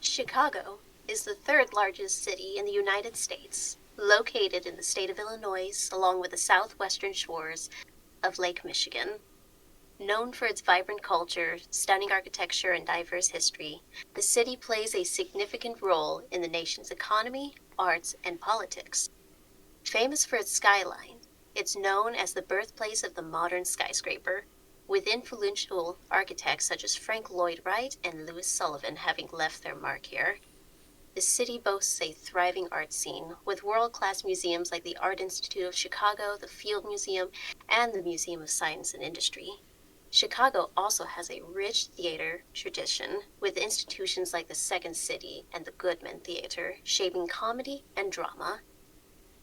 Chicago is the third largest city in the United States, located in the state of Illinois, along with the southwestern shores of Lake Michigan. Known for its vibrant culture, stunning architecture, and diverse history, the city plays a significant role in the nation's economy, arts, and politics. Famous for its skyline, it's known as the birthplace of the modern skyscraper, with influential architects such as Frank Lloyd Wright and Louis Sullivan having left their mark here. The city boasts a thriving art scene, with world-class museums like the Art Institute of Chicago, the Field Museum, and the Museum of Science and Industry. Chicago also has a rich theater tradition, with institutions like the Second City and the Goodman Theater shaping comedy and drama.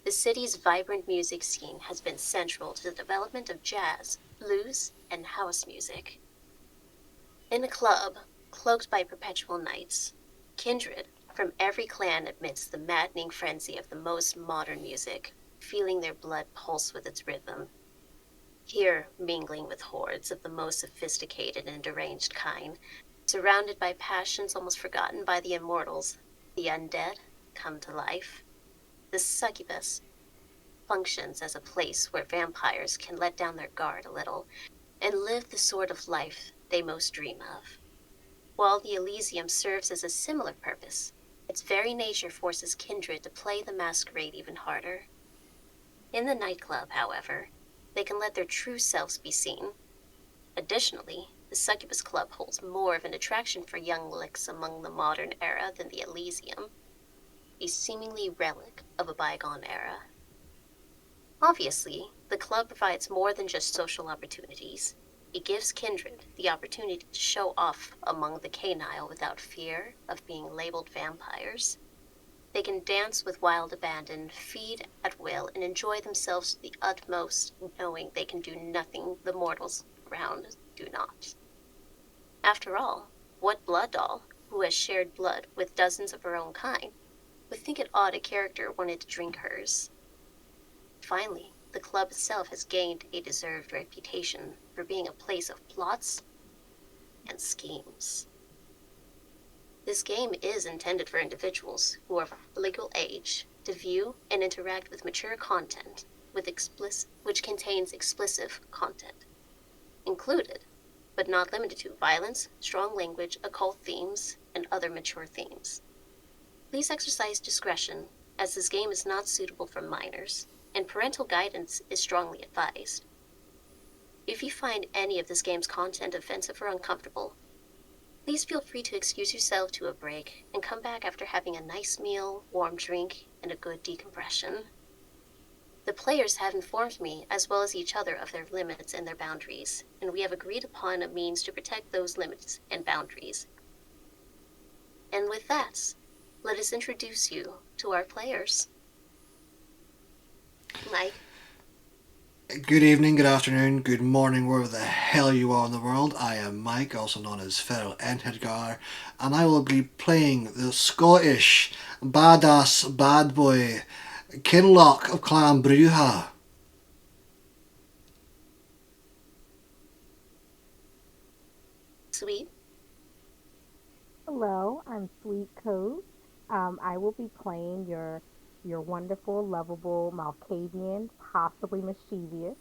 The city's vibrant music scene has been central to the development of jazz, blues, and house music. In a club, cloaked by perpetual nights, Kindred from every clan amidst the maddening frenzy of the most modern music, feeling their blood pulse with its rhythm. Here, mingling with hordes of the most sophisticated and deranged kind, surrounded by passions almost forgotten by the immortals, the undead come to life. The Succubus functions as a place where vampires can let down their guard a little and live the sort of life they most dream of. While the Elysium serves as a similar purpose, its very nature forces Kindred to play the masquerade even harder. In the nightclub, however, they can let their true selves be seen. Additionally, the Succubus Club holds more of an attraction for young licks among the modern era than the Elysium, a seemingly relic of a bygone era. Obviously, the club provides more than just social opportunities. It gives Kindred the opportunity to show off among the canile without fear of being labeled vampires. They can dance with wild abandon, feed at will, and enjoy themselves to the utmost, knowing they can do nothing the mortals around do not. After all, what blood doll, who has shared blood with dozens of her own kind, would think it odd a character wanted to drink hers? Finally, the club itself has gained a deserved reputation for being a place of plots and schemes. This game is intended for individuals who are of legal age to view and interact with mature content which contains explicit content, included, but not limited to, violence, strong language, occult themes, and other mature themes. Please exercise discretion, as this game is not suitable for minors, and parental guidance is strongly advised. If you find any of this game's content offensive or uncomfortable, please feel free to excuse yourself to a break and come back after having a nice meal, warm drink, and a good decompression. The players have informed me, as well as each other, of their limits and their boundaries, and we have agreed upon a means to protect those limits and boundaries. And with that, let us introduce you to our players. Mike. Good evening, good afternoon, good morning, wherever the hell you are in the world. I am Mike, also known as Feral Enhedgar, and I will be playing the Scottish badass bad boy Kinloch of Clan Brugha. Sweet. Hello, I'm Sweet Coast. I will be playing your wonderful, lovable Malkavian, possibly mischievous.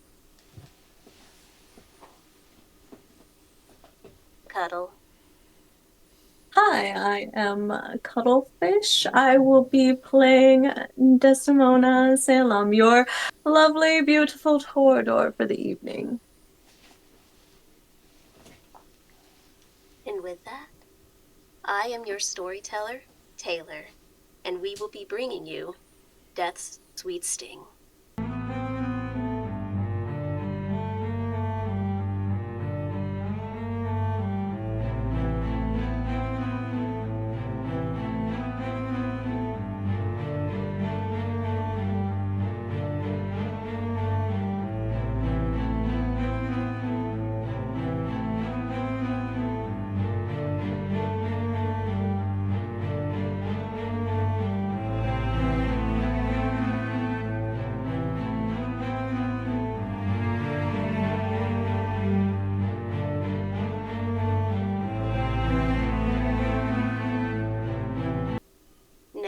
Cuddle. Hi, I am Cuddlefish. I will be playing Desdemona Salem, your lovely, beautiful Toreador for the evening. And with that, I am your storyteller, Taylor, and we will be bringing you Death's Sweet Sting.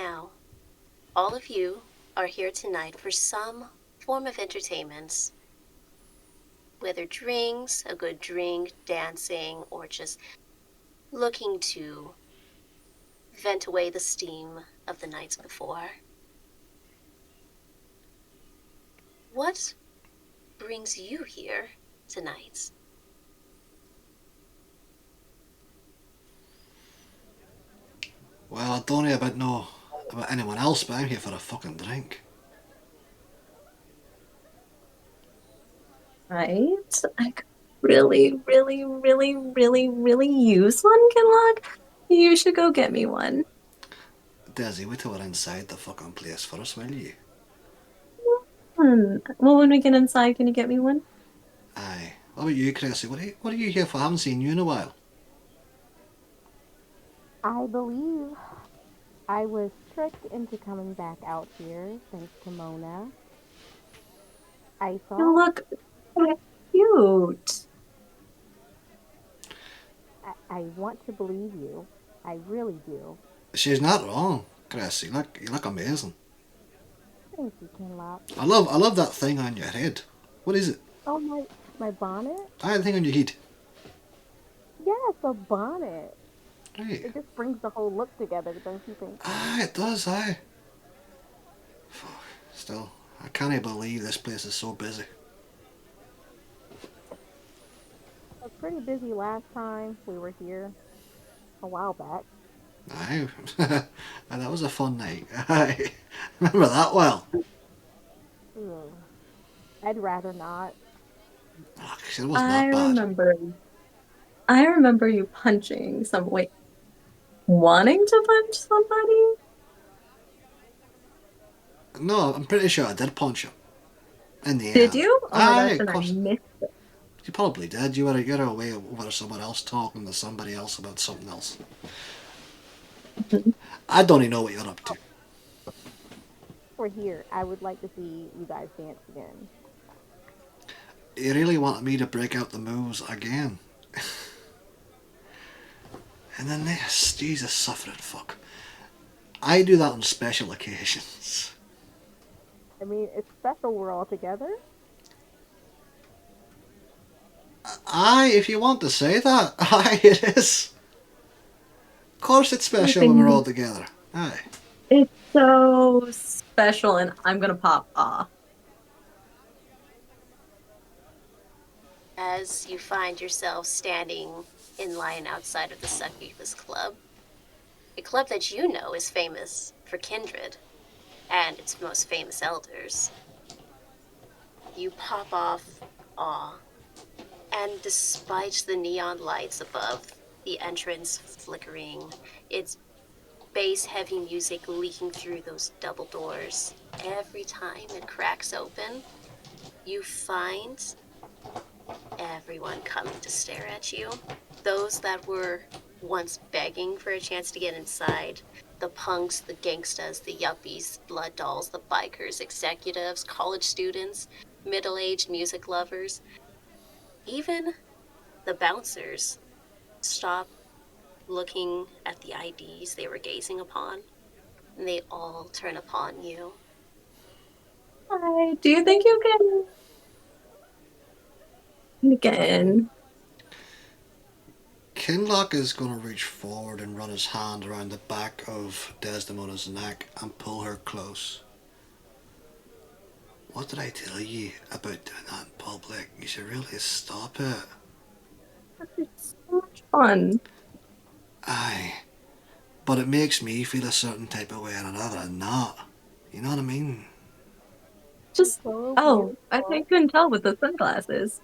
Now, all of you are here tonight for some form of entertainment. Whether drinks, a good drink, dancing, or just looking to vent away the steam of the nights before. What brings you here tonight? Well, I don't know about anyone else, but I'm here for a fucking drink. Right? I could really, really, really, really, really use one, Kinlock. You should go get me one. Desi, wait till we're inside the fucking place first, will you? Well, when we get inside, can you get me one? Aye. What about you, Cressy? What are you here for? I haven't seen you in a while. I believe I was tricked into coming back out here thanks to Mona. I You thought look so cute. I want to believe you. I really do. She's not wrong, Cressy. You look amazing. Thank you, Kinlock. I love that thing on your head. What is it? Oh, my bonnet? Aye, the thing on your head. Yes, a bonnet. Right. It just brings the whole look together, don't you think so? Aye, it does, aye. Fuck. Still, I can't believe this place is so busy. It was pretty busy last time we were here a while back. Aye. And that was a fun night. Aye. Remember that well. Ugh. I'd rather not. Oh, it wasn't I that bad. remember. I remember you punching some. Wait, wanting to punch somebody? No, I'm pretty sure I did punch him. In the Did end. you? Oh my Aye, gosh, of and I course. missed it. You probably did. You were away over somewhere else talking to somebody else about something else. I don't even know what you're up to. We're here. I would like to see you guys dance again. You really wanted me to break out the moves again. And then this, Jesus suffering fuck. I do that on special occasions. I mean, it's special we're all together. Aye, if you want to say that. Aye, it is. Of course it's I special when we're all think together. Aye. it's so special, and I'm gonna pop off. As you find yourself standing in line outside of the Succubus Club, a club that you know is famous for Kindred and its most famous elders. You pop off awe, and despite the neon lights above the entrance flickering, its bass-heavy music leaking through those double doors, every time it cracks open, you find everyone coming to stare at you. Those that were once begging for a chance to get inside, the punks, the gangstas, the yuppies, blood dolls, the bikers, executives, college students, middle-aged music lovers, even the bouncers stop looking at the IDs they were gazing upon, and they all turn upon you. Hi, do you think you can again? Kinlock is going to reach forward and run his hand around the back of Desdemona's neck and pull her close. What did I tell you about doing that in public? You should really stop it. It's so much fun. Aye. But it makes me feel a certain type of way and another than not. You know what I mean? Just So oh, I beautiful. couldn't tell with the sunglasses.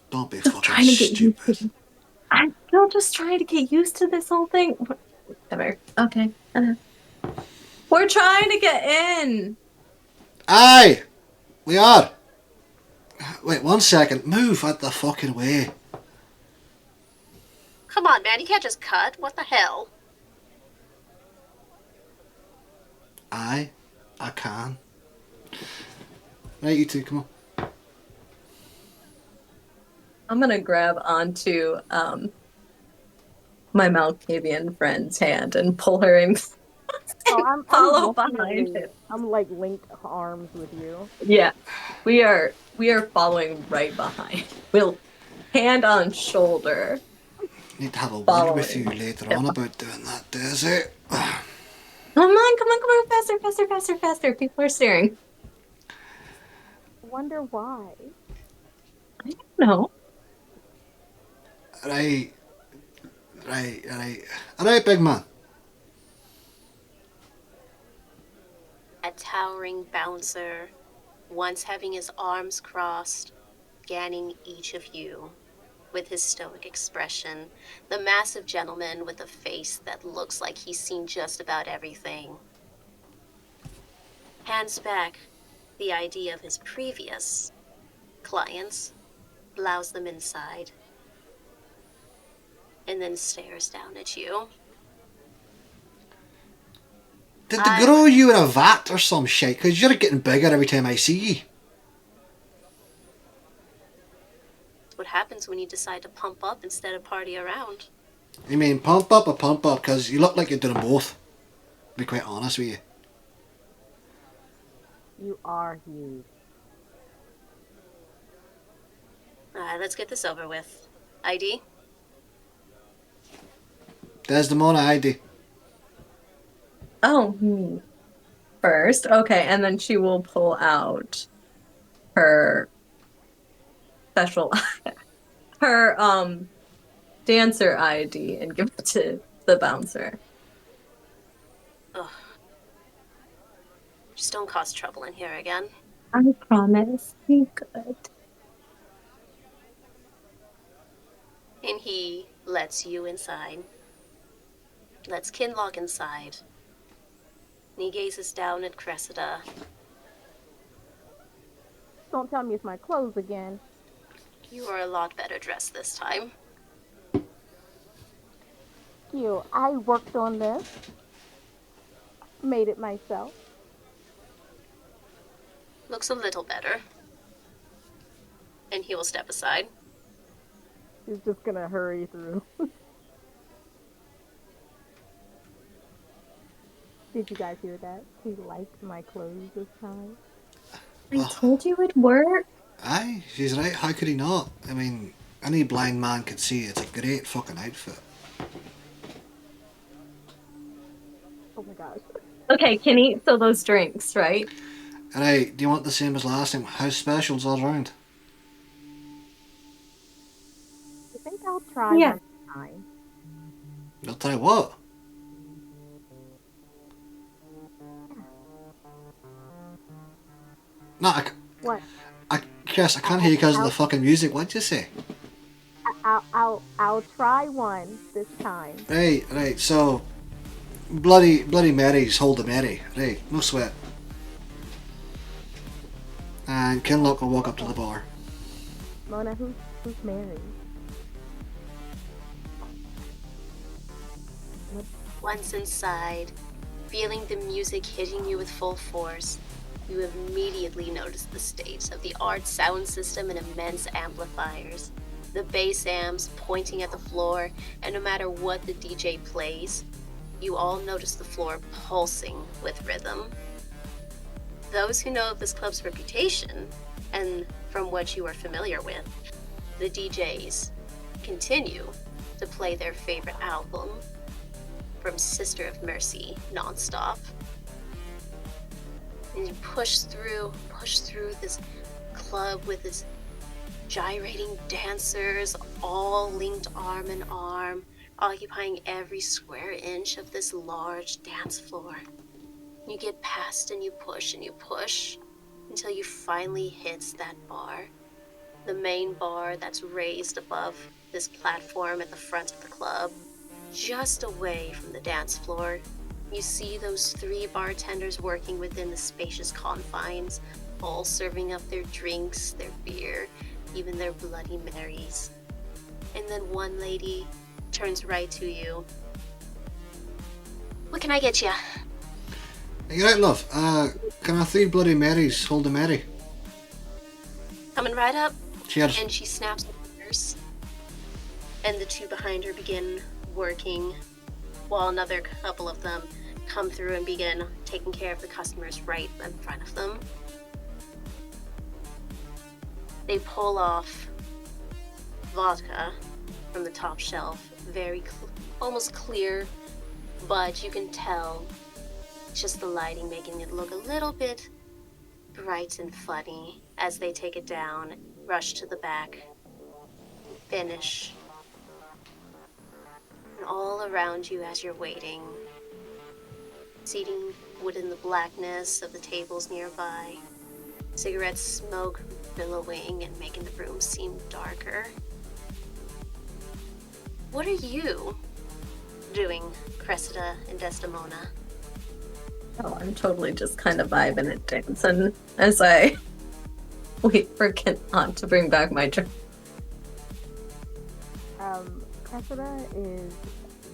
Don't be Still fucking trying to get used to stupid. this. I'm still just trying to get used to this whole thing. Whatever. Okay. We're trying to get in. Aye! We are! Wait, 1 second. Move out the fucking way. Come on, man, you can't just cut. What the hell? Aye, I can. Right, you two, come on. I'm gonna grab onto my Malkavian friend's hand and pull her in. Oh, And I'm follow behind definitely him. I'm like linked arms with you. Yeah, we are following right behind. We'll hand on shoulder Need to have a word with you following. later Yep. on about doing that, Daisy. Come on, faster, faster, faster, faster. People are staring. Wonder why. No. Right, right. Alright, big man. A towering bouncer, once having his arms crossed, scanning each of you with his stoic expression, the massive gentleman with a face that looks like he's seen just about everything. Hands back the ID of his previous clients, allows them inside, and then stares down at you. Did they grow you in a vat or some shit? Because you're getting bigger every time I see you. That's what happens when you decide to pump up instead of party around. You mean pump up or pump up? Because you look like you're doing both. To be quite honest with you. You are huge. Let's get this over with. ID? Desdemona ID. Oh, first. Okay, and then she will pull out her special her dancer ID and give it to the bouncer. Ugh. Just don't cause trouble in here again. I promise. Be good. And he lets you inside. Lets Kinlock inside. And he gazes down at Cressida. Don't tell me it's my clothes again. You are a lot better dressed this time. You, I worked on this. Made it myself. Looks a little better. And he will step aside. He's just gonna hurry through. Did you guys hear that? He liked my clothes this time. I told you it'd work. Aye, she's right. How could he not? I mean, any blind man could see it's a great fucking outfit. Oh my gosh. Okay, Kenny, so those drinks, right? Alright, do you want the same as last time? House specials all round. I think I'll try Yeah. one time. I'll tell you what. No, What? Chris, I can't hear you because of the fucking music. What'd you say? I'll try one this time. Right. So, Bloody Mary's hold the Mary. Right, no sweat. And Kinlock will walk up to the bar. Mona, who's Mary? Once inside, feeling the music hitting you with full force, you immediately notice the state of the art sound system and immense amplifiers. The bass amps pointing at the floor, and no matter what the DJ plays, you all notice the floor pulsing with rhythm. Those who know of this club's reputation, and from what you are familiar with, the DJs continue to play their favorite album from Sister of Mercy nonstop. And you push through this club with its gyrating dancers, all linked arm in arm, occupying every square inch of this large dance floor. You get past and you push until you finally hit that bar. The main bar that's raised above this platform at the front of the club. Just away from the dance floor, you see those 3 bartenders working within the spacious confines, all serving up their drinks, their beer, even their Bloody Marys. And then one lady turns right to you. What can I get you? You're right, love. Can I 3 Bloody Marys hold the Mary? Coming right up. Cheers. And she snaps her fingers. And the 2 behind her begin working, while another couple of them come through and begin taking care of the customers right in front of them. They pull off vodka from the top shelf, very almost clear, but you can tell it's just the lighting making it look a little bit bright and funny as they take it down, rush to the back, finish. And all around you as you're waiting, seating within the blackness of the tables nearby, cigarette smoke billowing and making the room seem darker. What are you doing, Cressida and Desdemona? Oh, I'm totally just kind of vibing and dancing as I wait for Kent to bring back my drink. Cressida is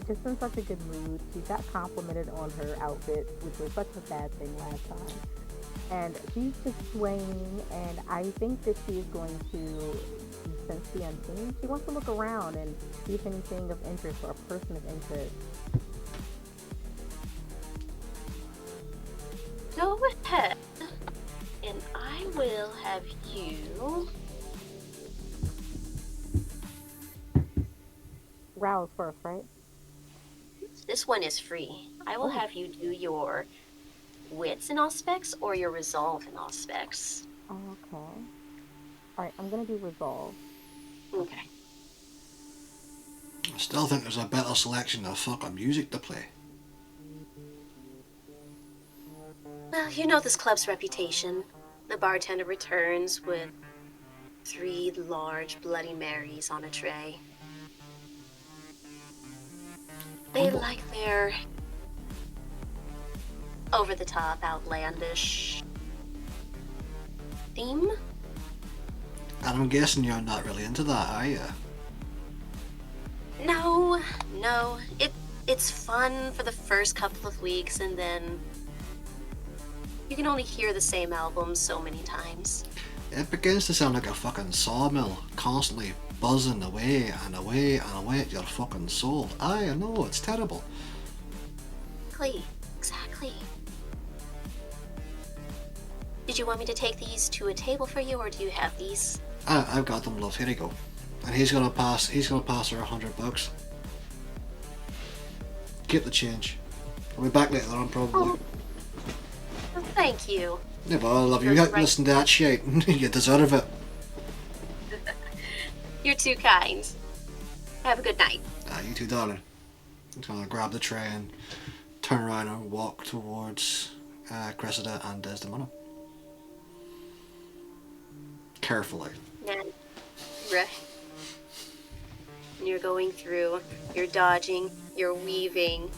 just in such a good mood. She got complimented on her outfit, which was such a bad thing last time. And she's just swaying, and I think that she is going to sense the unseen. She wants to look around and see if anything of interest or a person of interest. Go ahead, and I will have you Rouse first, right? This one is free. I will have you do your wits in aspects or your resolve in aspects. Okay. Alright, I'm gonna do resolve. Okay. I still think there's a better selection of fucking music to play. Well, you know this club's reputation. The bartender returns with 3 large Bloody Marys on a tray. They like their over-the-top, outlandish theme. And I'm guessing you're not really into that, are you? No. It's fun for the first couple of weeks, and then you can only hear the same album so many times. It begins to sound like a fucking sawmill, constantly buzzing away and away and away at your fucking soul. I know, it's terrible. Exactly. Did you want me to take these to a table for you, or do you have these? I've got them, love. Here you go. And he's gonna pass her $100. Keep the change. I'll be back later on, probably. Oh, thank you. Yeah, but I love you. You haven't listened to that shit. You deserve it. You're too kind. Have a good night. You too, darling. I'm gonna grab the tray and turn around and walk towards Cressida and Desdemona. Carefully. And you're going through, you're dodging, you're weaving,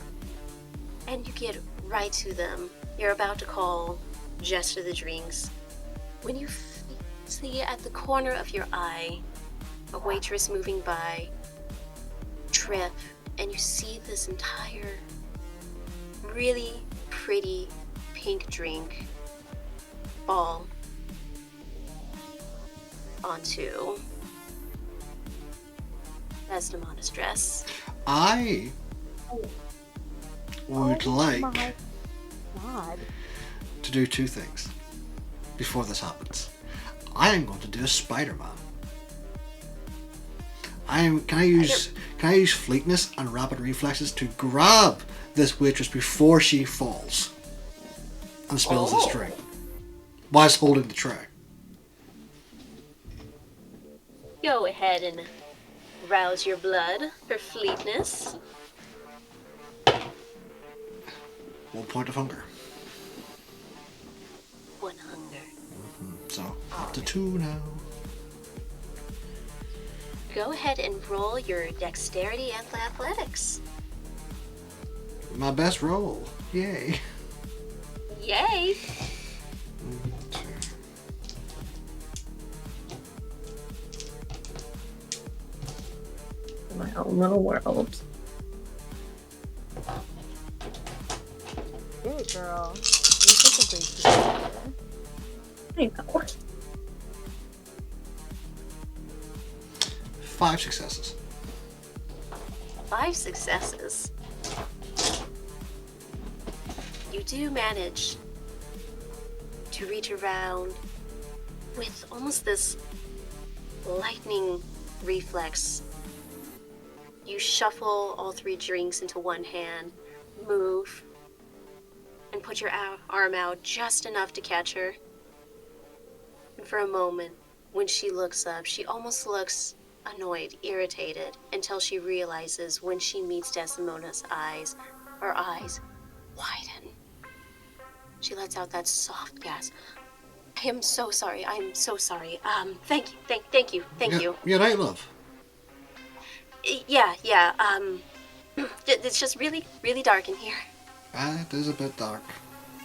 and you get right to them. You're about to call just for the drinks when you see at the corner of your eye a waitress moving by, trip, and you see this entire really pretty pink drink fall onto Desdemona's dress. I would like my God. to do 2 things before this happens. I am going to do a Spider-Man. Can I use fleetness and rapid reflexes to grab this waitress before she falls and spills this drink whilst holding the tray? Go ahead and rouse your blood for fleetness. 1 point of hunger. 1 hunger. So up to 2 now. Go ahead and roll your dexterity and athletics. My best roll. Yay. Yay! 2. My own little world. Good girl. You're such a great teacher. I know. 5 successes. 5 successes. You do manage to reach around with almost this lightning reflex. You shuffle all 3 drinks into one hand, move, and put your arm out just enough to catch her. And for a moment, when she looks up, she almost looks annoyed, irritated, until she realizes when she meets Desdemona's eyes, her eyes widen. She lets out that soft gasp. I am so sorry. I'm so sorry. Thank you. Thank you. You're right, love. Yeah. It's just really, really dark in here. It is a bit dark.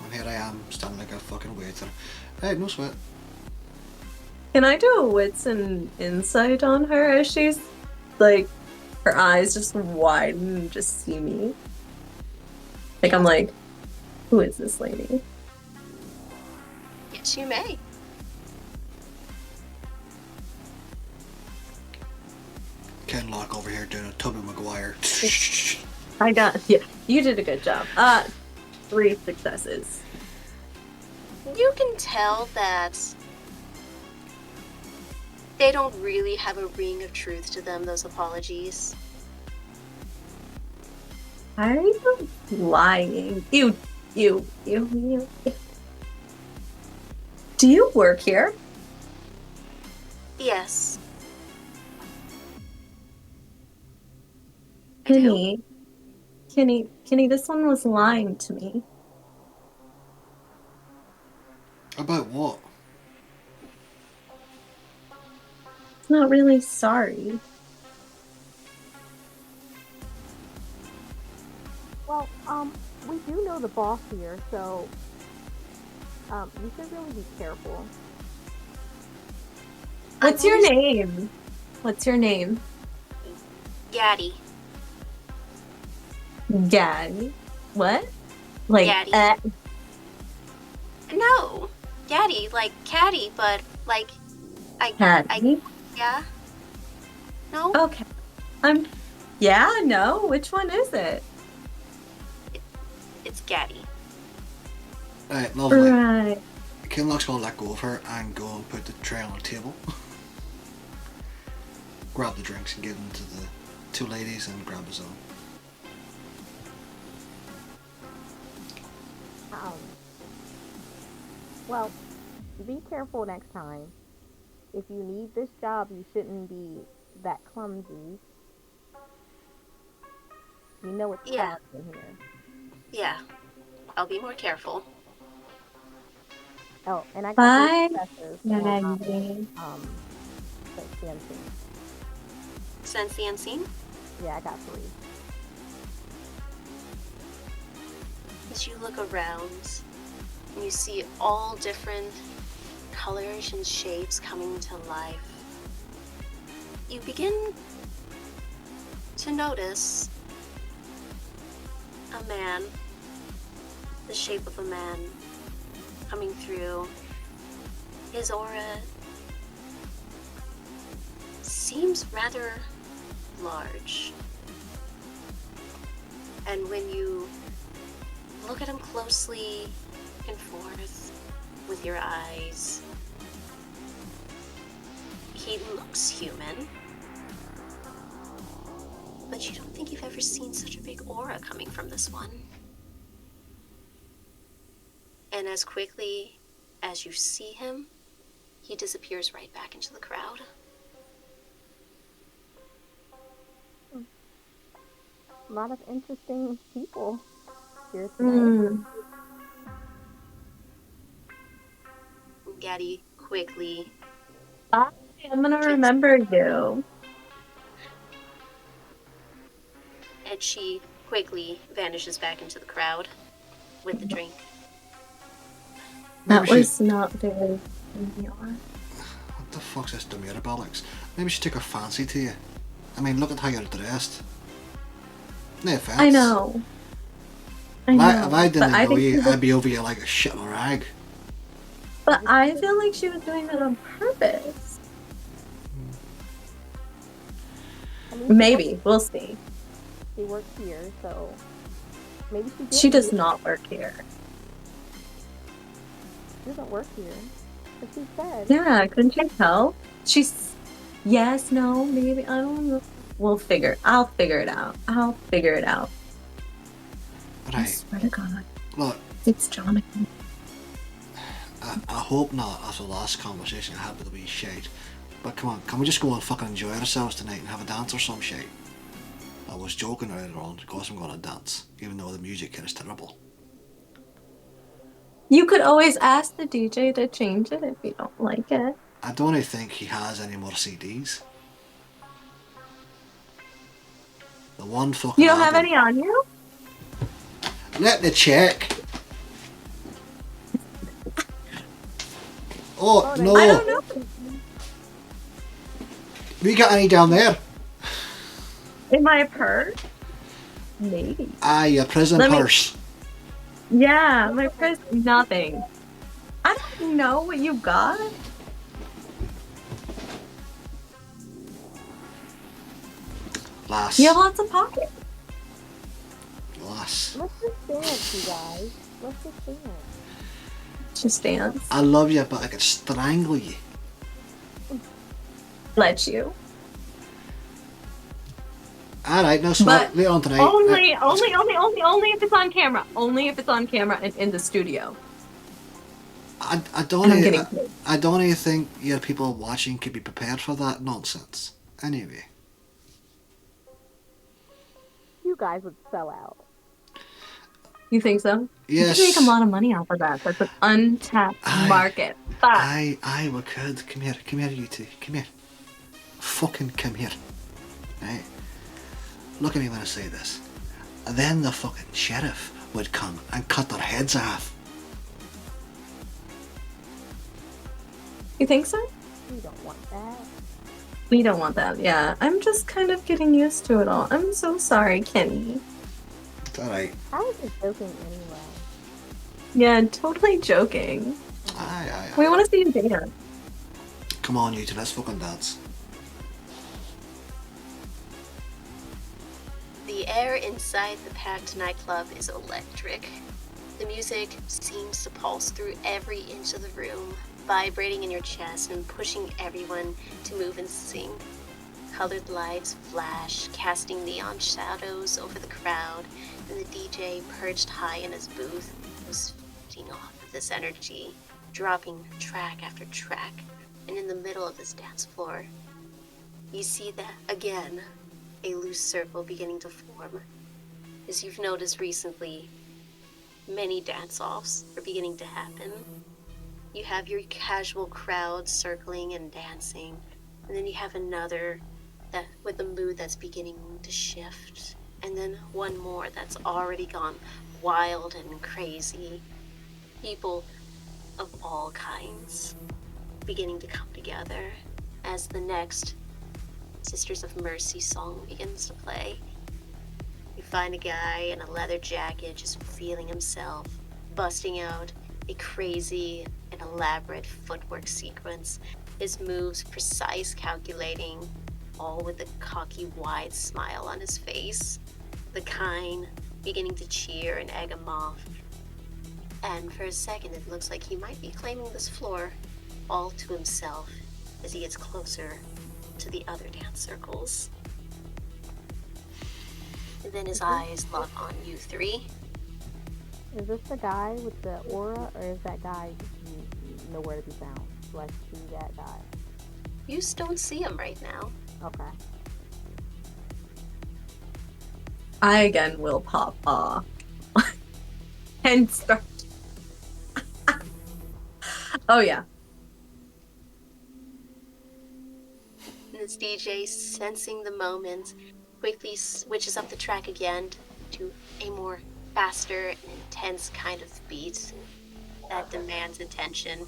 And here I am, standing like a fucking waiter. Right, no sweat. Can I do a wits and insight on her as she's like, her eyes just widen and just see me? Like, I'm like, who is this lady? Yes, you may. Ken Locke over here doing a Tobey Maguire. Yeah, you did a good job. 3 successes. You can tell that they don't really have a ring of truth to them, those apologies. Are you lying? You. Do you work here? Yes. I do. Kenny, this one was lying to me. About what? It's not really sorry. Well, we do know the boss here, so you should really be careful. What's your name? What's your name? Gaddy. Gaddy. What? Like, Gaddy. No. Gaddy, like catty, but like Gaddy? Yeah. No? Okay. Yeah, no. Which one is it? It's Gaddy. Right, lovely. Right. Ken Locke's gonna let go of her and go and put the tray on the table. Grab the drinks and give them to the 2 ladies and grab his own. Well, be careful next time. If you need this job, you shouldn't be that clumsy. You know it's hard in here. Yeah. I'll be more careful. Oh, and I got Bye. Sense the unseen? Yeah, I got 3. As you look around, and you see all different colors and shapes coming to life, you begin to notice a man, the shape of a man, coming through. His aura seems rather large. And when you look at him closely and forth with your eyes, he looks human, but you don't think you've ever seen such a big aura coming from this one. And as quickly as you see him, he disappears right back into the crowd. A lot of interesting people here tonight. Gaddy quickly. I'm gonna remember you. And she quickly vanishes back into the crowd with the drink. That was not very demure. What the fuck's this demure bollocks? Maybe she took a fancy to you. I mean, look at how you're dressed. No offense. I know. If I didn't know you, I'd be over you like a shit on a rag. But I feel like she was doing that on purpose. Maybe. We'll see. She works here, so maybe she did. She does not work here. She doesn't work here. But she said. Yeah, couldn't you tell? She's yes, no, maybe I don't know. I'll figure it out. I'll figure it out. I Right. swear to God. Look, It's Jonathan. I hope not after the last conversation I had with the wee shite. But come on, can we just go and fucking enjoy ourselves tonight and have a dance or some shit? I was joking earlier on, of course I'm gonna dance, even though the music here is terrible. You could always ask the DJ to change it if you don't like it. I don't think he has any more CDs. The one fucking You don't have album. any on you? Let me check. Oh, no. I don't know. We got any down there? In my purse? Maybe. Ah, your prison Let me- purse. Yeah, my purse. Nothing. I don't know what you got. Lass. You have lots of pockets. Lass. Let's just dance, you guys. Let's just dance. Just dance. I love you, but I could strangle you. Let you. Alright, no sweat. But Later on tonight. only if it's on camera. Only if it's on camera and in the studio. I And don't I'm getting even, paid. I don't even think your people watching could be prepared for that nonsense. Anyway. You guys would sell out. You think so? Yes. You can make a lot of money off of that. That's an untapped Aye. market. But We could. Come here, you two. Come here. Fucking come here. Right? Look at me when I say this. Then the fucking sheriff would come and cut their heads off. you think so? We don't want that. We don't want that. Yeah, I'm just kind of getting used to it all. I'm so sorry, Kenny. It's alright. I was just joking anyway. Yeah, totally joking. Aye. We want to see you dance. Come on, you two. Let's fucking dance. The air inside the packed nightclub is electric. The music seems to pulse through every inch of the room, vibrating in your chest and pushing everyone to move in sync. Colored lights flash, casting neon shadows over the crowd, and the DJ, perched high in his booth, was feeding off of this energy, dropping track after track. And in the middle of this dance floor, you see that again, a loose circle beginning to form. As you've noticed recently, many dance-offs are beginning to happen. You have your casual crowd circling and dancing, and then you have another that with a mood that's beginning to shift, and then one more that's already gone wild and crazy. People of all kinds beginning to come together as the next Sisters of Mercy song begins to play. You find a guy in a leather jacket just feeling himself, busting out a crazy and elaborate footwork sequence, his moves precise, calculating, all with a cocky, wide smile on his face. The kind beginning to cheer and egg him off. And for a second it looks like he might be claiming this floor all to himself as he gets closer to the other dance circles. And then his eyes lock on you three. Is this the guy with the aura, or is that guy nowhere to be found? Do I see that guy? You just don't see him right now. Okay. I again will pop off and start. Oh yeah. And this DJ, sensing the moment, quickly switches up the track again to a more faster and intense kind of beat that demands attention.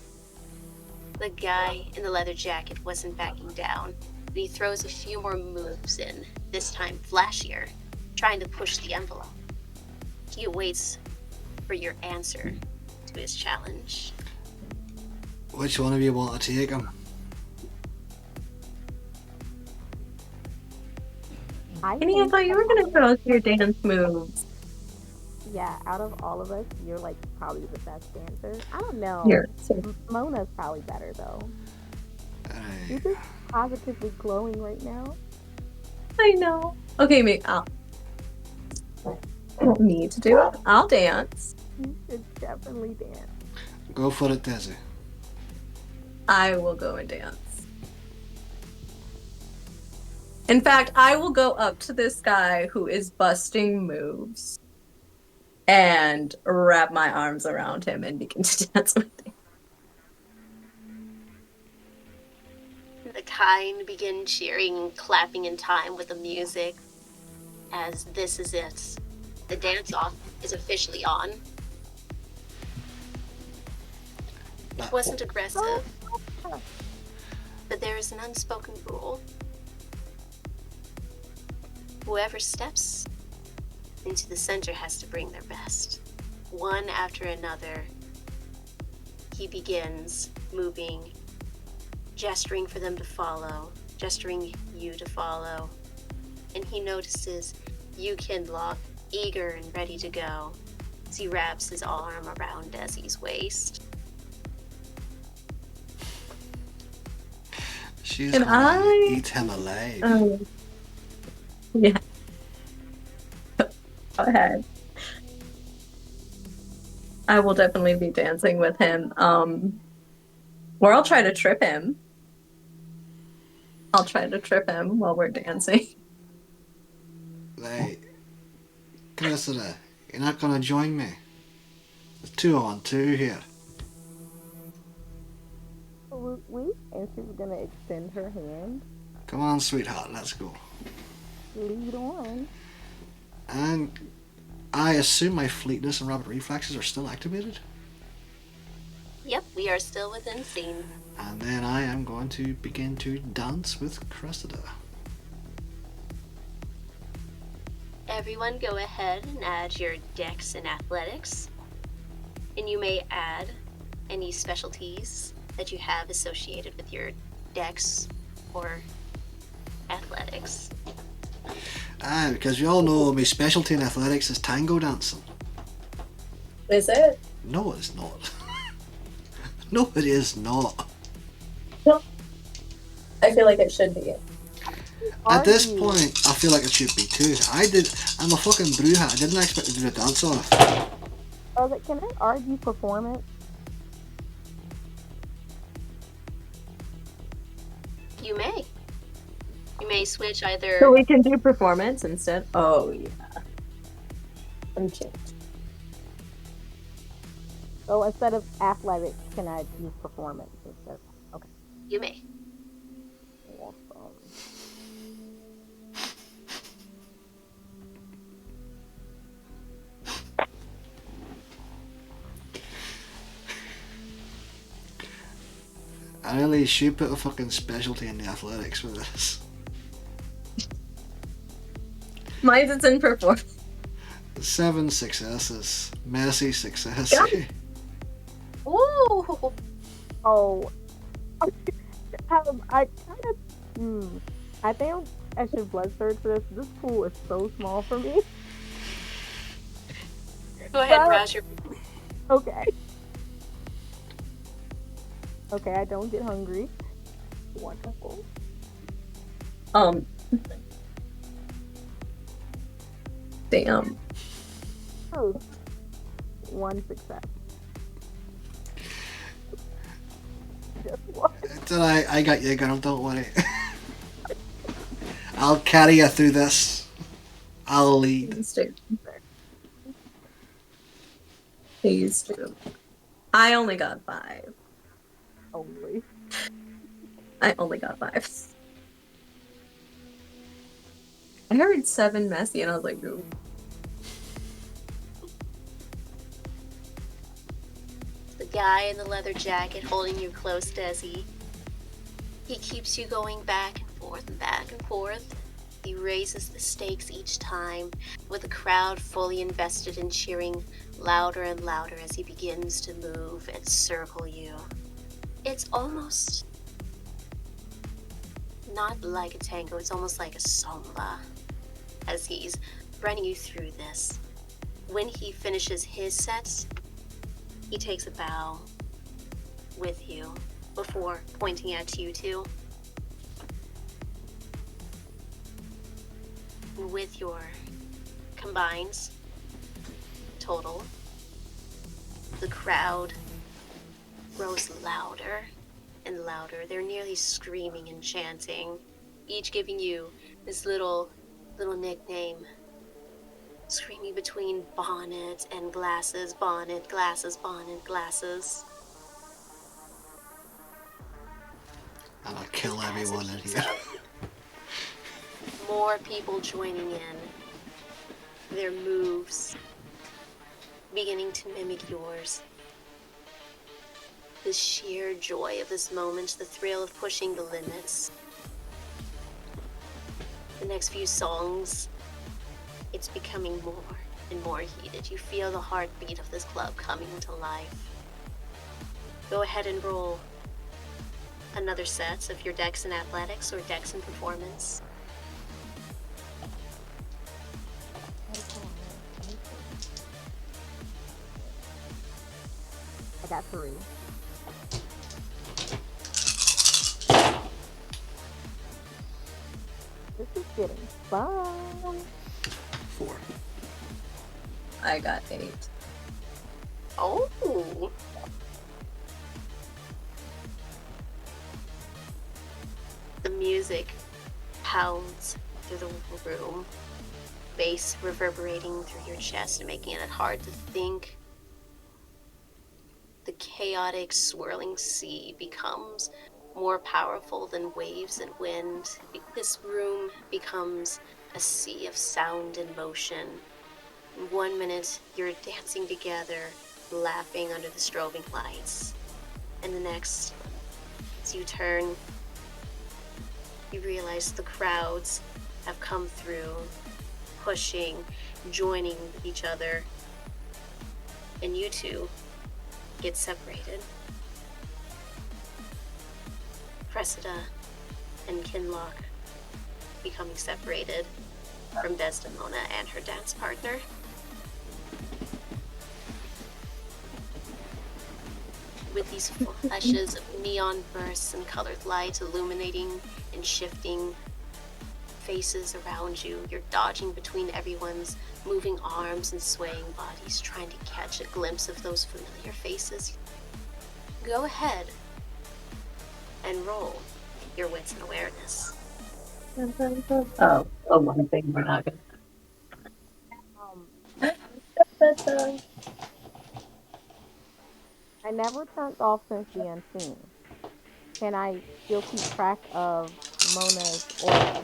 The guy in the leather jacket wasn't backing down, and he throws a few more moves in, this time flashier, trying to push the envelope. He awaits for your answer to his challenge. Which one of you want to take him? I Kenny, I think, thought you were gonna show us your dance moves. yeah, out of all of us, you're like probably the best dancer. I don't know. Here, so Mona's probably better though. You're Alright. just positively glowing right now. I know. Okay, I don't need to do it. I'll dance. You should definitely dance. Go for it, Desi. I will go and dance. In fact, I will go up to this guy who is busting moves and wrap my arms around him and begin to dance with him. The kind begin cheering and clapping in time with the music, as this is it. The dance-off is officially on. It wasn't aggressive, but there is an unspoken rule. Whoever steps into the center has to bring their best. One after another, he begins moving, gesturing for them to follow, gesturing you to follow. And he notices you, Kindlock, eager and ready to go, as he wraps his arm around Desi's waist. She's Can gonna I- eat him alive. Yeah. Go ahead. I will definitely be dancing with him. Or I'll try to trip him. I'll try to trip him while we're dancing. Right. Cressida, you're not gonna join me? It's 2-on-2 here. Wait, and she's gonna extend her hand. Come on, sweetheart, let's go. Lead on. And I assume my fleetness and rapid reflexes are still activated. Yep, we are still within scene. And then I am going to begin to dance with Cressida. Everyone go ahead and add your dex and athletics. And you may add any specialties that you have associated with your dex or athletics. Because you all know my specialty in athletics is tango dancing. Is it? No, it's not. No, it is not. I feel like it should be. At this Are you? point, I feel like it should be too. I'm a fucking Brewhat. I didn't expect to do a dance off. Okay, can I argue performance? You may. You may switch either. So we can do performance instead? Oh, yeah. I'm changed. So instead of athletics, can I use performance instead? Okay. You may. Awesome. I really should put a fucking specialty in the athletics with this. Mine's it's in performance. 7 successes. Messy success. Yeah. Ooh! Oh. I kind of. I think I should blood surge for this. This pool is so small for me. Go ahead, Well- browse your. Okay. Okay, I don't get hungry. Wonderful. Damn. Oh. One success. Just one. It's alright, I got you, girl, don't worry. I'll carry you through this. I'll lead. Please do. Please do. I only got 5. Only. I only got 5. I heard 7 messy and I was like, ooh. The guy in the leather jacket holding you close, Desi. He keeps you going back and forth and back and forth. He raises the stakes each time, with the crowd fully invested in cheering louder and louder as he begins to move and circle you. It's almost not like a tango, it's almost like a samba. as he's running you through this. When he finishes his set, he takes a bow with you before pointing at you two. With your combined total, the crowd grows louder and louder. They're nearly screaming and chanting, each giving you this little nickname, screaming between bonnet and glasses, bonnet, glasses, bonnet, glasses. And I'll kill As it everyone in heats here. up, more people joining in, their moves beginning to mimic yours. The sheer joy of this moment, the thrill of pushing the limits. The next few songs, it's becoming more and more heated. You feel the heartbeat of this club coming into life. Go ahead and roll another set of your Dex in Athletics or Dex in Performance. I got 3. This is getting fun. 4. I got 8. Oh! The music pounds through the room, bass reverberating through your chest and making it hard to think. The chaotic, swirling sea becomes more powerful than waves and wind. This room becomes a sea of sound and motion. 1 minute, you're dancing together, laughing under the strobing lights. And the next, as you turn, you realize the crowds have come through, pushing, joining each other, and you two get separated. Cressida and Kinlock becoming separated from Desdemona and her dance partner. With these flashes of neon bursts and colored light illuminating and shifting faces around you, you're dodging between everyone's moving arms and swaying bodies, trying to catch a glimpse of those familiar faces. Go ahead and roll your wits and awareness. Oh, one thing we're not gonna. I never turned off Sense the Unseen. Can I still keep track of Mona's aura?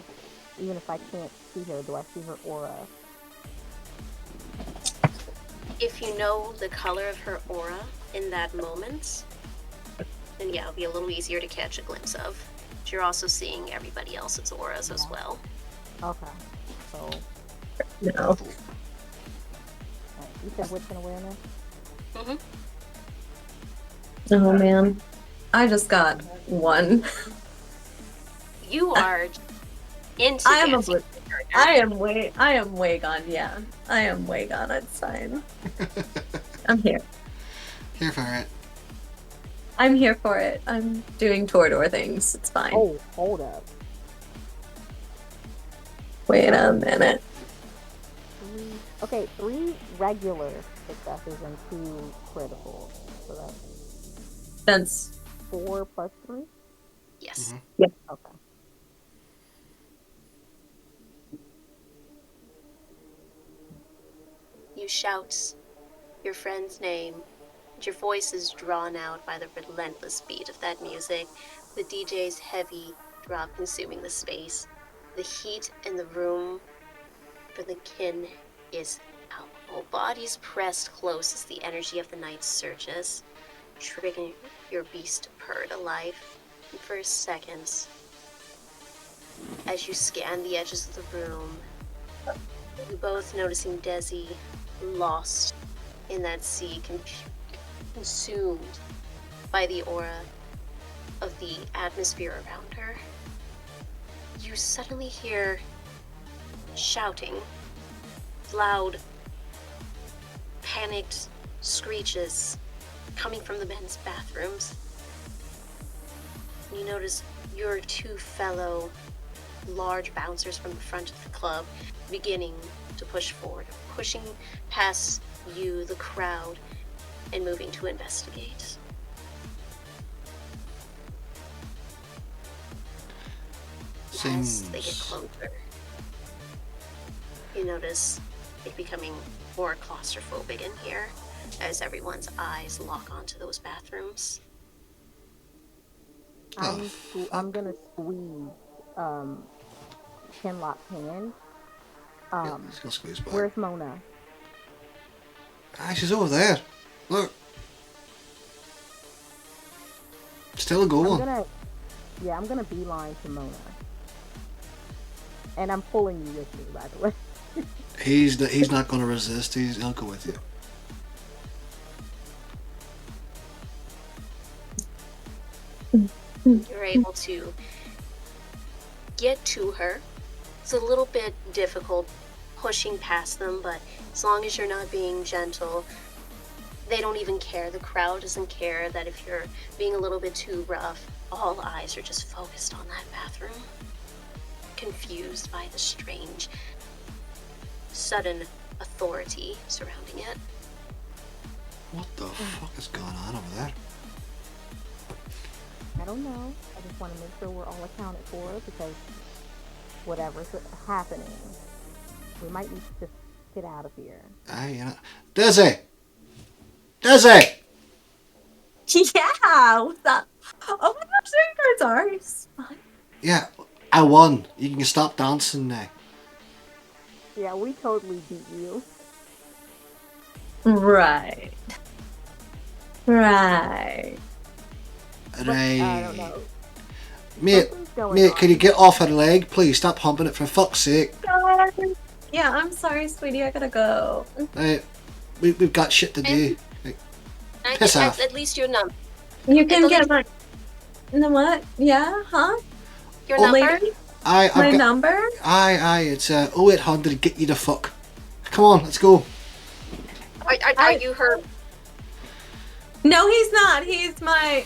Even if I can't see her, do I see her aura? If you know the color of her aura in that moment, then yeah, it'll be a little easier to catch a glimpse of. But you're also seeing everybody else's auras as well. Okay. So, No. you said wits and awareness? Mm-hmm. Oh man, I just got 1. You are into I am dancing. I am way gone. Yeah, I am way gone. It's fine. I'm here. Here for it. I'm here for it. I'm doing Torador things. It's fine. Oh, hold up. Wait a minute. 3 regular successes and 2 critical. So That's 4 plus 3? Yes. Yep. Okay. You shout your friend's name, and your voice is drawn out by the relentless beat of that music, the DJ's heavy drop consuming the space. The heat in the room for the kin is palpable. Bodies pressed close as the energy of the night surges, triggering your beast to purr to life. And for a second, as you scan the edges of the room, you both noticing Desi lost in that sea, consumed by the aura of the atmosphere around her. You suddenly hear shouting, loud, panicked screeches coming from the men's bathrooms. You notice your two fellow large bouncers from the front of the club beginning to push forward, pushing past you, the crowd, and moving to investigate. As they get closer, you notice it becoming more claustrophobic in here as everyone's eyes lock onto those bathrooms. I'm gonna squeeze Kinlock's hand. Let's go squeeze back. Where's Mona? Ah, she's over there. Look. Still going. I'm gonna beeline to Mona. And I'm pulling you with me, by the way. He's not going to resist. He'll go with you. You're able to get to her. It's a little bit difficult pushing past them, but as long as you're not being gentle, they don't even care. The crowd doesn't care that if you're being a little bit too rough. All eyes are just focused on that bathroom, confused by the strange, sudden authority surrounding it. What the fuck is going on over there? I don't know. I just want to make sure we're all accounted for because whatever's happening, we might need to just get out of here. Dizzy! Dizzy! Yeah, what's up? Oh my gosh, there you guys are. Yeah, I won. You can stop dancing now. Yeah, we totally beat you. Right. Right. I don't know. Mate, can you get off her leg, please? Stop humping it for fuck's sake. Yeah, I'm sorry, sweetie. I gotta go. Right, we've got shit to do. Piss off. At least you're numb. You can get my... The what? Yeah? Huh? Your number? My number? Aye, it's 0800, get you the fuck. Come on, let's go. Are you her? No, he's not. He's my...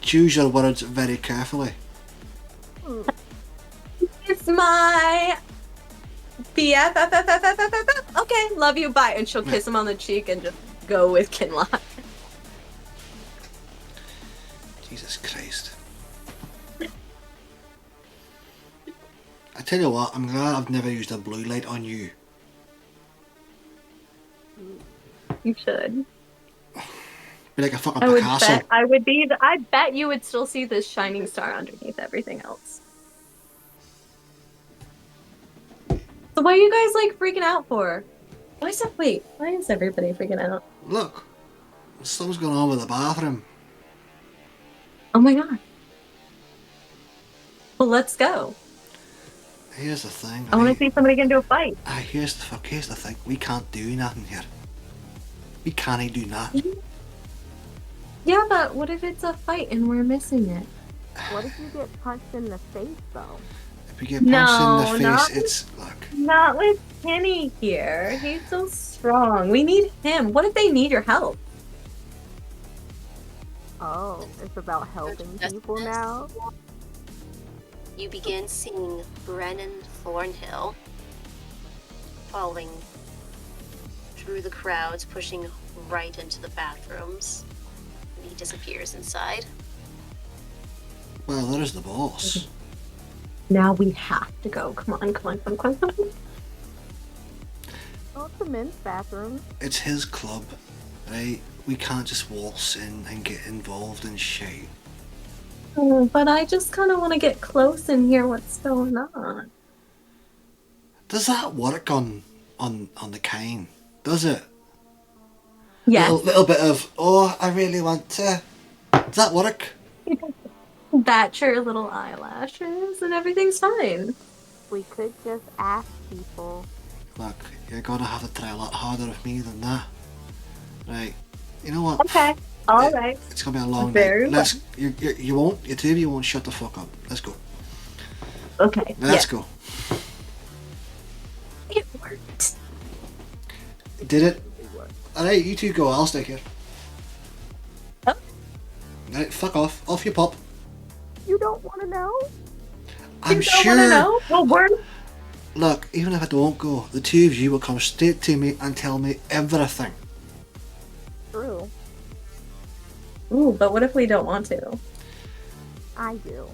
Choose your words very carefully. It's my... BFF. Okay, love you, bye. And she'll kiss him on the cheek and just go with Kinlock. Jesus Christ. I tell you what, I'm glad I've never used a blue light on you. You should. Be like a fucking Picasso. I bet you would still see this shining star underneath everything else. So why are you guys like freaking out for? Why is everybody freaking out? Look, something's going on with the bathroom. Oh my god. Well, let's go. Here's the thing. I want to see somebody get into a fight. Here's the thing. We can't do nothing here. We can't do nothing. Yeah, but what if it's a fight and we're missing it? What if you get punched in the face, though? If we get punched in the face, it's... Look. Not with Kenny here. He's so strong. We need him. What if they need your help? Oh, it's about helping people now? You begin seeing Brennan Thornhill following through the crowds, pushing right into the bathrooms. And he disappears inside. Well, there's the boss. Now we have to go. Come on. Oh, it's the men's bathroom. It's his club, right? We can't just waltz in and get involved in shit. Oh, but I just kind of want to get close and hear what's going on. Does that work on the cane? Does it? Yeah. Little bit of, oh, I really want to. Does that work? Bat your little eyelashes and everything's fine. We could just ask people. Look, you're gonna have to try a lot harder with me than that. Right. You know what? Okay. Alright. It's gonna be a long Very night. You two of you won't shut the fuck up. Let's go. Okay. Let's go. Did it? They were. Alright, you two go, I'll stay here. Oh. Alright, fuck off. Off you pop. You don't want to know? I'm You don't sure. want to know? Well, we're Look, even if I don't go, the two of you will come straight to me and tell me everything. True. Ooh, but what if we don't want to? I do.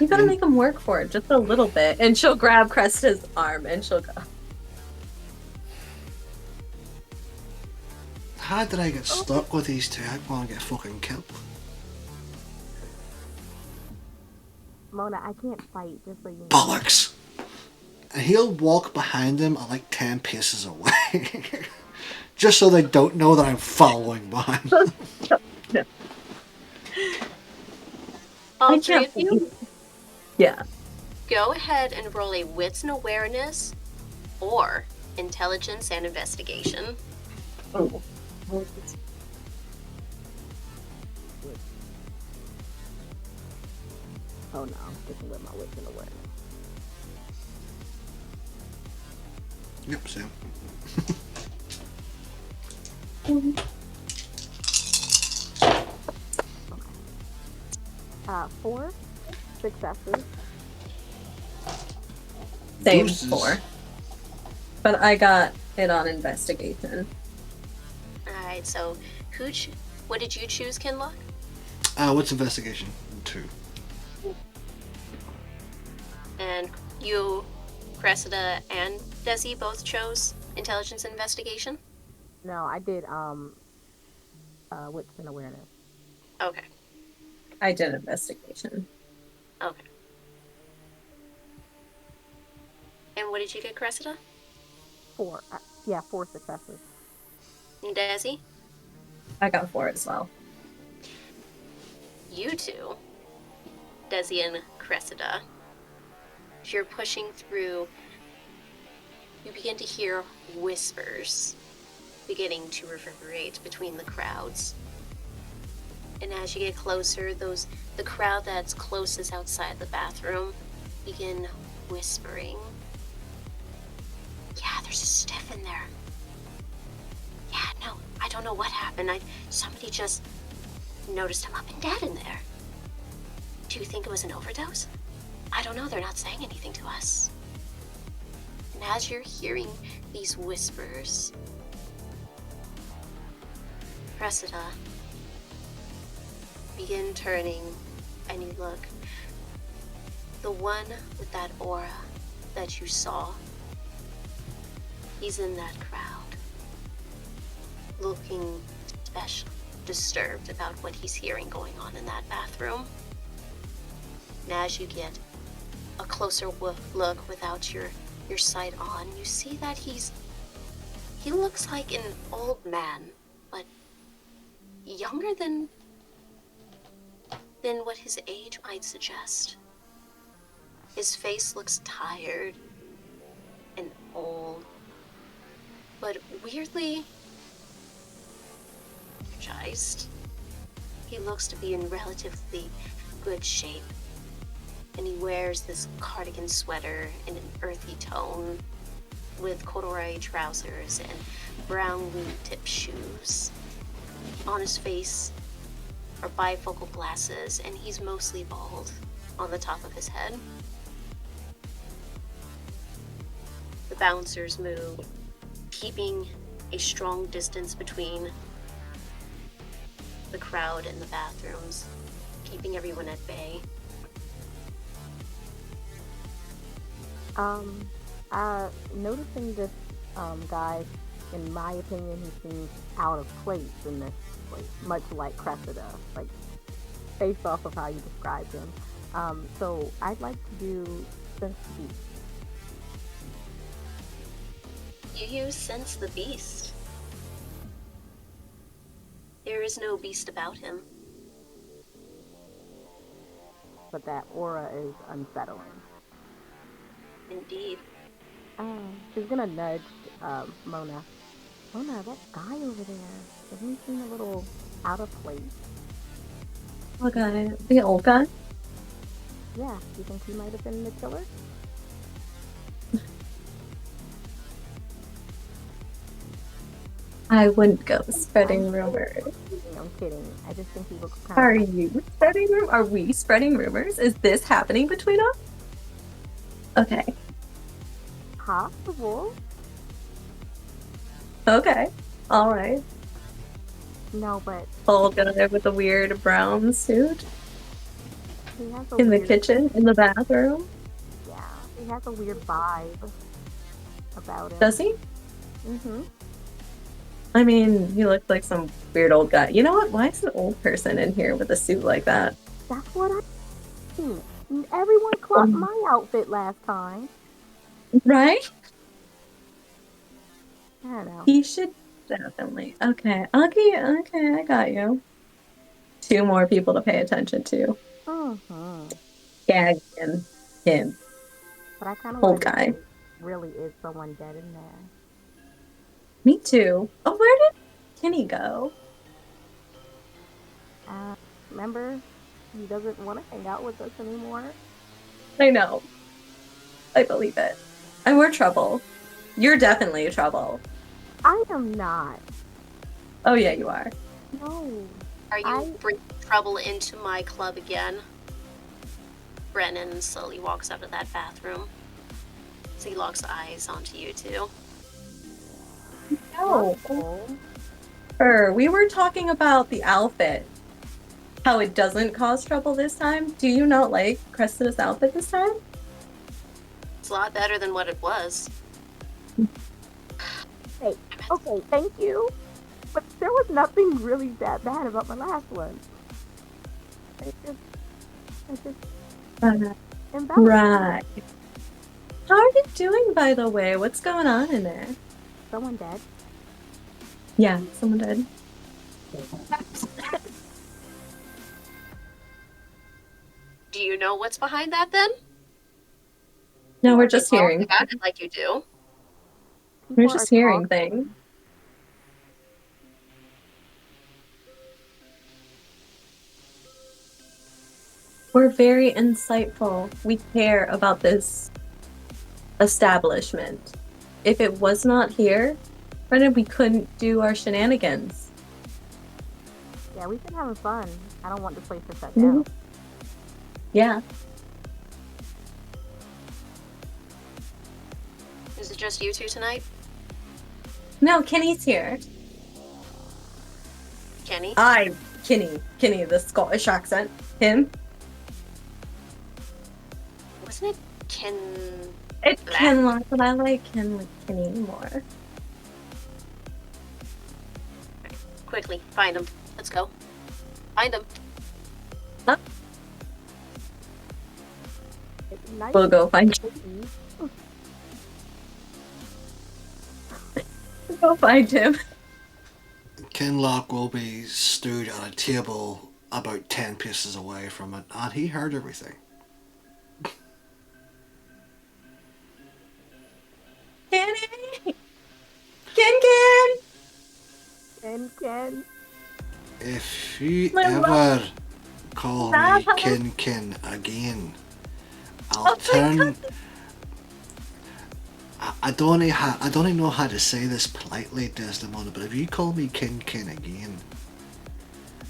You gotta make him work for it just a little bit. And she'll grab Cresta's arm and she'll go. How did I get stuck with these two? I want to get fucking killed. Mona, I can't fight, just so you know. Bollocks! And he'll walk behind him at like 10 paces away. Just so they don't know that I'm following behind them. All I three can't of you, Yeah. go ahead and roll a wits and awareness or intelligence and investigation. Oh. Oh no, I'm sticking with my wits and awareness. Yep, Sam. Okay. 4 successes. Same Deuces. 4. But I got it on investigation. Alright, so what did you choose, Kinlock? What's investigation? 2. And you, Cressida, and Desi both chose intelligence and investigation? No, I did wits and awareness. Okay, I did investigation. okay. And what did you get, Cressida? 4. 4 successes. And Desi? I got 4 as well. You two, Desi and Cressida, as you're pushing through, you begin to hear whispers beginning to reverberate between the crowds. And as you get closer, the crowd that's closest outside the bathroom begin whispering. Yeah, there's a stiff in there. Yeah, no, I don't know what happened. Somebody just noticed him up and dead in there. Do you think it was an overdose? I don't know, they're not saying anything to us. And as you're hearing these whispers, Cressida, begin turning and you look. The one with that aura that you saw, he's in that crowd, looking special, disturbed about what he's hearing going on in that bathroom. And as you get a closer look without your sight on, you see that he looks like an old man, but younger than what his age might suggest. His face looks tired and old, but weirdly energized. He looks to be in relatively good shape, and he wears this cardigan sweater in an earthy tone with corduroy trousers and brown wingtip shoes. On his face are bifocal glasses, and he's mostly bald on the top of his head. The bouncers move, keeping a strong distance between the crowd and the bathrooms, keeping everyone at bay. Noticing this guy, in my opinion, he seems out of place in this place, much like Cressida, like based off of how you described him. So I'd like to do Sense the Beast. You use Sense the Beast. There is no beast about him. But that aura is unsettling. Indeed. She's gonna nudge Mona. Mona, that guy over there, doesn't he seem a little out of place? What guy? The old guy? Yeah, you think he might have been the killer? I wouldn't go spreading rumors. I'm kidding. I just think he looks kind Are of. you spreading rumors? Are we spreading rumors? Is this happening between us? Okay. Possible. Okay. All right. No, but Old guy with the weird brown suit he has a in the weird, kitchen, in the bathroom. yeah, he has a weird vibe about him. Does he? Mm-hmm. I mean, he looks like some weird old guy. You know what? Why is an old person in here with a suit like that? That's what I think. Everyone clocked my outfit last time. Right? I don't know. He should definitely. Okay. Okay, I got you. 2 more people to pay attention to. Mm-hmm. Gag him. But I kind of Old want to guy. know really is someone dead in there. Me too. Oh, where did Kenny go? Remember, he doesn't want to hang out with us anymore. I know. I believe it. And we're trouble. You're definitely trouble. I am not. Oh, yeah, you are. No. Are you bringing trouble into my club again? Brennan slowly walks out of that bathroom. As he locks eyes onto you two. No. We were talking about the outfit. How it doesn't cause trouble this time. Do you not like Cressida's outfit this time? It's a lot better than what it was. Hey, okay, thank you. But there was nothing really that bad about my last one. It's just embarrassing. Right. How are you doing, by the way? What's going on in there? Someone dead. Yeah, someone did. Do you know what's behind that then? No, we're just Talk hearing. about it like you do. We're People just are hearing talking. things. We're very insightful. We care about this establishment. If it was not here, Brendan, we couldn't do our shenanigans. Yeah, we've been having fun. I don't want this place to shut Mhm. down. Yeah. Is it just you two tonight? No, Kenny's here. Kenny? Kenny, the Scottish accent. Him. Wasn't it Ken... It's Black? Kenlock, but I like Kenny more. Quickly, find him. Let's go. Find him. It's nice. We'll go find Go find him. Kinlock will be stood at a table about 10 paces away from it, and he heard everything. Kenny! Ken. If you My ever call me Baba. Kin again, I'll Oh my turn. I don't even know how to say this politely, Desdemona, but if you call me Kin again,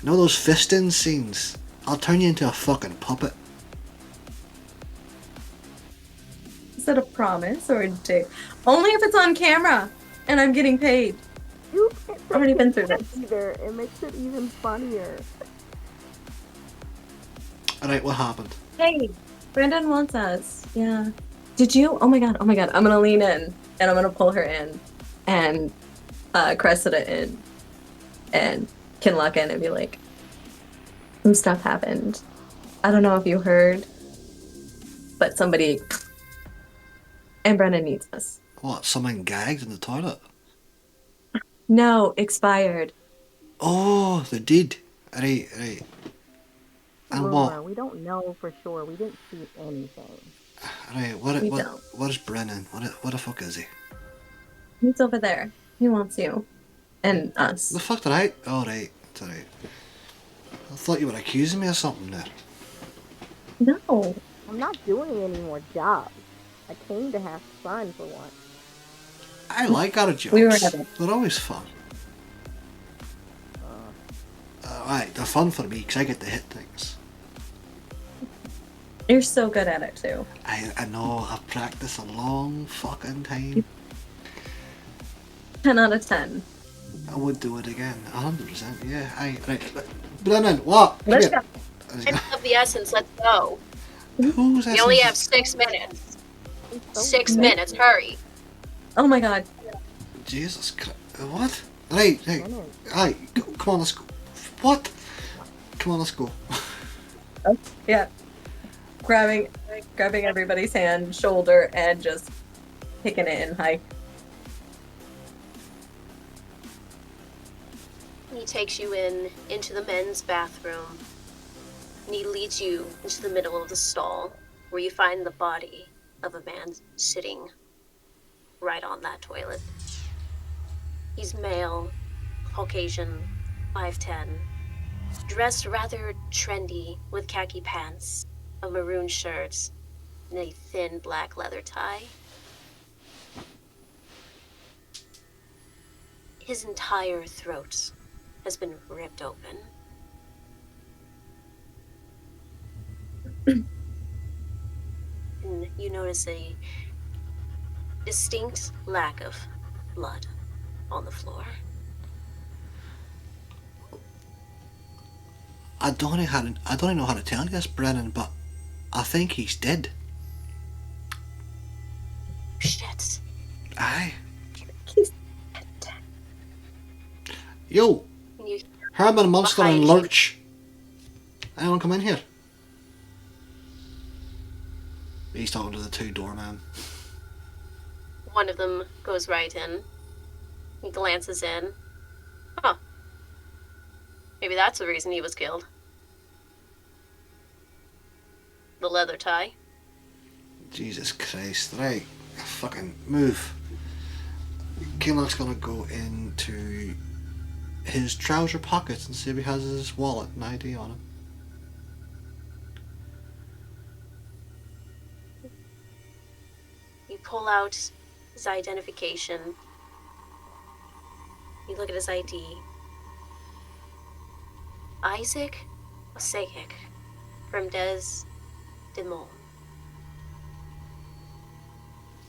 you know those fisting scenes? I'll turn you into a fucking puppet. Is that a promise or a date? Only if it's on camera and I'm getting paid. You can't I've already been through that this. either. It makes it even funnier. Alright, what happened? Hey, Brandon wants us. Yeah. Did you? Oh my god. I'm gonna lean in and I'm gonna pull her in and Cressida in and Kinlock in and be like, some stuff happened. I don't know if you heard, but somebody and Brennan needs us. What, someone gagged in the toilet? No, expired. Oh, they did. Right. And Rumor. what? We don't know for sure. We didn't see anything. Right, We don't. what is Brennan? What the fuck is he? He's over there. He wants you and us. The fuck did I? Oh, right. It's alright. I thought you were accusing me of something there. No. I'm not doing any more jobs. I came to have fun for once. I like our jobs. We were having- They're always fun. Alright, they're fun for me because I get to hit things. You're so good at it too. I know, I've practiced a long fucking time. 10 out of 10. I would do it again, 100%, yeah. Right, Brennan, what? Come Let's here. go. Time of the essence, let's go. Who's We only have 6 minutes. 6 minutes, hurry. Oh my god. Jesus Christ. What? Right. Come on, let's go. What? Come on, let's go. Oh, yeah. Grabbing everybody's hand, shoulder, and just taking it in high. He takes you into the men's bathroom. And he leads you into the middle of the stall, where you find the body of a man sitting right on that toilet. He's male, Caucasian, 5'10", dressed rather trendy with khaki pants, a maroon shirt, and a thin black leather tie. His entire throat has been ripped open. And you notice a distinct lack of blood on the floor. I don't know how to tell you this, Brennan, but I think he's dead. Shit. Aye. He's Yo, You Herman, Munster, and behind you. Lurch. Anyone come in here? He's talking to the two doormen. One of them goes right in. He glances in. Huh. Maybe that's the reason he was killed. The leather tie. Jesus Christ, right. Fucking move. Kinlock's gonna go into his trouser pockets and see if he has his wallet and ID on him. You pull out his identification. You look at his ID. Isaac Oseikic from Des Moines.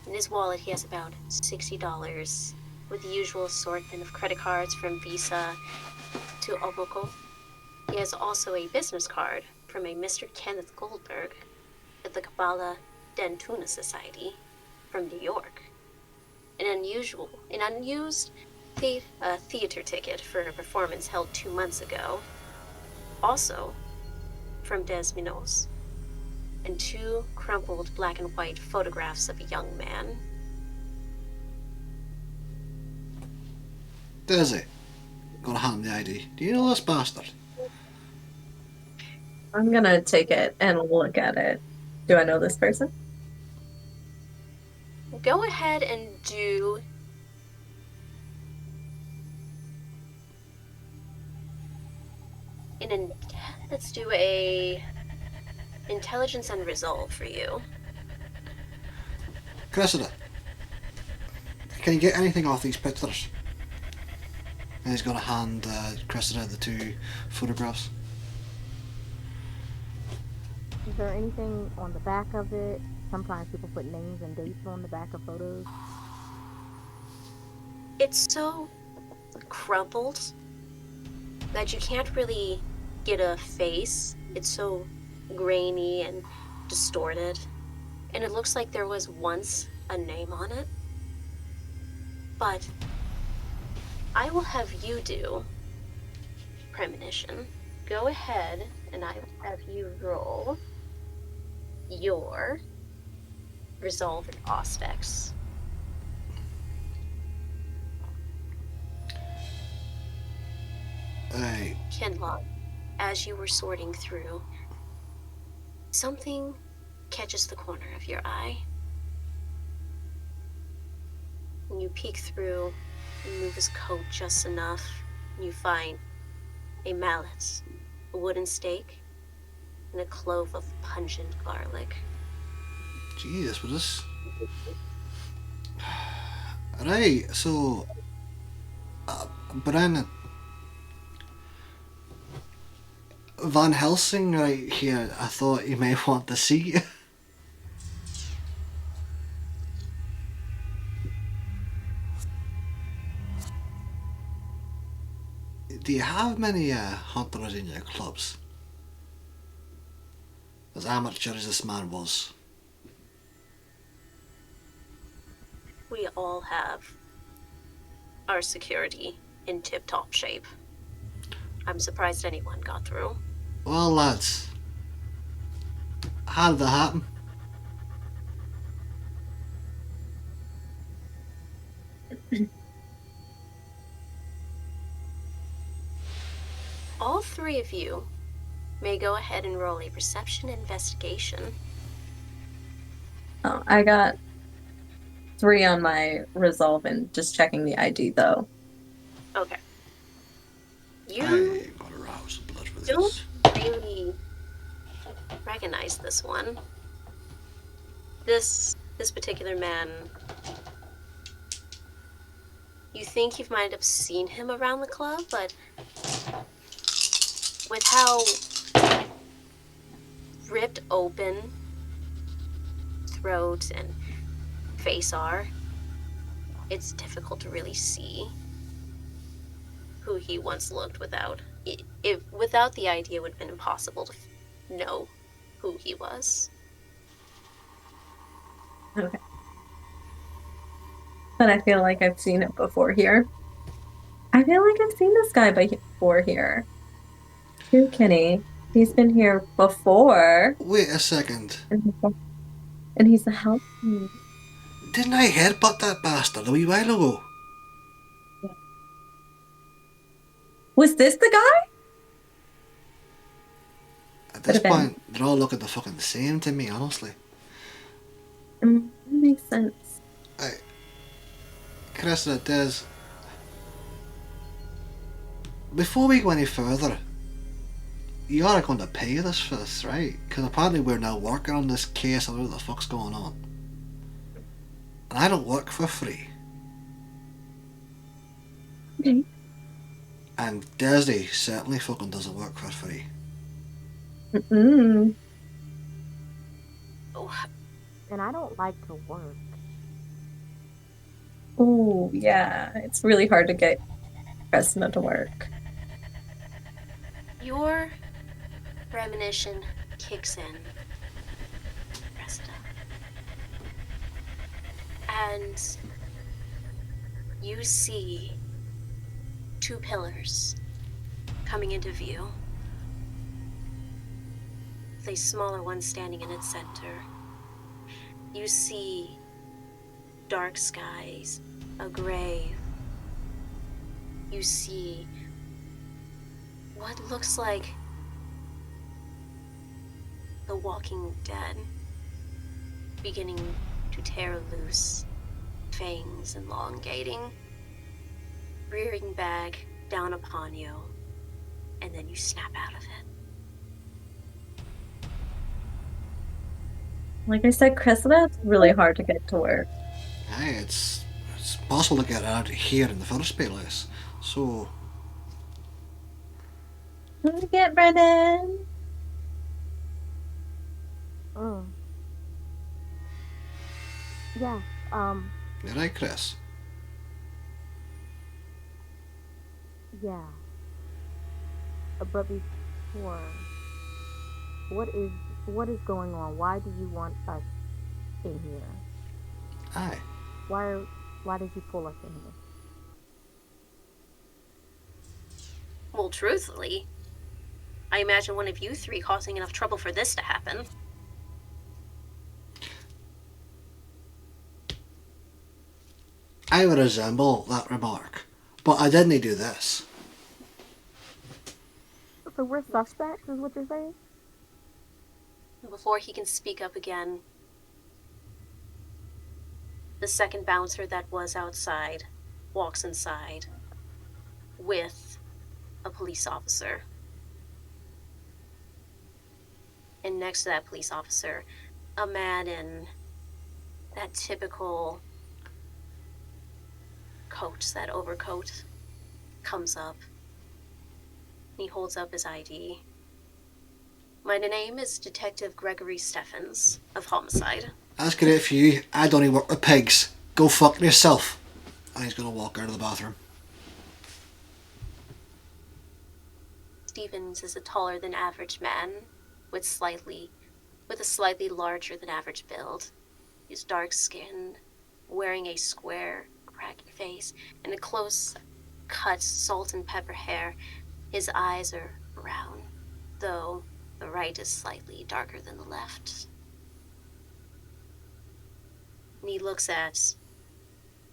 In his wallet, he has about $60 with the usual assortment of credit cards from Visa to Oboko. He has also a business card from a Mr. Kenneth Goldberg at the Kabbalah Dentuna Society from New York. An unused theater ticket for a performance held 2 months ago, also from Des Minos, and 2 crumpled black and white photographs of a young man. Desi, gonna hand the ID. Do you know this bastard? I'm gonna take it and look at it. Do I know this person? Go ahead and do let's do a intelligence and resolve for you. Cressida, can you get anything off these pictures? And he's gonna hand Cressida the 2 photographs. Is there anything on the back of it? Sometimes people put names and dates on the back of photos. It's so crumpled that you can't really get a face. It's so grainy and distorted. And it looks like there was once a name on it. But I will have you do premonition. Go ahead and I will have you roll your resolve and aspects. Aye. Kinlock, as you were sorting through, something catches the corner of your eye. When you peek through, you move his coat just enough, and you find a mallet, a wooden stake, and a clove of pungent garlic. Jesus, was this... Right, so... Brennan... Van Helsing right here. I thought you may want to see. Do you have many hunters in your clubs? As amateur as this man was. We all have our security in tip-top shape. I'm surprised anyone got through. Well, lads, how did that happen? All three of you may go ahead and roll a perception investigation. Oh, I got 3 on my resolve and just checking the ID though. Okay. You I got aroused blood for don't this. really recognize this one. This particular man, you think you might have seen him around the club, but with how ripped open throat and face are, it's difficult to really see who he once looked without. Without the idea, it would have been impossible to know who he was. Okay. But I feel like I've seen it before here. I feel like I've seen this guy before here. Too, Kenny. He's been here before. Wait a second. And he's a helpmate. Didn't I headbutt that bastard a wee while ago? Was this the guy? At Could this have been. point, they're all looking the fucking same to me, honestly. That makes sense. Cressida, Des, before we go any further, you are going to pay us for this, right? Because apparently we're now working on this case. I don't know what the fuck's going on. And I don't work for free. Okay. And Desiree certainly fucking doesn't work for free. Mm-mm. Oh, And I don't like to work. Oh, yeah. It's really hard to get Cressida to work. your premonition kicks in, Cressida. And you see 2 pillars coming into view, with a smaller one standing in its center. You see dark skies, a grave. You see what looks like the Walking Dead beginning to tear loose, fangs elongating, rearing back down upon you, and then you snap out of it. Like I said, Cressida, it's really hard to get to work. Hey, it's possible to get out of here in the first place. So, What do we get, Brendan? Mm. Yeah. you're right, Chris. Yeah. But before, what is going on? Why do you want us in here? Aye. Why did you pull us in here? Well, truthfully, I imagine one of you 3 causing enough trouble for this to happen. I would resemble that remark, but I didn't do this. So we're suspects, is what you're saying? Before he can speak up again, the second bouncer that was outside walks inside with a police officer. And next to that police officer, a man in that typical coat, that overcoat, comes up. He holds up his ID. My name is Detective Gregory Steffens of Homicide. That's great for you. I don't even work with pigs. Go fuck yourself. And he's gonna walk out of the bathroom. Stevens is a taller than average man with a slightly larger than average build. He's dark skinned, wearing a square, craggy face and a close cut salt and pepper hair. His eyes are brown, though the right is slightly darker than the left. And he looks at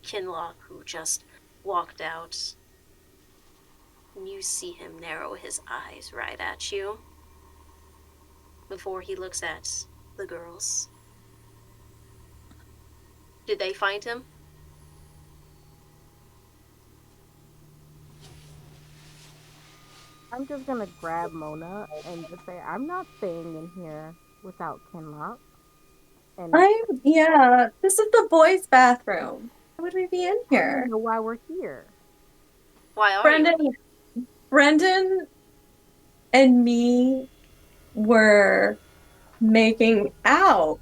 Kinlock, who just walked out. And you see him narrow his eyes right at you before he looks at the girls. Did they find him? I'm just gonna grab Mona and just say, I'm not staying in here without Kinlock. And Yeah, this is the boys' bathroom. Why would we be in I don't here? know why we're here. Why are you? Brendan and me were making out,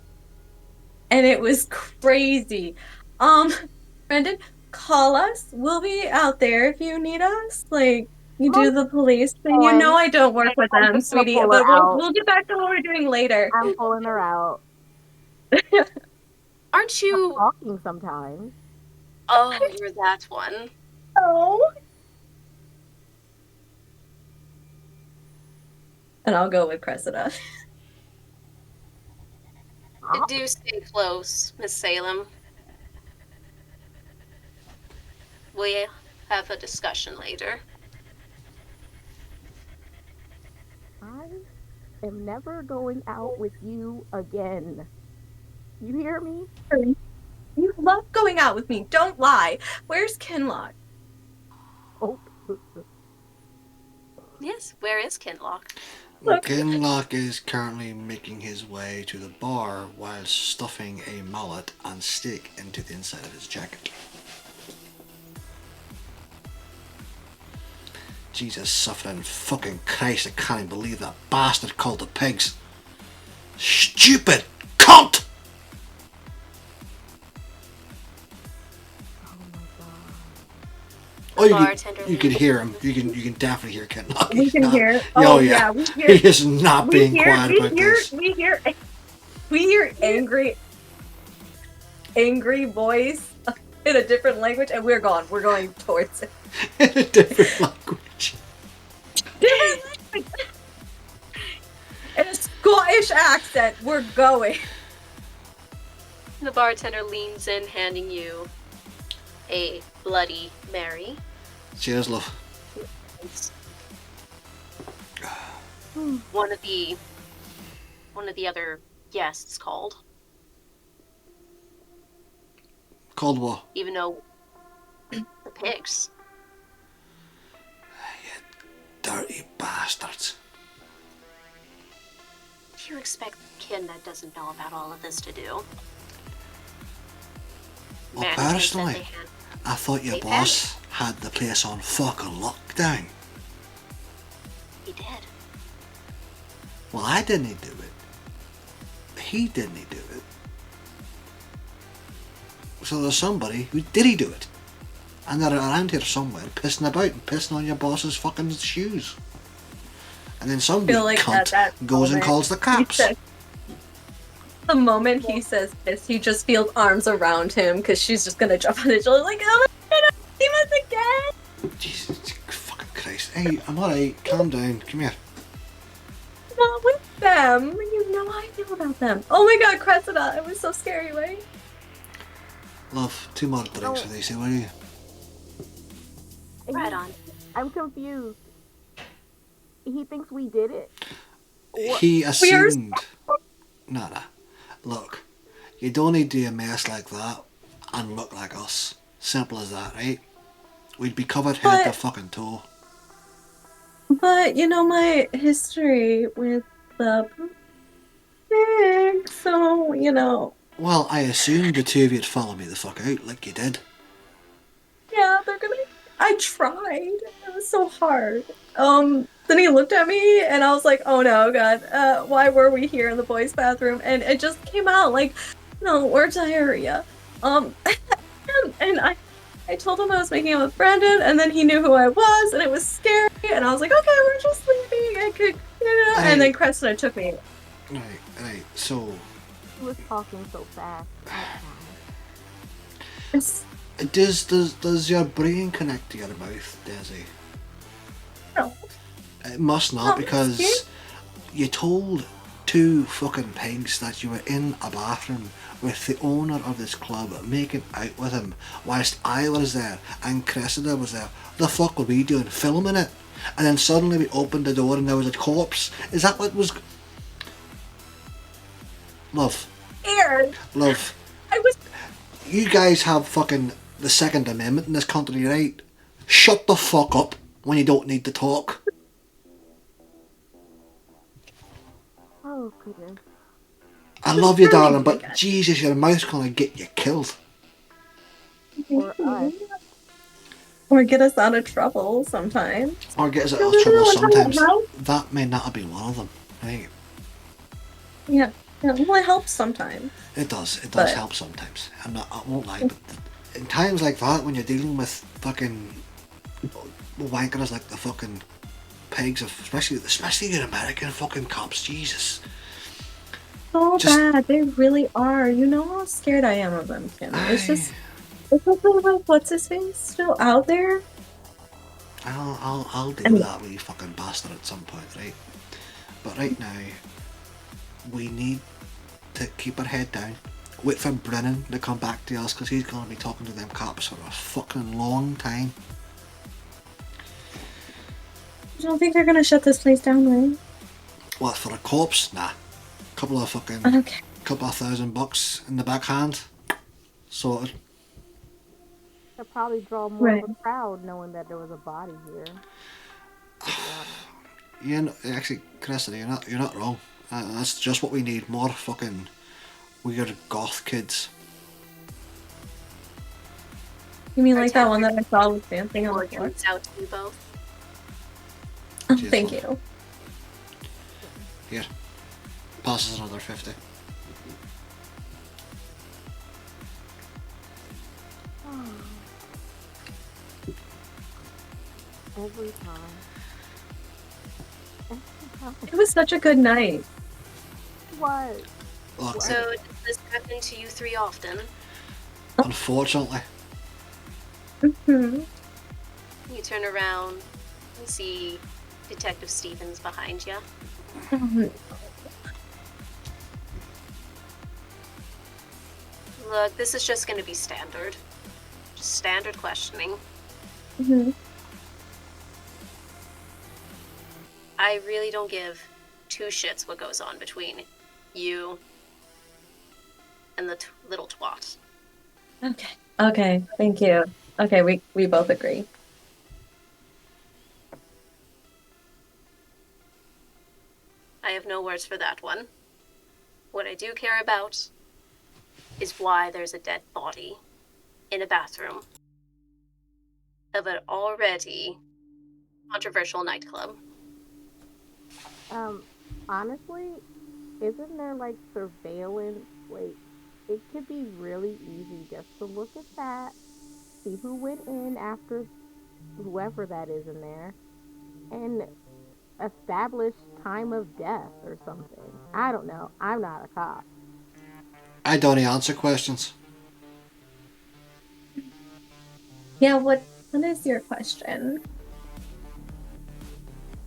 and it was crazy. Brendan, call us. We'll be out there if you need us. Like, you do the police thing. You know I don't work with them, just gonna sweetie, pull her but out. we'll get back to what we're doing later. I'm pulling her out. Aren't you? Talking sometimes. Oh, you're that one. Oh. And I'll go with Cressida. Do stay close, Miss Salem. We have a discussion later. I am never going out with you again. You hear me? You love going out with me. Don't lie. Where's Kinlock? Oh. Yes, where is Kinlock? Kinlock is currently making his way to the bar while stuffing a mallet and stick into the inside of his jacket. Jesus suffering fucking Christ, I can't even believe that bastard called the pigs. Stupid cunt! Oh, you can hear him. You can definitely hear Kinlock. We can hear. Oh yeah, we hear. He is not being quiet about this. We hear angry voice in a different language, and we're gone. We're going towards it. In a different language. In a Scottish accent, we're going. The bartender leans in, handing you a Bloody Mary. Cheers, love. One of the other guests called. Called what? Even though the pigs. You dirty bastards. Do you expect Kin that doesn't know about all of this to do? Well, personally, I thought your boss had the place on fucking lockdown. He did. Well, I didn't do it. He didn't do it. So there's somebody who did he do it. And they're around here somewhere pissing about and pissing on your boss's fucking shoes. And then some weak cunt goes and calls the cops. The moment he says this, he just feels arms around him because she's just gonna jump on his shoulder like, oh my god, see us again! Jesus fucking Christ. Hey, I'm alright. Calm down. Come here. Not with them. You know I know about them. Oh my god, Cressida, it was so scary, right? Love, 2 more drinks for these, will you? Right on. I'm confused. He thinks we did it. He assumed. No. Look, you don't need to do a mess like that and look like us. Simple as that, right? We'd be covered head to fucking toe. But you know my history with the pig, so you know. Well, I assumed the two of you'd follow me the fuck out like you did. Yeah, they're gonna. I tried. It was so hard. Then he looked at me and I was like, oh no, God, why were we here in the boys' bathroom? And it just came out like, no, or diarrhea. And I told him I was making out with Brandon, and then he knew who I was, and it was scary, and I was like, okay, we're just leaving, I could, and then Cressida took me. Right, so... He was talking so fast. Does your brain connect to your mouth, Desi? No. It must not, because you told two fucking pigs that you were in a bathroom with the owner of this club making out with him whilst I was there and Cressida was there. The fuck were we doing? Filming it? And then suddenly we opened the door and there was a corpse. Is that what was... Love. Aaron. Love. I was... You guys have fucking the Second Amendment in this country, right? Shut the fuck up when you don't need to talk. Oh, goodness. I love you, darling, but Jesus, your mouth's gonna get you killed. Or us. Or get us out of trouble sometimes. Or get us out of trouble sometimes. That may not have been one of them, right? Yeah. Well, it helps sometimes. It does help sometimes. I won't lie, but in times like that, when you're dealing with fucking wankers like the fucking pigs of, especially your American fucking cops, Jesus. So bad, they really are. You know how scared I am of them, Kim. It's just, it's like, what's his face still out there? I'll deal with that wee fucking bastard at some point, right? But right now, we need to keep our head down. Wait for Brennan to come back to us, because he's going to be talking to them cops for a fucking long time. You don't think they're going to shut this place down, right? What, for a corpse? Nah. Couple of $1,000 in the backhand. Sorted. They'll probably draw more of a crowd knowing that there was a body here. Actually, Cressida, you're not wrong. That's just what we need. More fucking weird goth kids. You mean like that one that I saw was dancing on the floor? Out to you both. Oh, thank you. Here. Passes another 50. Every time. It was such a good night. What? Look, So does this happen to you three often? Unfortunately. Mm-hmm. You turn around and see Detective Stevens behind you. Look, this is just going to be standard. Just standard questioning. Mm-hmm. I really don't give two shits what goes on between you and the little twat. Okay, thank you. Okay, we both agree. I have no words for that one. What I do care about is why there's a dead body in a bathroom of an already controversial nightclub. Honestly, isn't there like surveillance? Like, it could be really easy just to look at that, see who went in after whoever that is in there, and establish time of death or something. I don't know. I'm not a cop. I don't answer questions. Yeah, what is your question?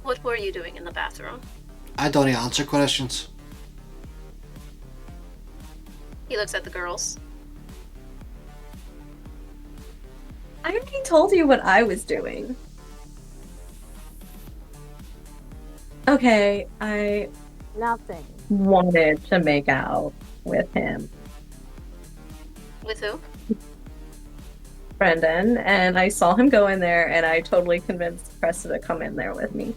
What were you doing in the bathroom? I don't answer questions. He looks at the girls. I already told you what I was doing. Okay, I Nothing. wanted to make out with him, With who? Brendan, and I saw him go in there, and I totally convinced Cressida to come in there with me.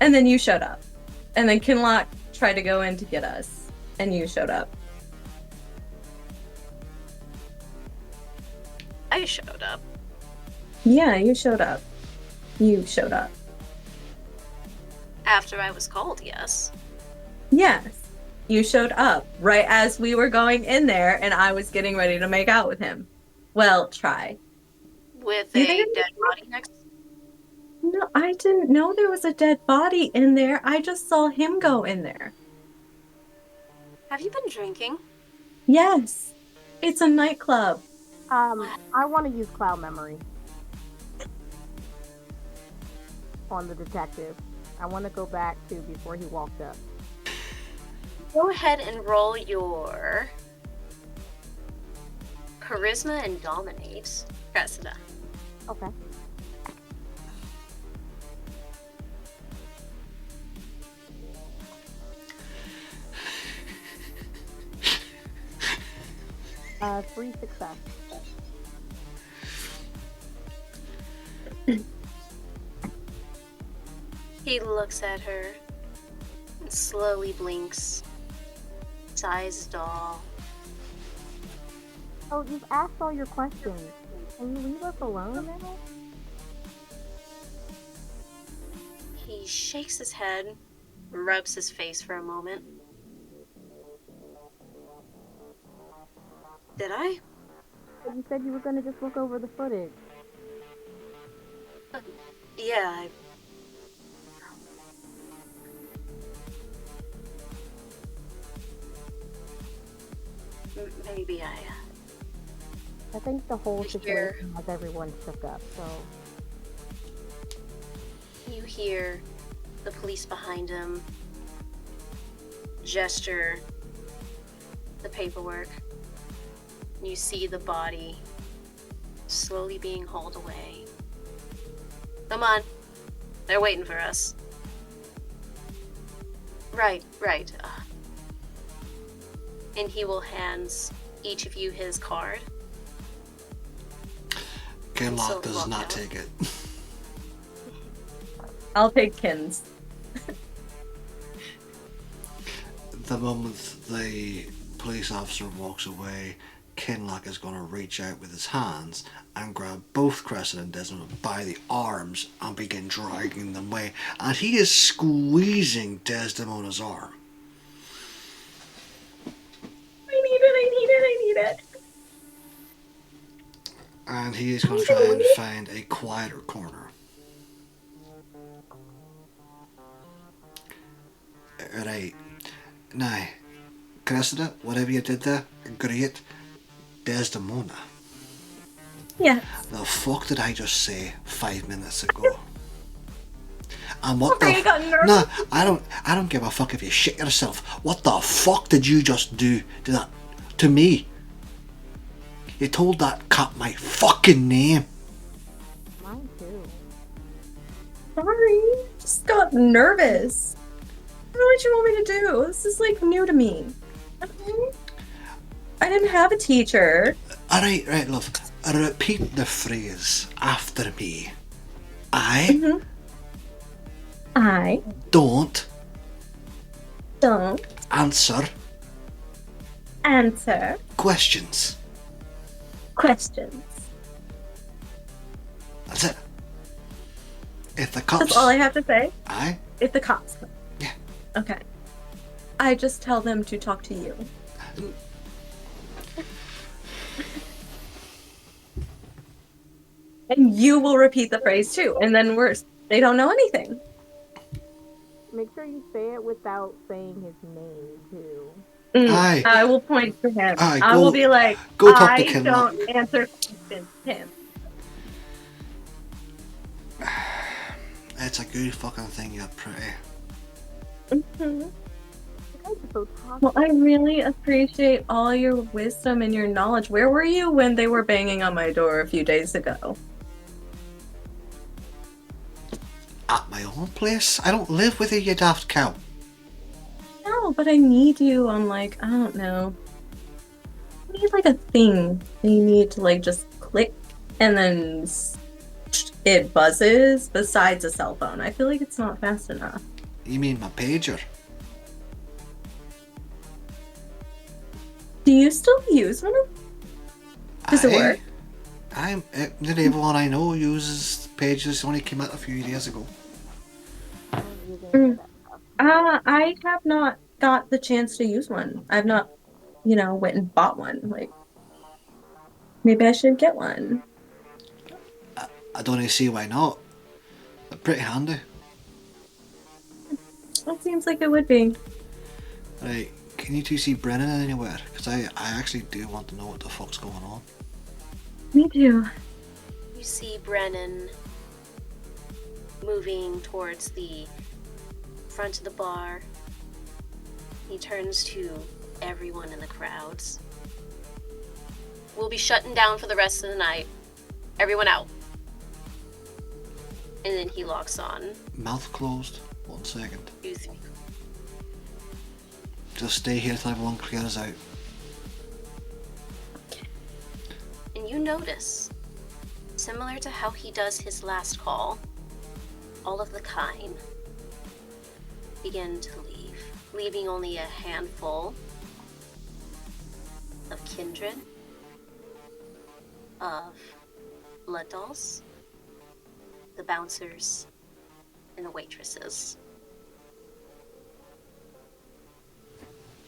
And then you showed up. And then Kinlock tried to go in to get us, and you showed up. I showed up. Yeah, you showed up. You showed up. After I was called, yes. Yes. You showed up right as we were going in there and I was getting ready to make out with him. Well, try. With You think a I dead body next. No, I didn't know there was a dead body in there. I just saw him go in there. Have you been drinking? Yes. It's a nightclub. I want to use cloud memory on the detective. I want to go back to before he walked up. Go ahead and roll your charisma and dominate, Cressida. Okay. Three success. He looks at her and slowly blinks. His eyes dull. Oh, you've asked all your questions. Can you leave us alone now? He shakes his head, rubs his face for a moment. Did I? But you said you were going to just look over the footage. Yeah, maybe I think the whole You situation hear- has everyone shook up, so... You hear the police behind him gesture the paperwork. You see the body slowly being hauled away. Come on. They're waiting for us. Right. And he will hands each of you his card. Kinlock does walk not out. take it. I'll take Kins. The moment the police officer walks away, Kinlock is going to reach out with his hands and grab both Cressida and Desmond by the arms and begin dragging them away. And he is squeezing Desdemona's arm. I need it. And he is going to try and find a quieter corner. Right. Now, Cressida, whatever you did there, great. Desdemona. Yeah. The fuck did I just say 5 minutes ago? And what Sorry, I got nervous. Nah, I don't give a fuck if you shit yourself. What the fuck did you just do to that to me? You told that cop my fucking name. Mine too. Sorry. Just got nervous. I don't know what you want me to do. This is like new to me. I didn't have a teacher. Alright, right, love. Repeat the phrase after me. I I don't don't answer answer questions. questions. That's it. If the cops... That's all I have to say? Aye? If the cops come. Yeah. Okay. I just tell them to talk to you. And you will repeat the phrase too. And then they don't know anything. Make sure you say it without saying his name too. Aye. I will point to him. Aye, I will be like, go talk to I Kim. don't answer questions. Him. It's a good fucking thing, you're pretty. Mm-hmm. You guys are so toxic. Well, I really appreciate all your wisdom and your knowledge. Where were you when they were banging on my door a few days ago? At my own place? I don't live with you, you daft cow. No, but I need you on like, I don't know. I need like a thing that you need to like just click and then it buzzes besides a cell phone. I feel like it's not fast enough. You mean my pager? Do you still use one? Does it Aye. work? The naval one I know uses pages only came out a few days ago. I don't use any of Mm. that stuff. I have not got the chance to use one. I've not, went and bought one. Like, maybe I should get one. I don't really see why not. They're pretty handy. It seems like it would be. Right, can you two see Brennan anywhere? Because I actually do want to know what the fuck's going on. Me too. You see Brennan moving towards the front of the bar. He turns to everyone in the crowds. We'll be shutting down for the rest of the night. Everyone out. And then he locks on. Mouth closed. 1 second. 2, 3. Just stay here till everyone clears out. And you notice, similar to how he does his last call, all of the kind begin to leave, leaving only a handful of Kindred, of blood dolls, the bouncers, and the waitresses.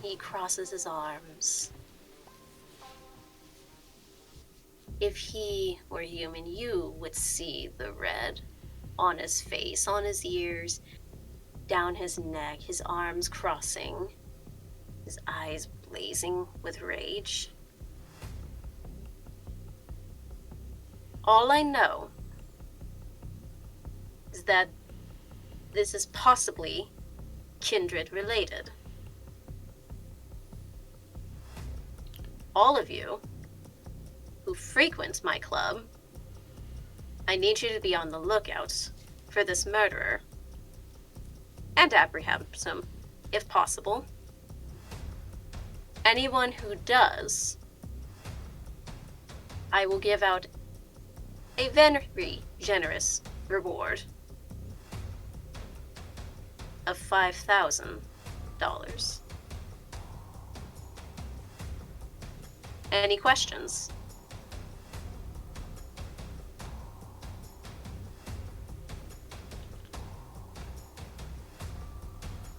He crosses his arms. If he were human, you would see the red on his face, on his ears, down his neck, his arms crossing, his eyes blazing with rage. All I know is that this is possibly Kindred related. All of you who frequent my club, I need you to be on the lookout for this murderer and apprehend him, if possible. Anyone who does, I will give out a very generous reward of $5,000. Any questions?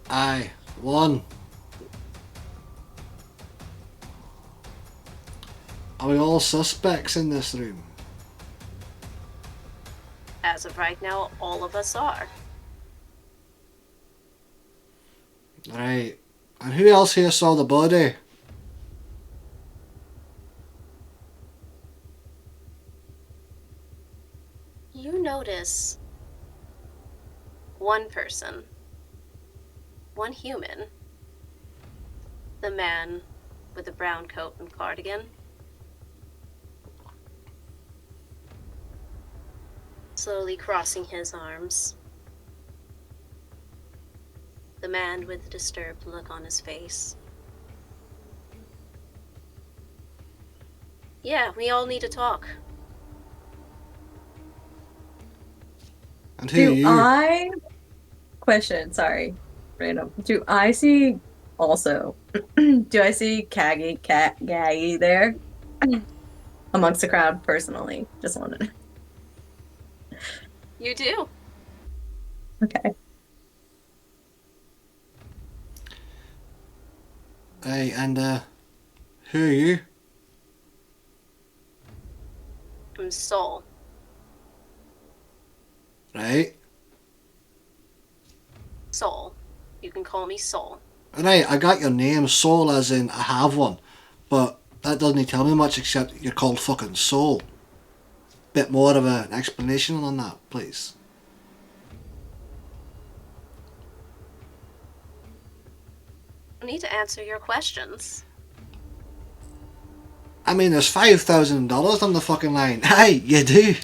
Aye. 1. Are we all suspects in this room? As of right now, all of us are. Right. And who else here saw the body? You notice one person, one human, the man with the brown coat and cardigan, slowly crossing his arms. The man with the disturbed look on his face. Yeah, we all need to talk. And who are you? Question, sorry, random. Do I see also, do I see Gaggy there? Amongst the crowd, personally. Just wanted to. You do. Okay. Right, and who are you? I'm Soul. Right. Soul. You can call me Soul. Right, I got your name, Soul, as in I have one. But that doesn't tell me much except you're called fucking Soul. Bit more of an explanation on that, please. I need to answer your questions. I mean, there's $5,000 on the fucking line. Aye, you do.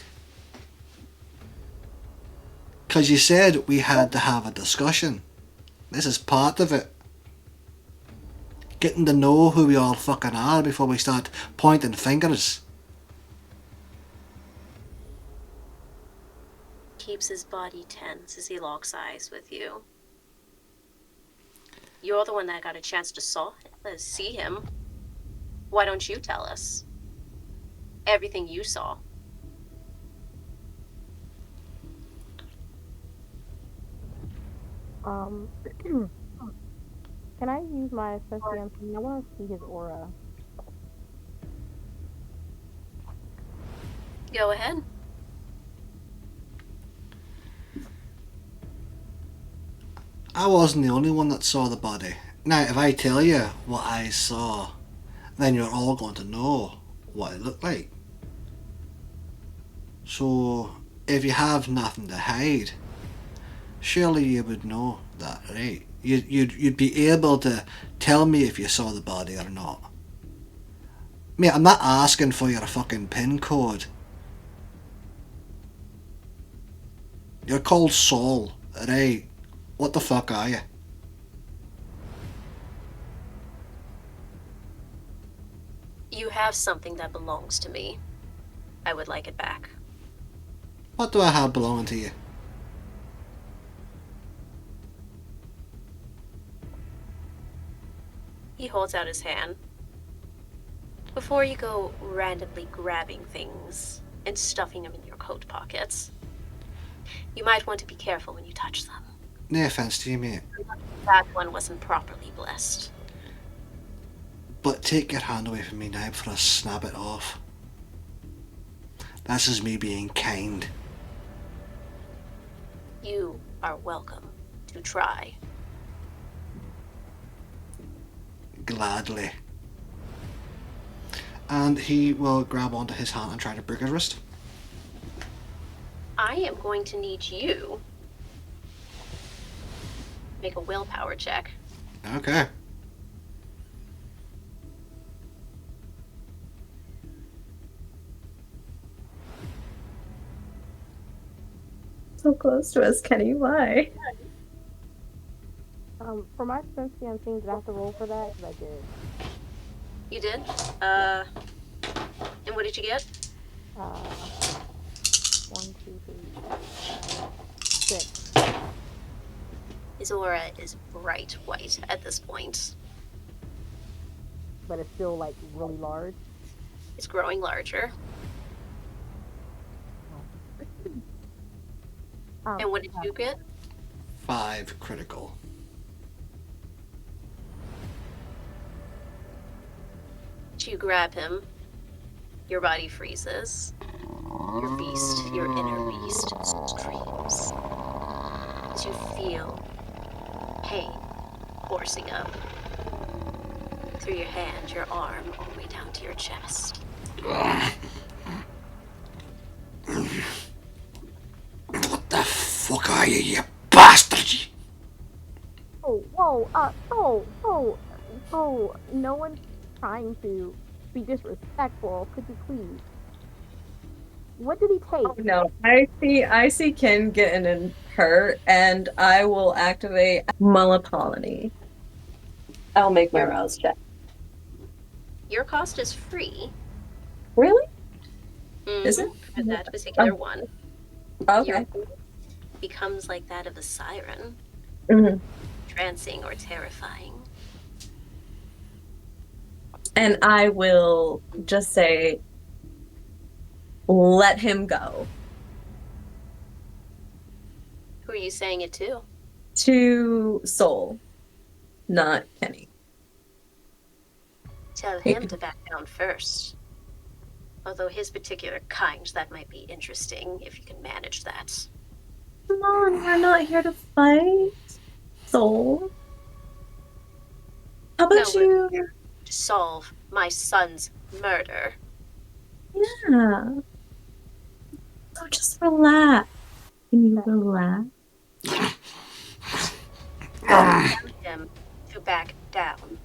Because you said we had to have a discussion. This is part of it. Getting to know who we all fucking are before we start pointing fingers. Keeps his body tense as he locks eyes with you. You're the one that got a chance to see him. Why don't you tell us everything you saw Um, can I use my sense the unseen? I want to see his aura. Go ahead. I wasn't the only one that saw the body. Now, if I tell you what I saw, then you're all going to know what it looked like. So, if you have nothing to hide, surely you would know that, right? You'd be able to tell me if you saw the body or not. Mate, I'm not asking for your fucking PIN code. You're called Saul, right? What the fuck are you? You have something that belongs to me. I would like it back. What do I have belonging to you? He holds out his hand. Before you go randomly grabbing things and stuffing them in your coat pockets, you might want to be careful when you touch them. No offence to you, mate. That one wasn't properly blessed. But take your hand away from me now before I snap it off. This is me being kind. You are welcome to try. Gladly. And he will grab onto his hand and try to break his wrist. I am going to need you make a willpower check. Okay. So close to us, Kenny. Why? For my sense the unseen, did I have to roll for that? Because I did. You did? And what did you get? 1, 2, 3, 6. His aura is bright white at this point. But it's still like really large. It's growing larger. And what did you get? 5 critical. You grab him. Your body freezes. Your beast, your inner beast, screams as you feel pain coursing up through your hand, your arm, all the way down to your chest. What the fuck are you, you bastard? Oh, no one's trying to be disrespectful. Could you please? What did he take? Oh no, I see Ken getting hurt, and I will activate Mullapolony. I'll make my rouse check. Your cost is free. Really? Is it? For that particular one. Okay. Your voice becomes like that of a siren. Mm-hmm. Trancing or terrifying. And I will just say, let him go. Who are you saying it to? To Soul, not Kenny. Tell him to back down first. Although his particular kind, that might be interesting if you can manage that. Come on, we're not here to fight, Soul. How about you? To solve my son's murder. Yeah. So just relax. Can you relax? Tell him to back down.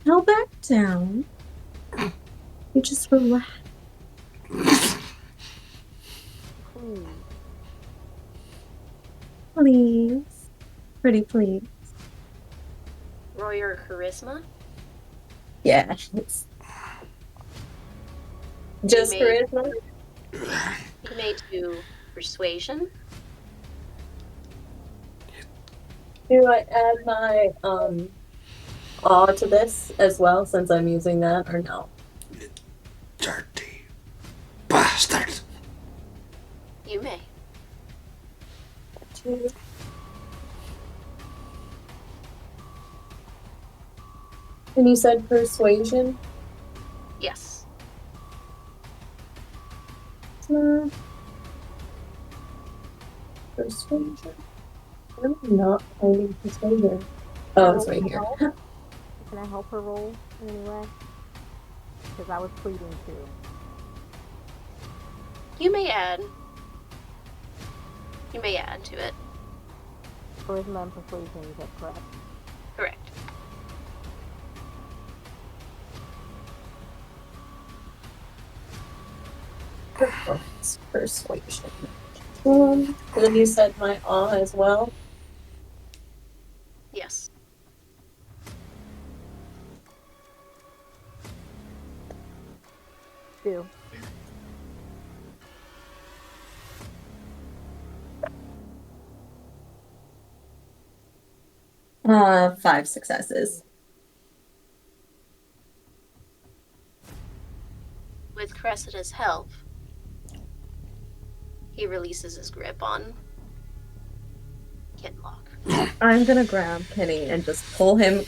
No, back down. You just relax. Please. Pretty please. Roll your charisma. Yeah. Just charisma? You may do persuasion. Do I add my awe to this as well since I'm using that, or no? Dirty bastard. You may. And you said persuasion? Yes. Persuasion? I'm not finding persuasion. Oh, it's right here. Can I help her roll in any way? Because I was pleading too. You may add. You may add to it. Charisma and persuasion, is that correct? Correct. Persuasion. And then you said my awe as well. Yes. Do. Five successes. With Cressida's help, he releases his grip on Kinlock. I'm gonna grab Kenny and just pull him.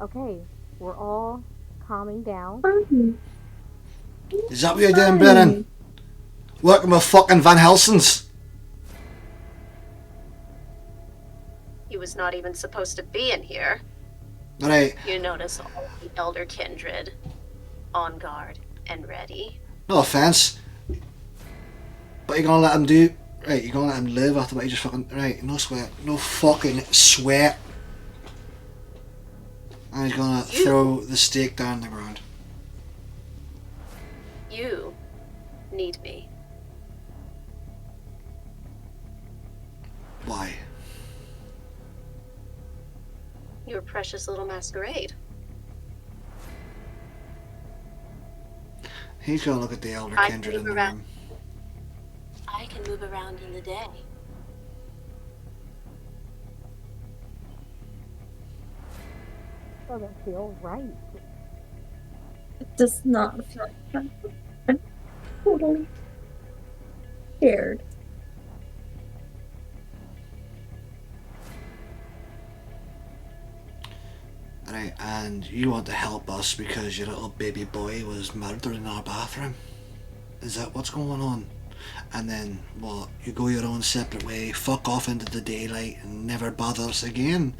Okay. We're all calming down. Is that what you're doing, Brennan? Working with fucking Van Helsing's? He was not even supposed to be in here. Right. You notice all the Elder Kindred on guard and ready. No offense. But you're gonna let him do... Right, you're gonna let him live after what he just fucking... Right, no sweat. No fucking sweat. And he's gonna throw the stake down the ground. You need me. Why? Your precious little masquerade. He's gonna look at the Elder I Kindred in move the around. room. I can move around in the day. Doesn't feel right. It does not feel right. I'm totally scared. Right, and you want to help us because your little baby boy was murdered in our bathroom? Is that what's going on? And then, what, you go your own separate way, fuck off into the daylight and never bother us again?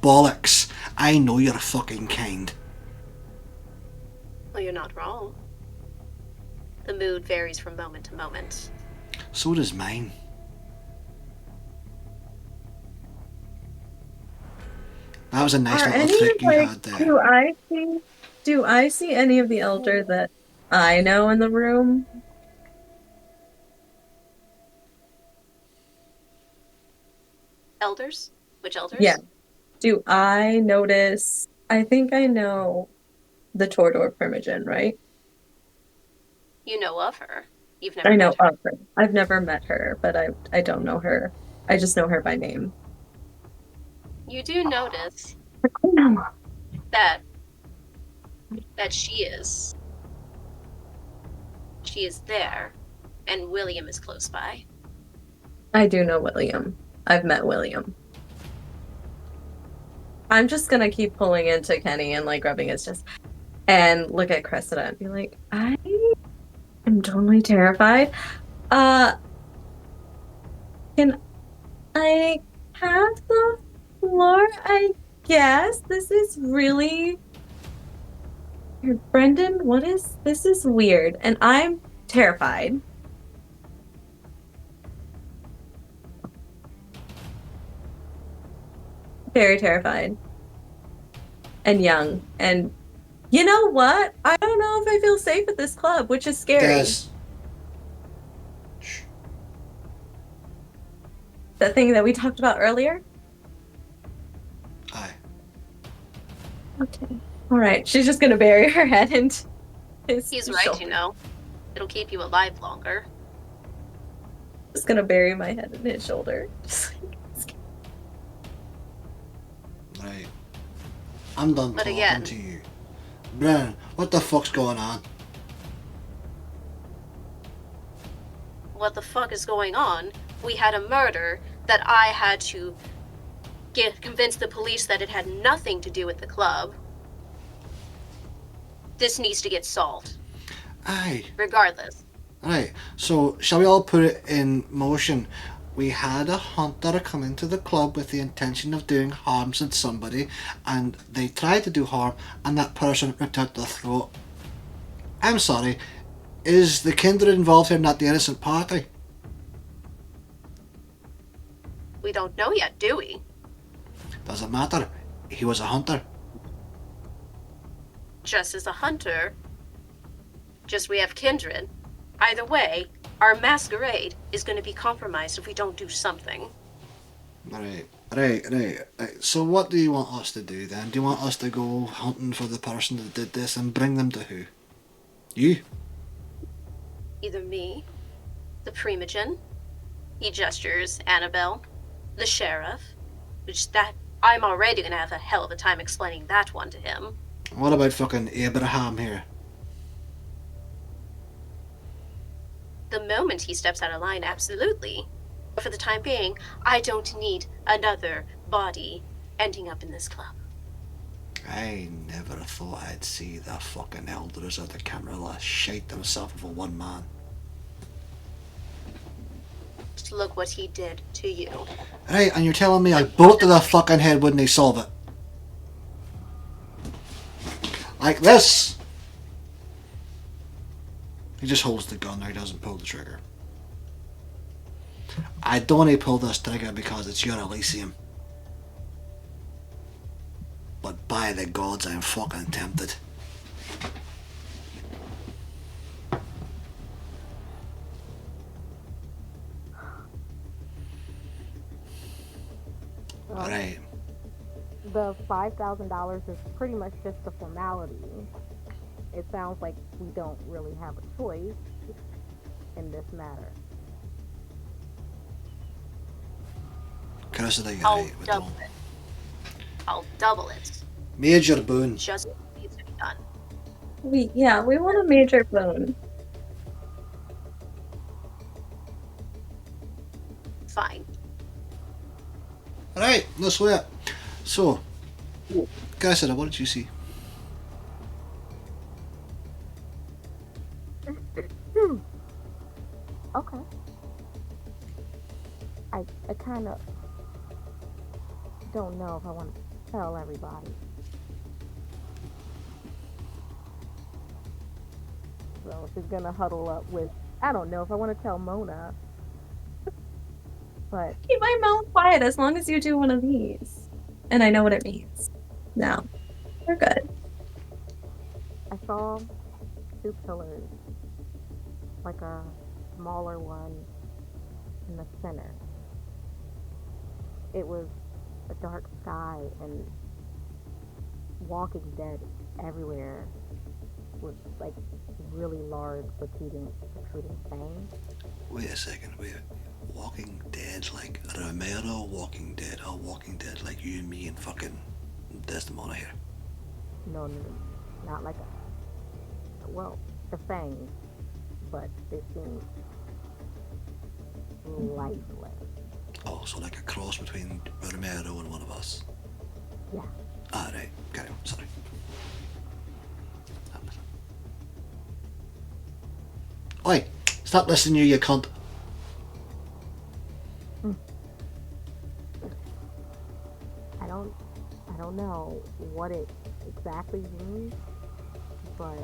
Bollocks! I know you're fucking kind. Well, you're not wrong. The mood varies from moment to moment. So does mine. That was a nice little trick you had there. Do I see any of the elder that I know in the room? Elders? Which elders? Yeah. Do I notice? I think I know the Tordor Primogen, right? You know of her. You've never I know met her. of her. I've never met her, but I don't know her. I just know her by name. You do notice that she is there, and William is close by. I do know William. I've met William. I'm just gonna keep pulling into Kenny and like rubbing his chest and look at Cressida and be like, I am totally terrified. Can I have the floor? I guess this is really Brendan, this is weird, and I'm terrified. Very terrified. And young. And you know what? I don't know if I feel safe at this club, which is scary. Shh. That thing that we talked about earlier? Aye. Okay. All right. She's just gonna bury her head into his He's right, shoulder. you know. It'll keep you alive longer. Just gonna bury my head in his shoulder. Right. I'm done But talking again, to you. Brennan, what the fuck's going on? what the fuck is going on? We had a murder that I had to convince the police that it had nothing to do with the club. This needs to get solved. Aye. Regardless. Right, so shall we all put it in motion? We had a hunter come into the club with the intention of doing harm to somebody, and they tried to do harm, and that person ripped out their throat. I'm sorry, is the Kindred involved here, not the innocent party? We don't know yet, do we? Doesn't matter. He was a hunter. Just as a hunter. Just we have Kindred. Either way, our masquerade is going to be compromised if we don't do something. Right. So what do you want us to do then? Do you want us to go hunting for the person that did this and bring them to who? You? Either me, the Primogen, he gestures Annabelle, the sheriff, which that I'm already going to have a hell of a time explaining that one to him. What about fucking Abraham here? The moment he steps out of line, absolutely. But for the time being, I don't need another body ending up in this club. I never thought I'd see the fucking elders of the Camarilla shite themselves for one man. Just look what he did to you. Right, and you're telling me a bullet to the fucking head wouldn't he solve it? Like this! He just holds the gun there, he doesn't pull the trigger. I don't want to pull this trigger because it's your Elysium. But by the gods, I'm fucking tempted. Alright. The $5,000 is pretty much just a formality. It sounds like we don't really have a choice in this matter. Chris, I think you're I'll right. We double don't. it. I'll double it. Major boon. Just needs to be done. We want a major boon. Fine. Alright, let's wait. So, Cassidy, what did you see? Okay. I kind of don't know if I want to tell everybody. So she's gonna huddle up with, I don't know if I want to tell Mona. But Keep my mouth quiet as long as you do one of these. And I know what it means. Now, we're good. I saw 2 pillars, like a smaller one in the center. It was a dark sky and Walking Dead everywhere with like really large protruding fangs. Wait a second, wait. Walking Dead like Romero Walking Dead, or Walking Dead like you and me and fucking Desdemona here? No, not like well, the fangs, but they seem lifeless. Oh, so like a cross between Romero and one of us. Yeah. Ah, right. Carry on. Sorry. Oi! Stop listening, you cunt. I don't know what it exactly means, but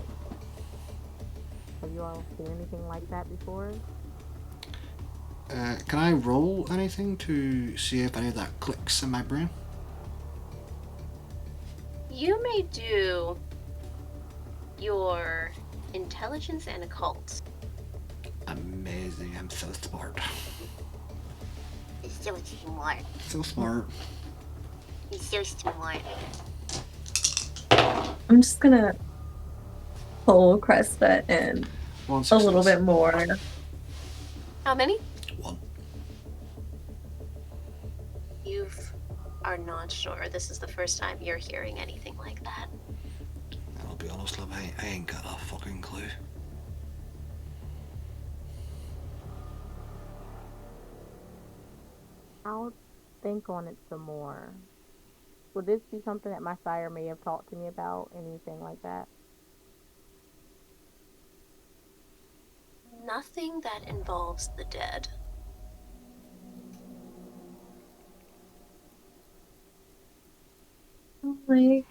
have you all seen anything like that before? Can I roll anything to see if any of that clicks in my brain? You may do your intelligence and occult. Amazing, I'm so smart. He's so smart. So smart. He's so smart. I'm just gonna pull Cresta in One a success. little bit more. How many? One. You are not sure. This is the first time you're hearing anything like that. I'll be honest, love, I ain't got a fucking clue. How think on it some more. Would this be something that my sire may have talked to me about? Anything like that? Nothing that involves the dead. Like,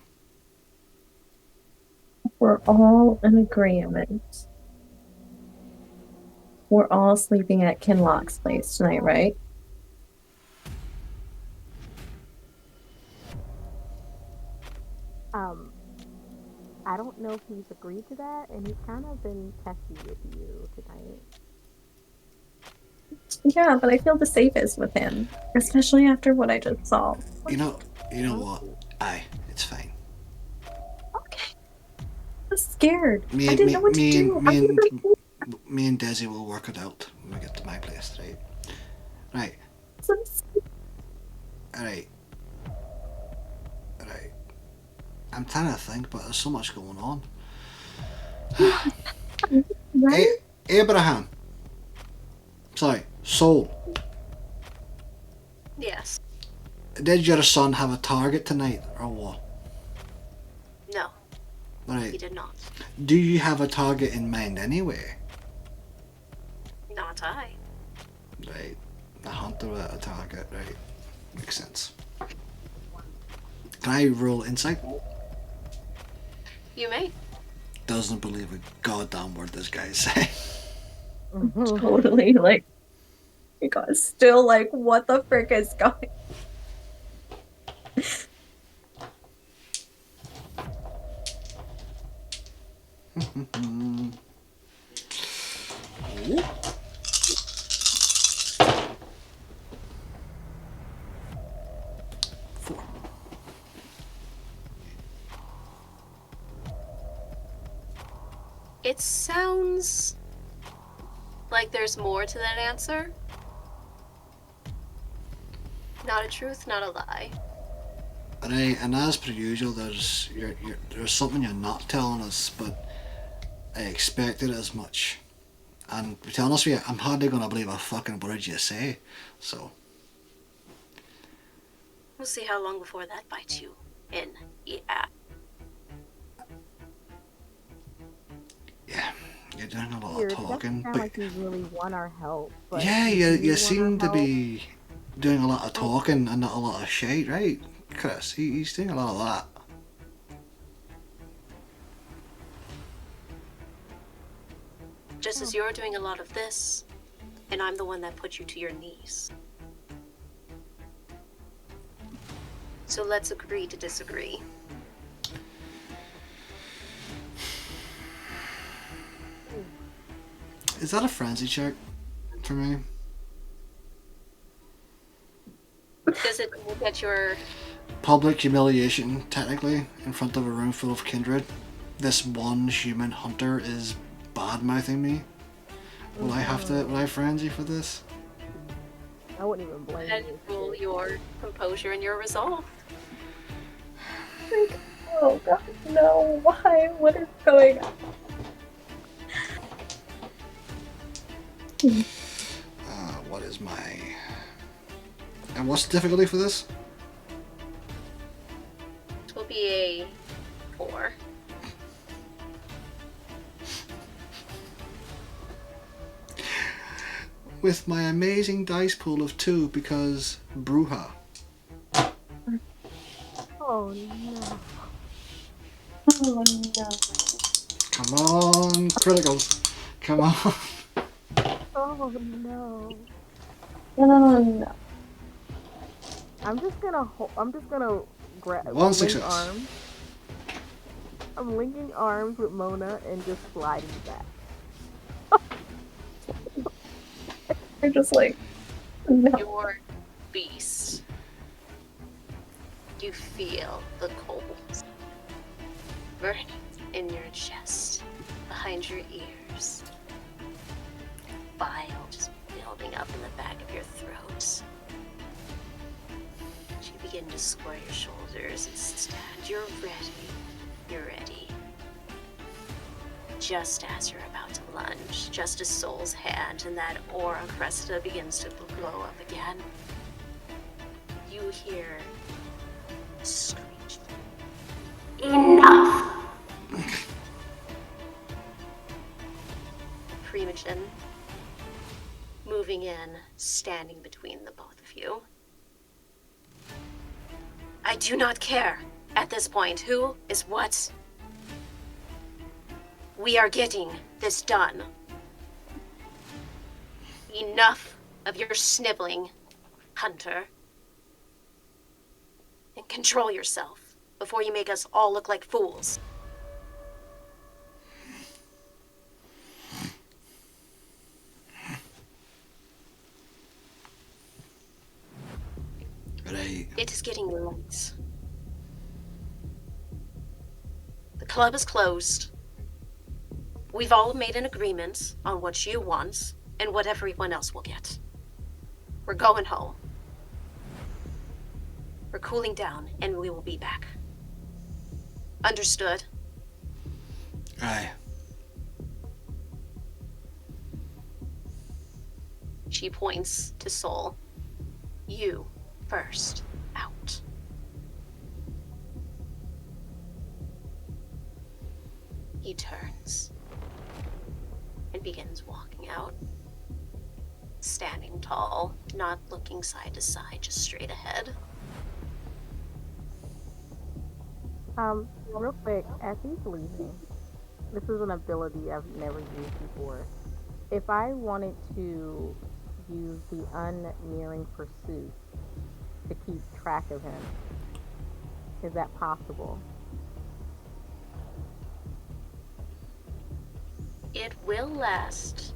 we're all in agreement. We're all sleeping at Kinlock's place tonight, right? Um, I don't know if he's agreed to that, and he's kind of been testy with you tonight. Yeah, but I feel the safest with him, especially after what I just saw. You know what? Aye, it's fine. Okay. I was scared. Me, I didn't me, know what to me, do. and me, and me and Desi will work it out when we get to my place, right? Right, right, right. I'm trying to think, but there's so much going on. Right? Abraham. Sorry, Soul. Yes. Did your son have a target tonight, or what? No, he Right. did not. Do you have a target in mind anyway? Not I. Right. A hunter without a target, right. Makes sense. Can I roll insight? You may. Doesn't believe a goddamn word this guy's saying. Totally, like, you got still like, what the frick is going? Four. It sounds like there's more to that answer. Not a truth, not a lie. Right, and as per usual, there's something you're not telling us, but I expected as much. And to be honest with you, I'm hardly gonna believe a fucking word you say. So We'll see how long before that bites you in the ass. yeah, you're doing a lot Weird. of It doesn't talking, sound but like you really want our help. But yeah, do you want seem our to help? be doing a lot of talking and not a lot of shit, right, Chris? He's doing a lot of that. Just as you're doing a lot of this, and I'm the one that put you to your knees. So let's agree to disagree. Is that a frenzy check for me? Does it look at your... Public humiliation, technically, in front of a room full of kindred. This one human hunter is bad mouthing me. Will I frenzy for this? I wouldn't even blame And you. rule your composure and your resolve. Like, oh god, no, why? What is going on? What is my... And what's the difficulty for this? It will be a 4. With my amazing dice pool of 2 because Bruja. Oh no. Oh no. Come on, criticals. Come on. Oh no. No. I'm just gonna grab One link success. arms. I'm linking arms with Mona and just sliding back. You're just like, no. Your beast. You feel the cold burning in your chest, behind your ears. Bile just building up in the back of your throat. You begin to square your shoulders and stand. You're ready. You're ready. Just as you're about to lunge, just as Soul's hand and that aura Cresta begins to glow up again, you hear a screech. Enough! Primogen, moving in, standing between the both of you. I do not care at this point who is what. We are getting this done. Enough of your sniveling, Hunter. And control yourself before you make us all look like fools. Right. It is getting late. The club is closed. We've all made an agreement on what you want and what everyone else will get. We're going home. We're cooling down, and we will be back. Understood? Aye. She points to Sol. You first out. He turns and begins walking out, standing tall, not looking side to side, just straight ahead. Real quick, as he's leaving, this is an ability I've never used before. If I wanted to use the unnearing pursuit to keep track of him, is that possible? It will last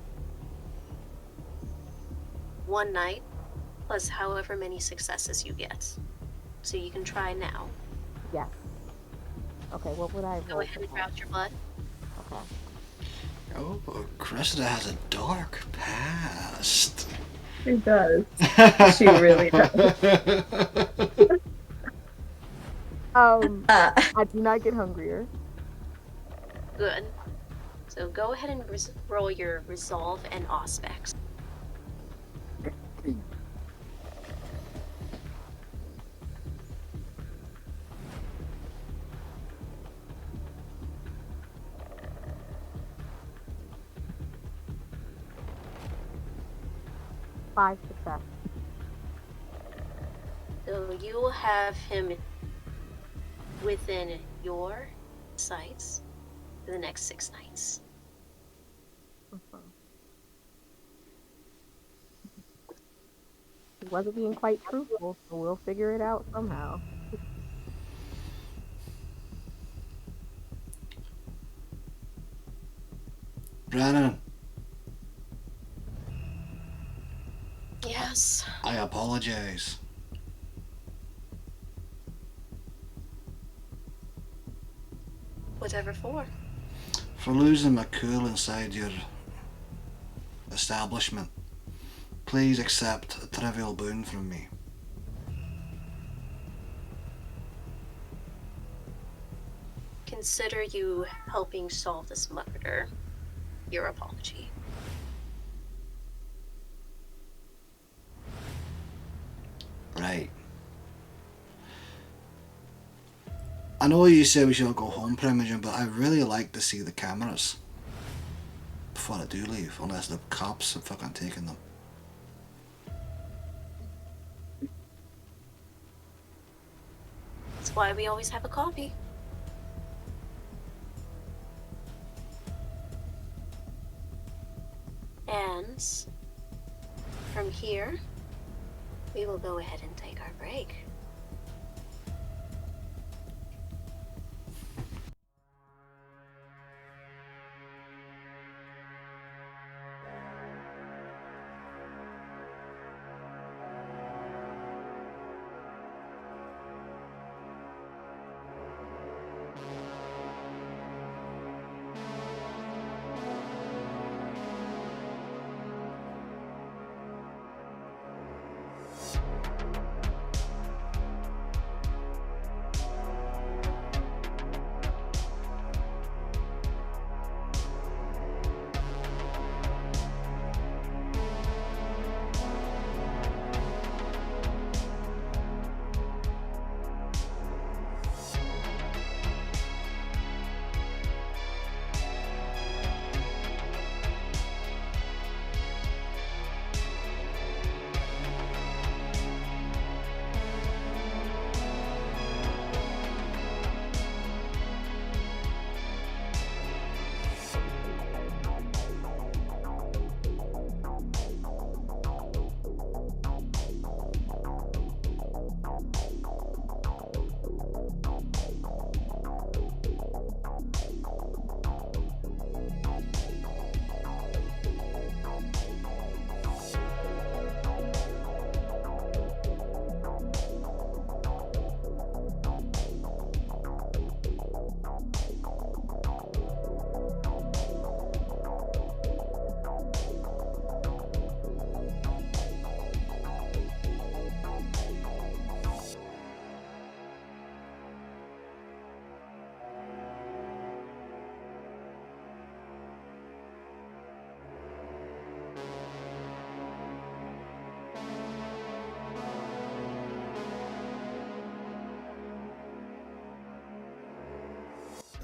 one night, plus however many successes you get. So you can try now. Yes. Okay, what would I Go roll ahead for and that? draft your blood. Okay. Oh, Cressida has a dark past. She does. She really does. I do not get hungrier. Good. So go ahead and roll your resolve and auspex. Five success. So you will have him within your sights for the next 6 nights. He wasn't being quite truthful, so we'll figure it out somehow. Brennan, Yes. I apologize. Whatever for. For losing my cool inside your establishment. Please accept a trivial boon from me. Consider you helping solve this murder your apology. Right. I know you said we should all go home, Primogen, but I really like to see the cameras before I do leave, unless the cops have fucking taken them. That's why we always have a copy. And from here, we will go ahead and take our break.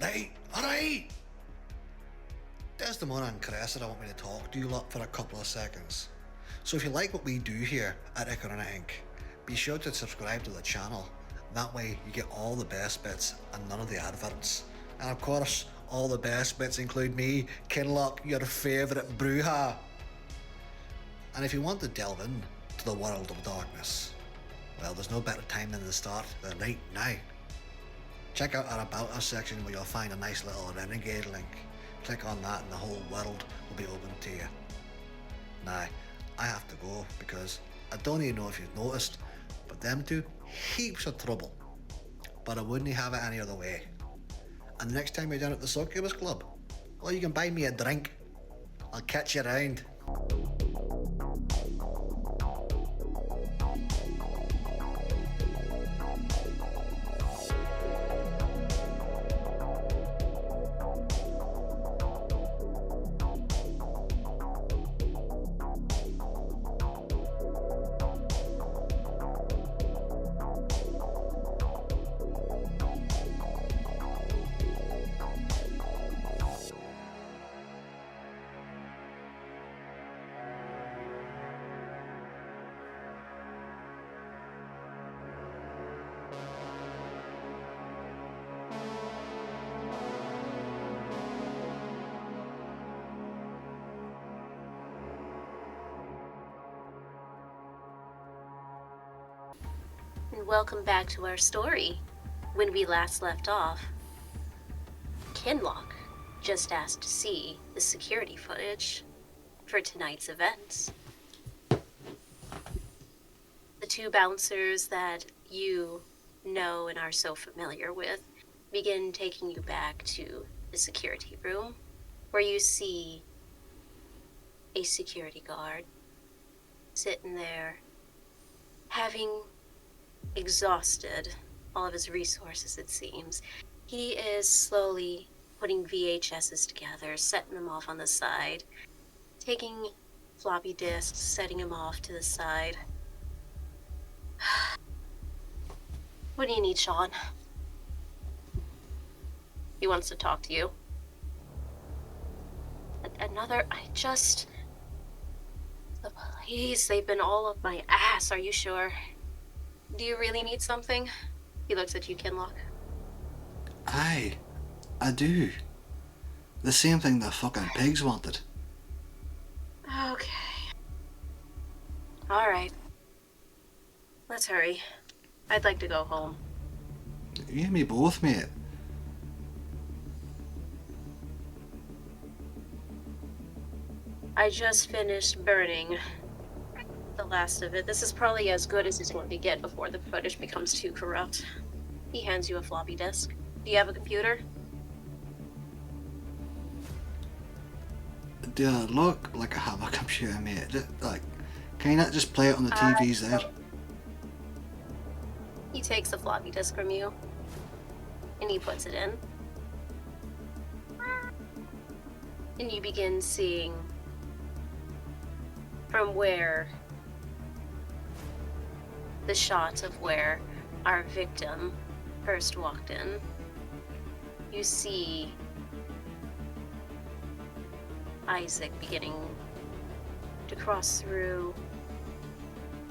Right, alright! Desdemona and Cressida want me to talk to you lot for a couple of seconds. So if you like what we do here at Icarina Inc., be sure to subscribe to the channel. That way you get all the best bits and none of the adverts. And of course, all the best bits include me, Kinlock, your favourite Bruja. And if you want to delve in to the world of darkness, well, there's no better time than the start than right now. Check out our About Us section where you'll find a nice little renegade link. Click on that and the whole world will be open to you. Now, I have to go because I don't even know if you've noticed, but them two, heaps of trouble. But I wouldn't have it any other way. And the next time you're down at the Succubus Club, well, you can buy me a drink. I'll catch you around. And welcome back to our story. When we last left off, Kinlock just asked to see the security footage for tonight's events. The two bouncers that you know and are so familiar with begin taking you back to the security room, where you see a security guard sitting there, having exhausted all of his resources, it seems. He is slowly putting VHSs together, setting them off on the side, taking floppy disks, setting them off to the side. What do you need, Sean? He wants to talk to you. The police, they've been all up my ass, are you sure? Do you really need something? He looks at you, Kinlock. Aye, I do. The same thing the fucking pigs wanted. Okay. Alright. Let's hurry. I'd like to go home. You and me both, mate. I just finished burning the last of it. This is probably as good as it's going to get before the footage becomes too corrupt. He hands you a floppy disk. Do you have a computer? Do I look like I have a computer, mate? Like, can you not just play it on the TVs there? He takes the floppy disk from you, and he puts it in. And you begin seeing from where the shot of where our victim first walked in. You see Isaac beginning to cross through,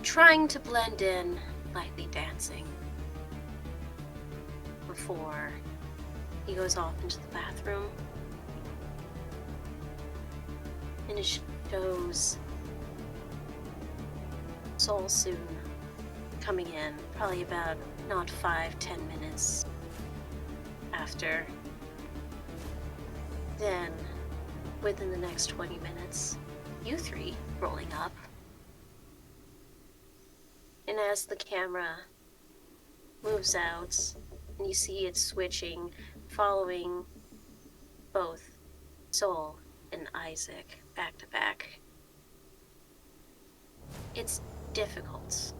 trying to blend in, lightly dancing, before he goes off into the bathroom. And it shows Soul soon coming in, probably about not 5-10 minutes after. Then, within the next 20 minutes, you three rolling up. And as the camera moves out, and you see it switching, following both Soul and Isaac back to back, it's difficult,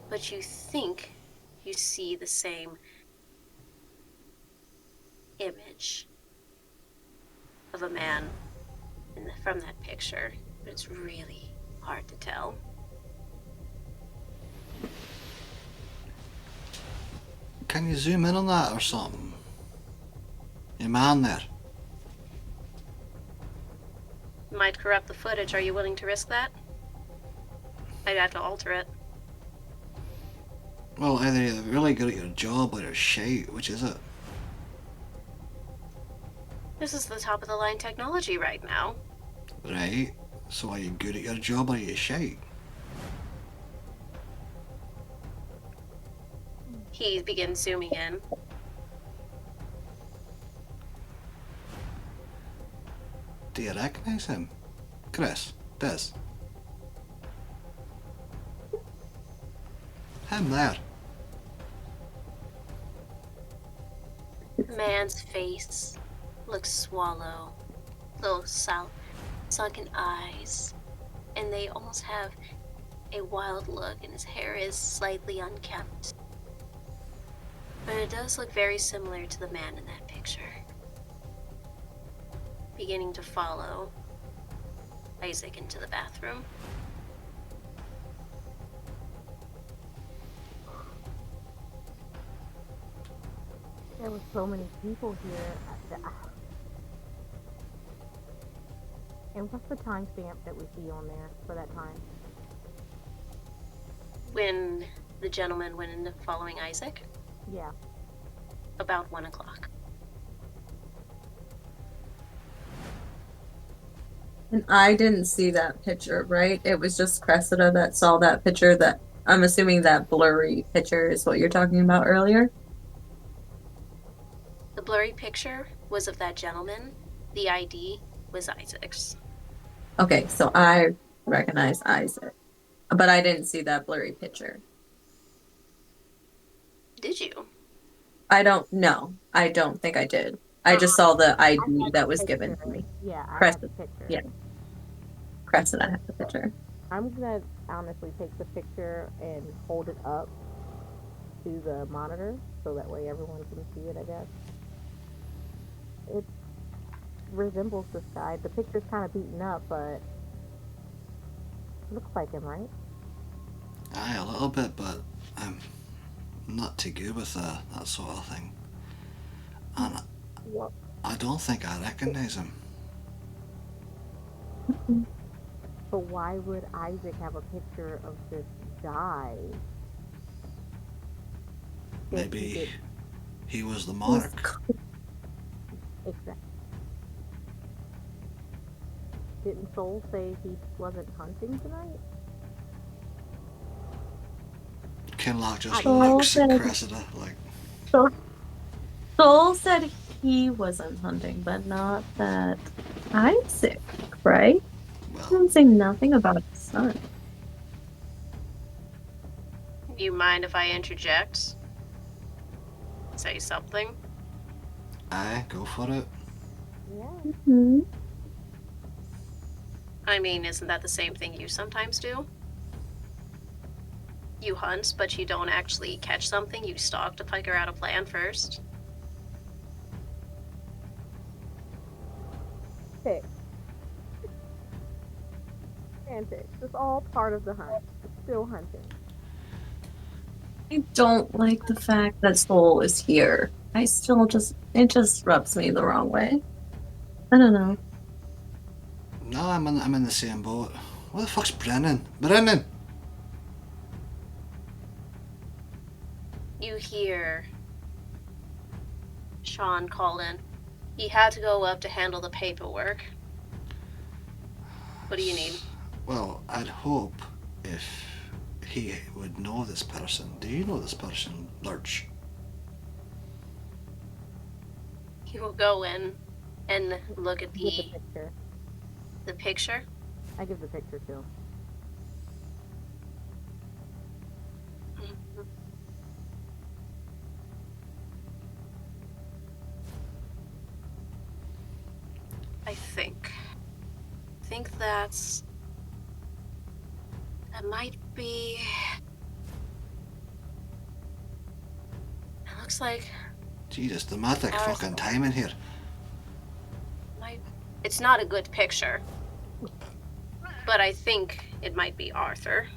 but you think you see the same image of a man from that picture, but it's really hard to tell. Can you zoom in on that or something? Your man there. Might corrupt the footage. Are you willing to risk that? I'd have to alter it. Well, either you're really good at your job or you're shite. Which is it? This is the top of the line technology right now. Right. So are you good at your job or are you shite? He begins zooming in. Do you recognise him? Chris, Des. Him there. Man's face looks swallow, little sunken eyes, and they almost have a wild look, and his hair is slightly unkempt. But it does look very similar to the man in that picture. Beginning to follow Isaac into the bathroom. There were so many people here. And what's the timestamp that we see on there for that time? When the gentleman went into following Isaac, Yeah. about 1 o'clock. And I didn't see that picture, right? It was just Cressida that saw that picture. That I'm assuming that blurry picture is what you're talking about earlier. The blurry picture was of that gentleman. The ID was Isaac's. Okay, so I recognize Isaac, but I didn't see that blurry picture. Did you? I don't know. I don't think I did. I just saw the I ID had that the was given to picture. me. Yeah, I Cressida. have the picture. Yeah. Cressida had the picture. I'm gonna honestly take the picture and hold it up to the monitor so that way everyone can see it, I guess. It resembles this guy. The picture's kind of beaten up, but looks like him, right? Aye, a little bit, but I'm not too good with that sort of thing. And What? I don't think I recognise him. But why would Isaac have a picture of this guy? if Maybe did- he was the monarch. Exactly. Didn't Soul say he wasn't hunting tonight? Kinlock just Oh, looks at okay. Cressida like, Soul said he wasn't hunting, but not that Isaac, right? He well, didn't say nothing about his son. You mind if I interject? Say something? aye, go for it. Yeah. Hmm. I mean, isn't that the same thing you sometimes do? You hunt, but you don't actually catch something. You stalk to figure out a plan first. Pick. Antics. It's all part of the hunt. It's still hunting. I don't like the fact that Soul is here. It just rubs me the wrong way. I don't know. No, I'm in the same boat. Where the fuck's Brennan? Brennan! You hear Sean call in. He had to go up to handle the paperwork. What do you need? Well, I'd hope if he would know this person. Do you know this person, Lurch? He will go in and look at Give the the picture. picture. I give the picture to him. I think that might be. It looks like Jesus, dramatic Arthur. fucking timing here. It's not a good picture, but I think it might be Arthur.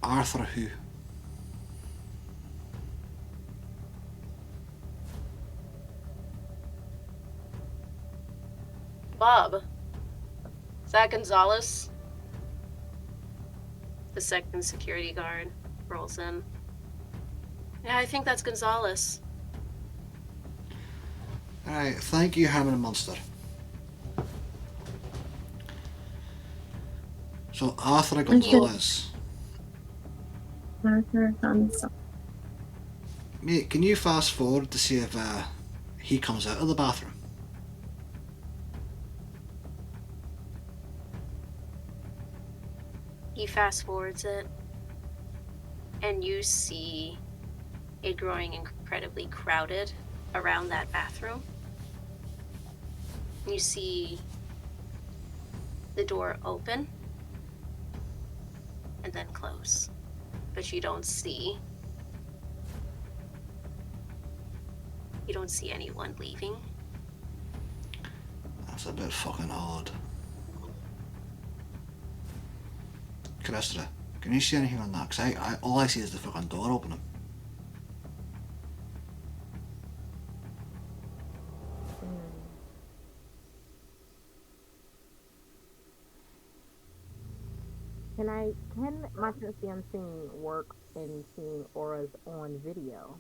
Arthur who? Bob, is that Gonzalez? The second security guard rolls in. Yeah, I think that's Gonzalez. Alright, thank you, Herman Munster. So, Arthur Gonzalez. Arthur Gonzalez. Mate, can you fast forward to see if he comes out of the bathroom? He fast forwards it, and you see it growing incredibly crowded around that bathroom. You see the door open and then close, but you don't see anyone leaving. That's a bit fucking odd. Cressida, can you see anything on that? Because all I see is the fucking door opening. Can my sense the unseen work in seeing auras on video?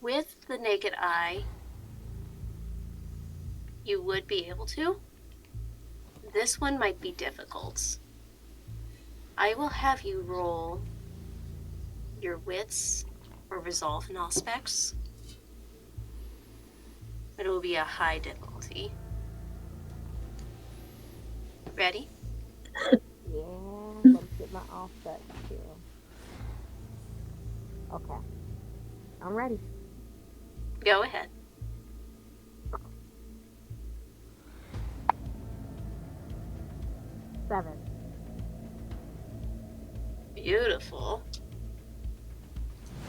With the naked eye, you would be able to. This one might be difficult. I will have you roll your wits or resolve in all specs. It will be a high difficulty. Ready? Yeah, let's get my offset here. Okay. I'm ready. Go ahead. Seven. Beautiful.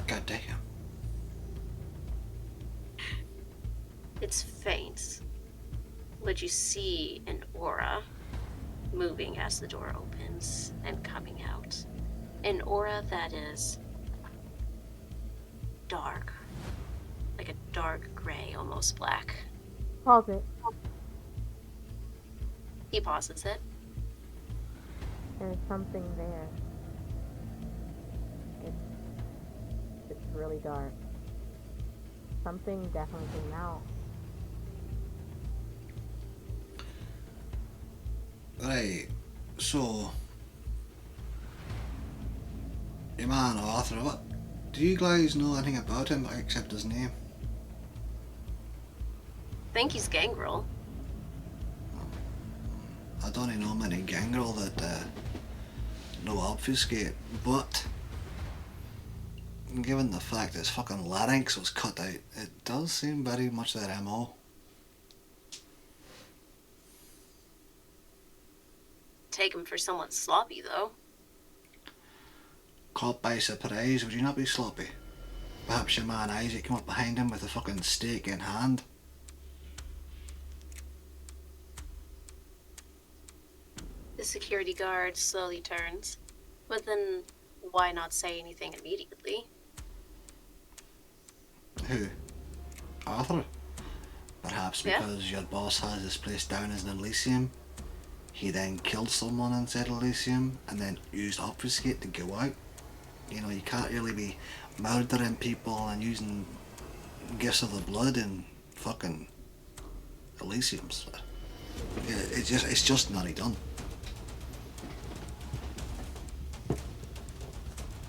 God damn. It's faint, but you see an aura moving as the door opens and coming out. An aura that is dark, like a dark gray, almost black. Pause it. He pauses it. There's something there. It's really dark. Something definitely came out. Right, so your man Arthur, what do you guys know anything about him except his name? Think he's gangrel. I don't know many gangrel that know obfuscate, but given the fact his fucking larynx was cut out, it does seem very much their MO. Take him for someone sloppy, though. Caught by surprise, would you not be sloppy? Perhaps your man Isaac came up behind him with a fucking stake in hand. The security guard slowly turns. But then, why not say anything immediately? Who? Arthur? Perhaps Yeah. because your boss has this place down as an Elysium. He then killed someone inside Elysium and then used obfuscate to go out. You know, you can't really be murdering people and using gifts of the blood in fucking Elysiums. Yeah, it's just not done.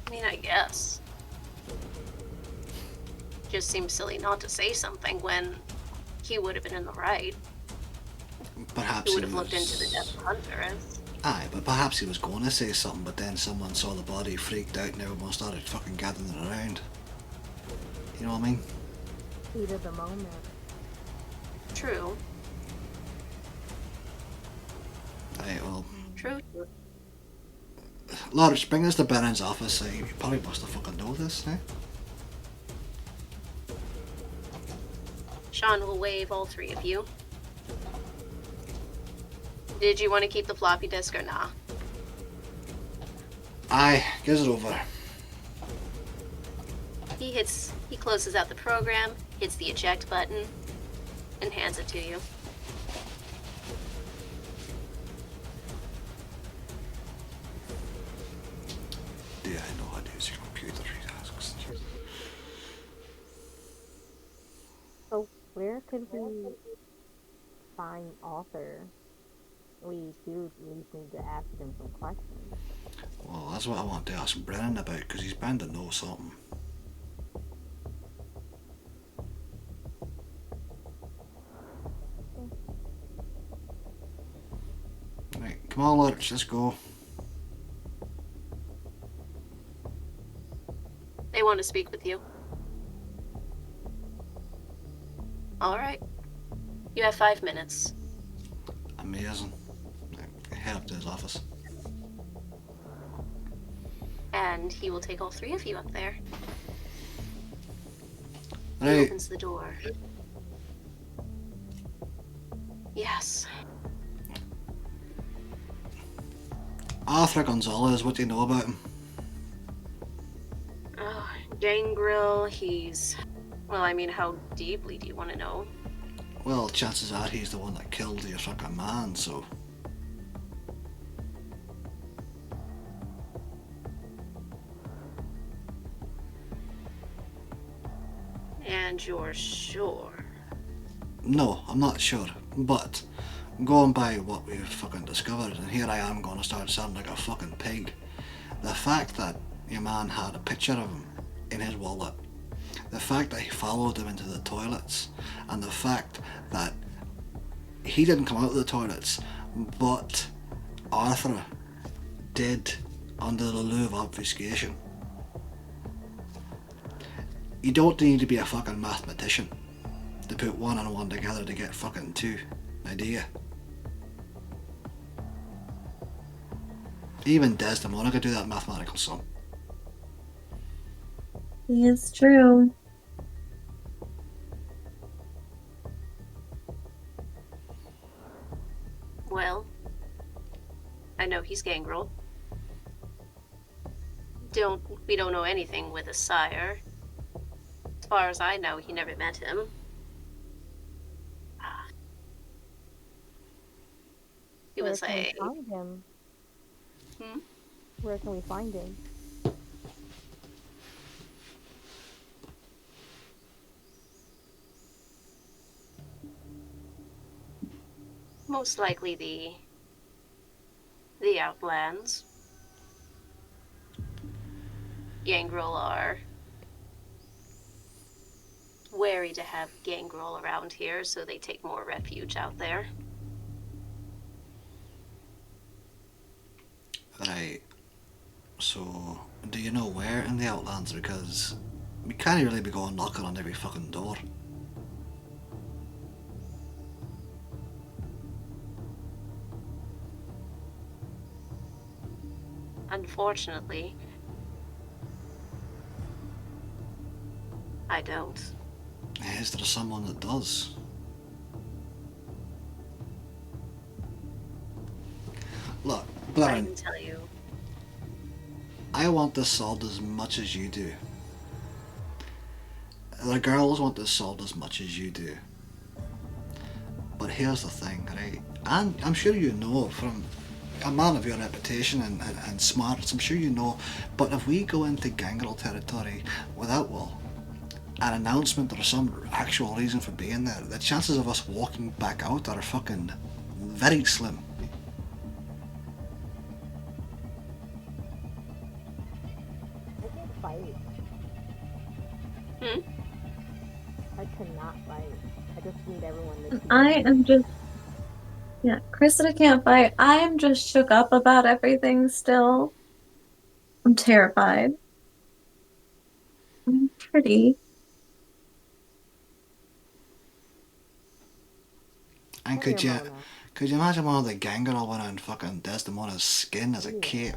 I mean, I guess. Just seems silly not to say something when he would have been in the right. Perhaps He would have looked into the death of Huntress. Aye, but perhaps he was going to say something, but then someone saw the body, freaked out, and everyone started fucking gathering around. You know what I mean? Heat of the moment. True. Aye, well, True. Lawrence, bring us to Baron's office. You probably must have fucking know this, eh? Sean will wave all three of you. Did you want to keep the floppy disk or nah? Aye, gives it over. He closes out the program, hits the eject button, and hands it to you. Do I know how to use your computer? He asks. So where could we find Arthur? We do at least need to ask him some questions. Well, that's what I want to ask Brennan about, because he's bound to know something. Right, come on, Lurch, let's go. They want to speak with you. All right. You have 5 minutes. Amazing. Right, head up to his office. And he will take all 3 of you up there. He Right, opens the door. Yes. Arthur Gonzalez, what do you know about him? Oh, Gangrel, he's... Well, I mean, how deeply do you want to know? Well, chances are he's the one that killed your fucking man, so... And you're sure? No, I'm not sure, but going by what we've fucking discovered, and here I am going to start sounding like a fucking pig. The fact that your man had a picture of him in his wallet, the fact that he followed him into the toilets, and the fact that he didn't come out of the toilets, but Arthur did under the lure of obfuscation. You don't need to be a fucking mathematician to put 1 and 1 together to get fucking 2, now do you? Even Desdemona could do that mathematical sum. It's true. Well, I know he's Gangrel. We don't know anything with a sire. As far as I know, he never met him. He was Where can a... we find him? Hmm? Where can we find him? Most likely the Outlands. Gangrel are wary to have Gangrel around here, so they take more refuge out there. Right. So, do you know where in the Outlands? Because we can't really be going knocking on every fucking door. Unfortunately, I don't. Is there someone that does? Look, I Blarin, can tell you. I want this solved as much as you do. The girls want this solved as much as you do. But here's the thing, right? And I'm sure you know from a man of your reputation and smarts, I'm sure you know, but if we go into Gangrel territory without, well, an announcement or some actual reason for being there, the chances of us walking back out are fucking very slim. I can't fight. Hmm? I cannot fight. I just need everyone to keep I am just, yeah, Krista can't fight. I am just shook up about everything still. I'm terrified. I'm pretty. And Come here, Mona. could you imagine one of the Gangrel wearing fucking Desdemona's skin as a cape?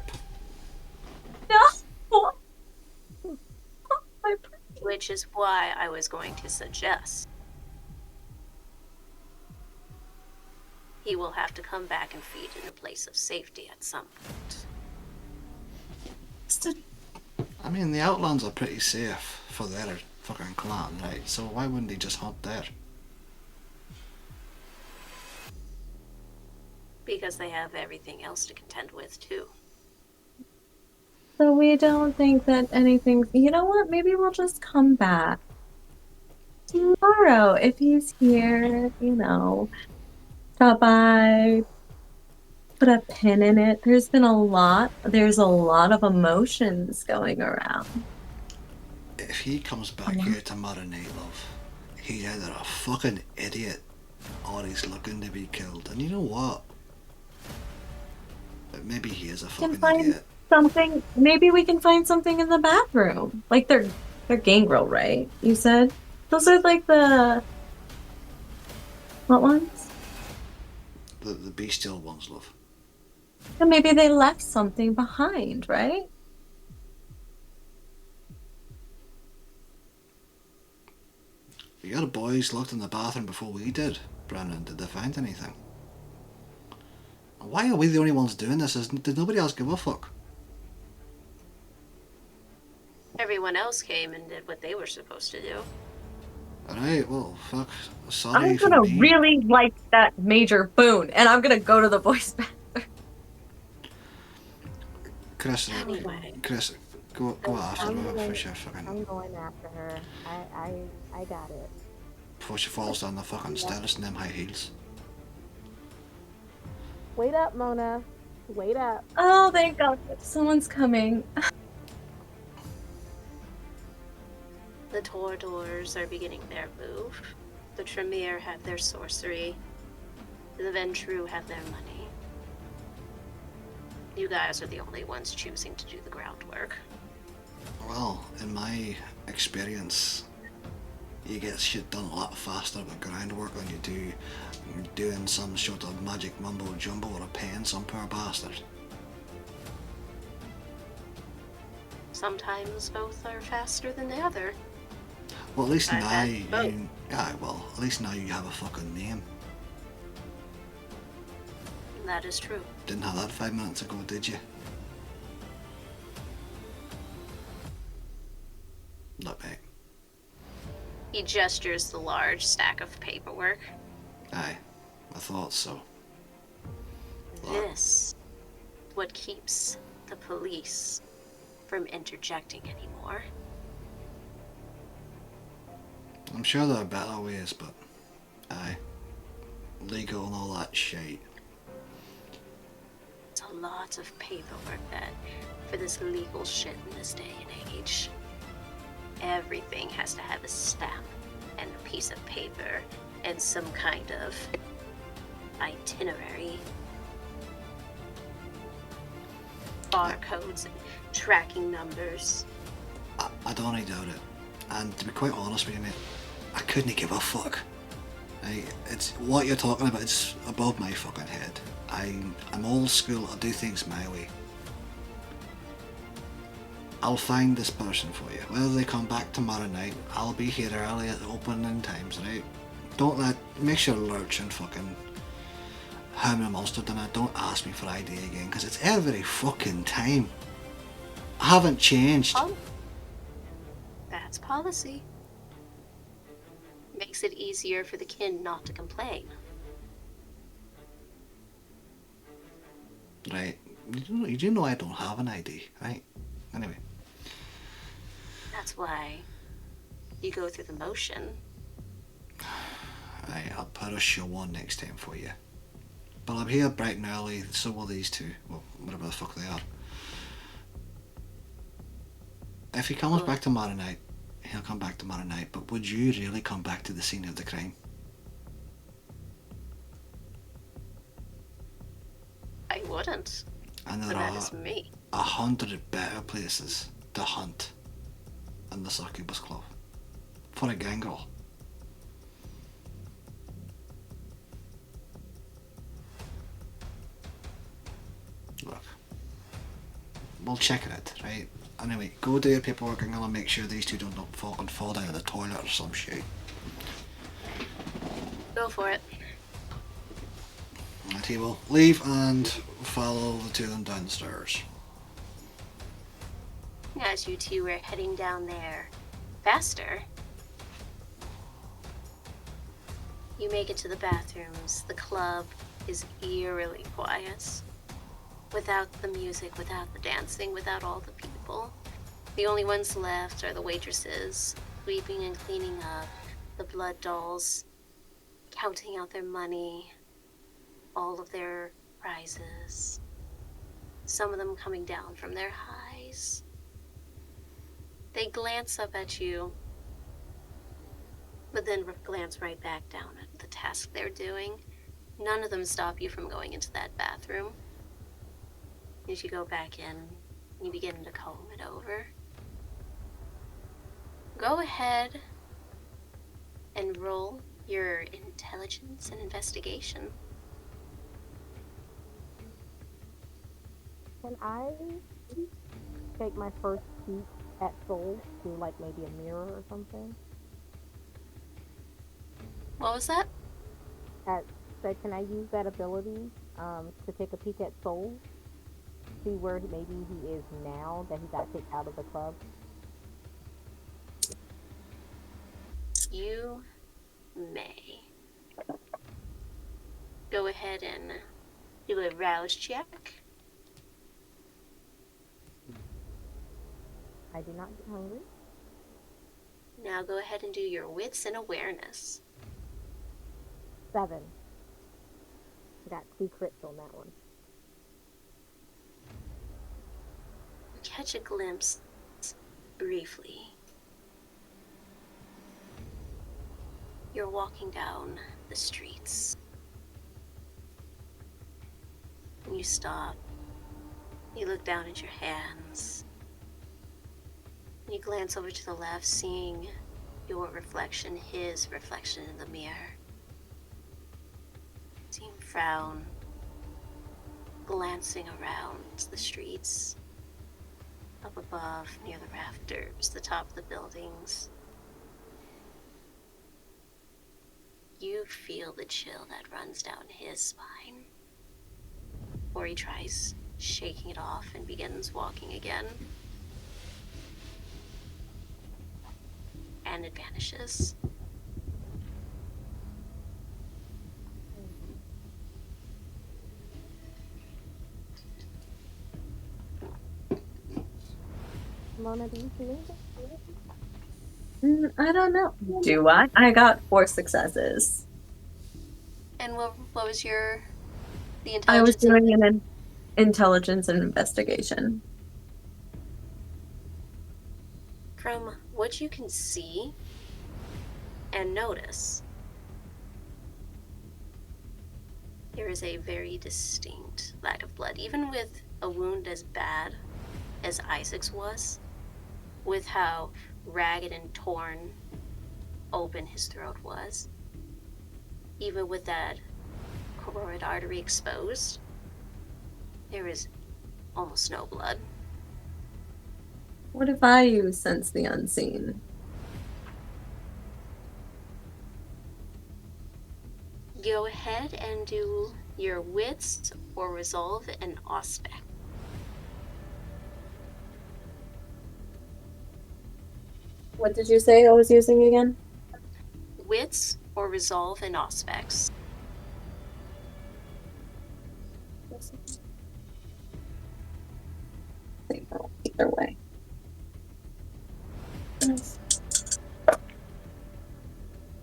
No! My pretty. Which is why I was going to suggest he will have to come back and feed in a place of safety at some point. I mean, the Outlands are pretty safe for their fucking clan, right? So why wouldn't he just hunt there? Because they have everything else to contend with, too. So we don't think that anything. You know what? Maybe we'll just come back tomorrow if he's here. Stop by, put a pin in it. There's a lot of emotions going around. If he comes back here tomorrow night, love, he's either a fucking idiot or he's looking to be killed. And you know what? Maybe he is a fucking idiot. Something. Maybe we can find something in the bathroom. Like they're gangrel, right? You said those are like the what ones? The bestial ones, love. And maybe they left something behind, right? The other boys looked in the bathroom before we did. Brennan, did they find anything? Why are we the only ones doing this? Did nobody else give a fuck? Everyone else came and did what they were supposed to do. Alright, well, fuck. Sorry I'm for gonna me. really like that Major Boone, and I'm gonna go to the boys' bathroom. Chris, Anyway. Chris, go after her before she I'm fucking... going after her. I got it. Before she falls down the fucking stairs in them high heels. Wait up, Mona. Wait up. Oh, thank God, someone's coming. The Toreadors are beginning their move. The Tremere have their sorcery. The Ventrue have their money. You guys are the only ones choosing to do the groundwork. Well, in my experience, you get shit done a lot faster with groundwork than you do doing some sort of magic mumbo jumbo or paying some poor bastard. Sometimes both are faster than the other. Well, at least I've now had both. at least now you have a fucking name. That is true. Didn't have that 5 minutes ago, did you? Look, mate. He gestures the large stack of paperwork. Aye, I thought so. Look, This, what keeps the police from interjecting anymore. I'm sure there are better ways, but aye, legal and all that shit. It's a lot of paperwork that, for this legal shit in this day and age, everything has to have a stamp and a piece of paper and some kind of itinerary. Barcodes and tracking numbers. I don't doubt it. And to be quite honest with you, mate, I couldn't give a fuck. It's what you're talking about. It's above my fucking head. I'm old school. I do things my way. I'll find this person for you. Whether they come back tomorrow night, I'll be here early at opening times, right? Make sure lurch and fucking ham and monster dinner. Don't ask me for ID again, because it's every fucking time. I haven't changed. That's policy. Makes it easier for the kin not to complain. Right. You do know I don't have an ID, right? Anyway. That's why you go through the motion. Right, I'll put a show on next time for you. But I'm here bright and early, so will these two. Well, whatever the fuck they are. If he comes back tomorrow night, he'll come back tomorrow night, but would you really come back to the scene of the crime? I wouldn't. And there But that are is me. 100 better places to hunt than the Succubus Club. For a gangrel. Look. We'll check it out, right? Anyway, go do your paperwork. I'm gonna make sure these two don't fall down in the toilet or some shit. Go for it. Right, he will leave and follow the two of them downstairs. As you two are heading down there, Faster. You make it to the bathrooms. The club is eerily quiet. Without the music, without the dancing, without all the people. The only ones left are the waitresses, sweeping and cleaning up, the blood dolls, counting out their money, all of their prizes. Some of them coming down from their highs. They glance up at you, but then glance right back down at the task they're doing. None of them stop you from going into that bathroom. As you go back in, you begin to comb it over. Go ahead and roll your intelligence and investigation. Can I take my first peek at Soul through like maybe a mirror or something? What was that? So can I use that ability to take a peek at Soul? See where maybe he is now that he got kicked out of the club? You may. Go ahead and do a rouse check. I do not get hungry. Now go ahead and do your wits and awareness. 7. Got 2 crits on that one. You catch a glimpse, briefly. You're walking down the streets. And you stop. You look down at your hands. You glance over to the left, seeing your reflection, his reflection in the mirror. See him frown, glancing around the streets, up above, near the rafters, the top of the buildings. You feel the chill that runs down his spine. Or he tries shaking it off and begins walking again. And it vanishes. Mona, do you see anything? I don't know. Do I? I got 4 successes. And what was the I was intelligence? doing an intelligence and investigation. From what you can see and notice, there is a very distinct lack of blood. Even with a wound as bad as Isaac's was, with how ragged and torn open his throat was, even with that carotid artery exposed, there is almost no blood. What if I use Sense the Unseen? Go ahead and do your wits or resolve and aspect. What did you say I was using again? Wits or resolve and aspects. Either way.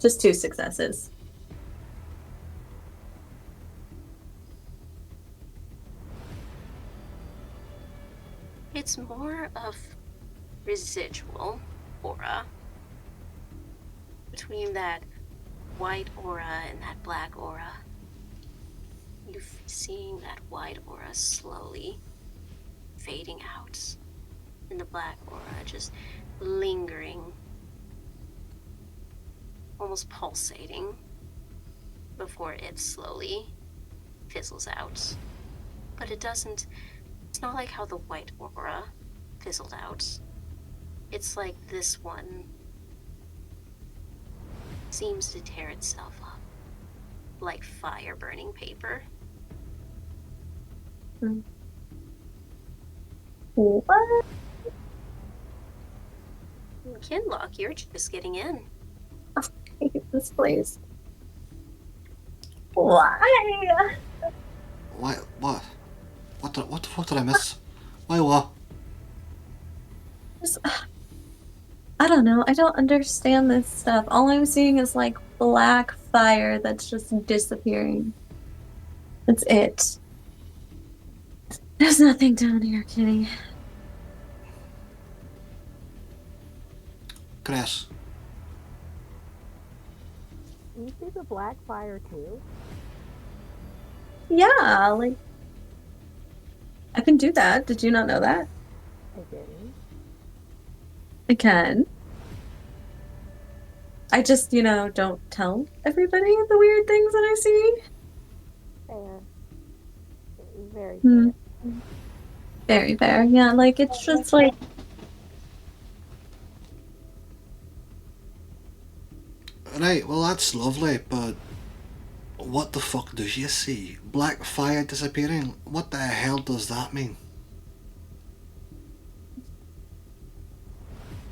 Just 2 successes. It's more of residual aura between that white aura and that black aura. You're seeing that white aura slowly fading out, and the black aura just lingering, almost pulsating, before it slowly fizzles out. But it's not like how the white aura fizzled out. It's like this one seems to tear itself up, like fire burning paper. What? Kinlock, you're just getting in. I hate this place. Why? Why? What? What the fuck did I miss? Why what? Just, I don't know. I don't understand this stuff. All I'm seeing is like black fire that's just disappearing. That's it. There's nothing down here, Kitty. Chris. You see the black fire too? Yeah, like I can do that. Did you not know that? I didn't. I can. I just, don't tell everybody the weird things that I see. Fair. Very Hmm. fair. Very fair. Yeah, like it's just like Right, well that's lovely, but what the fuck does you see? Black fire disappearing? What the hell does that mean?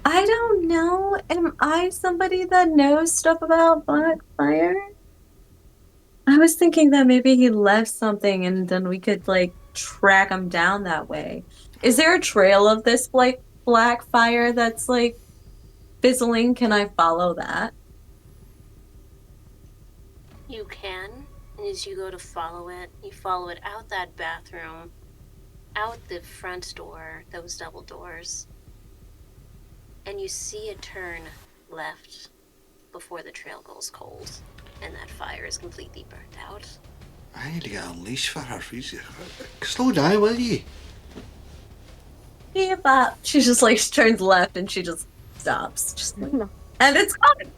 I don't know. Am I somebody that knows stuff about black fire? I was thinking that maybe he left something and then we could like track him down that way. Is there a trail of this like black fire that's like fizzling? Can I follow that? You can, and as you go to follow it, you follow it out that bathroom, out the front door, those double doors, and you see it turn left before the trail goes cold, and that fire is completely burnt out. I need to get a leash for her. Slow down, will you? Yeah, but she just like turns left and she just stops. Just like, No. and it's gone.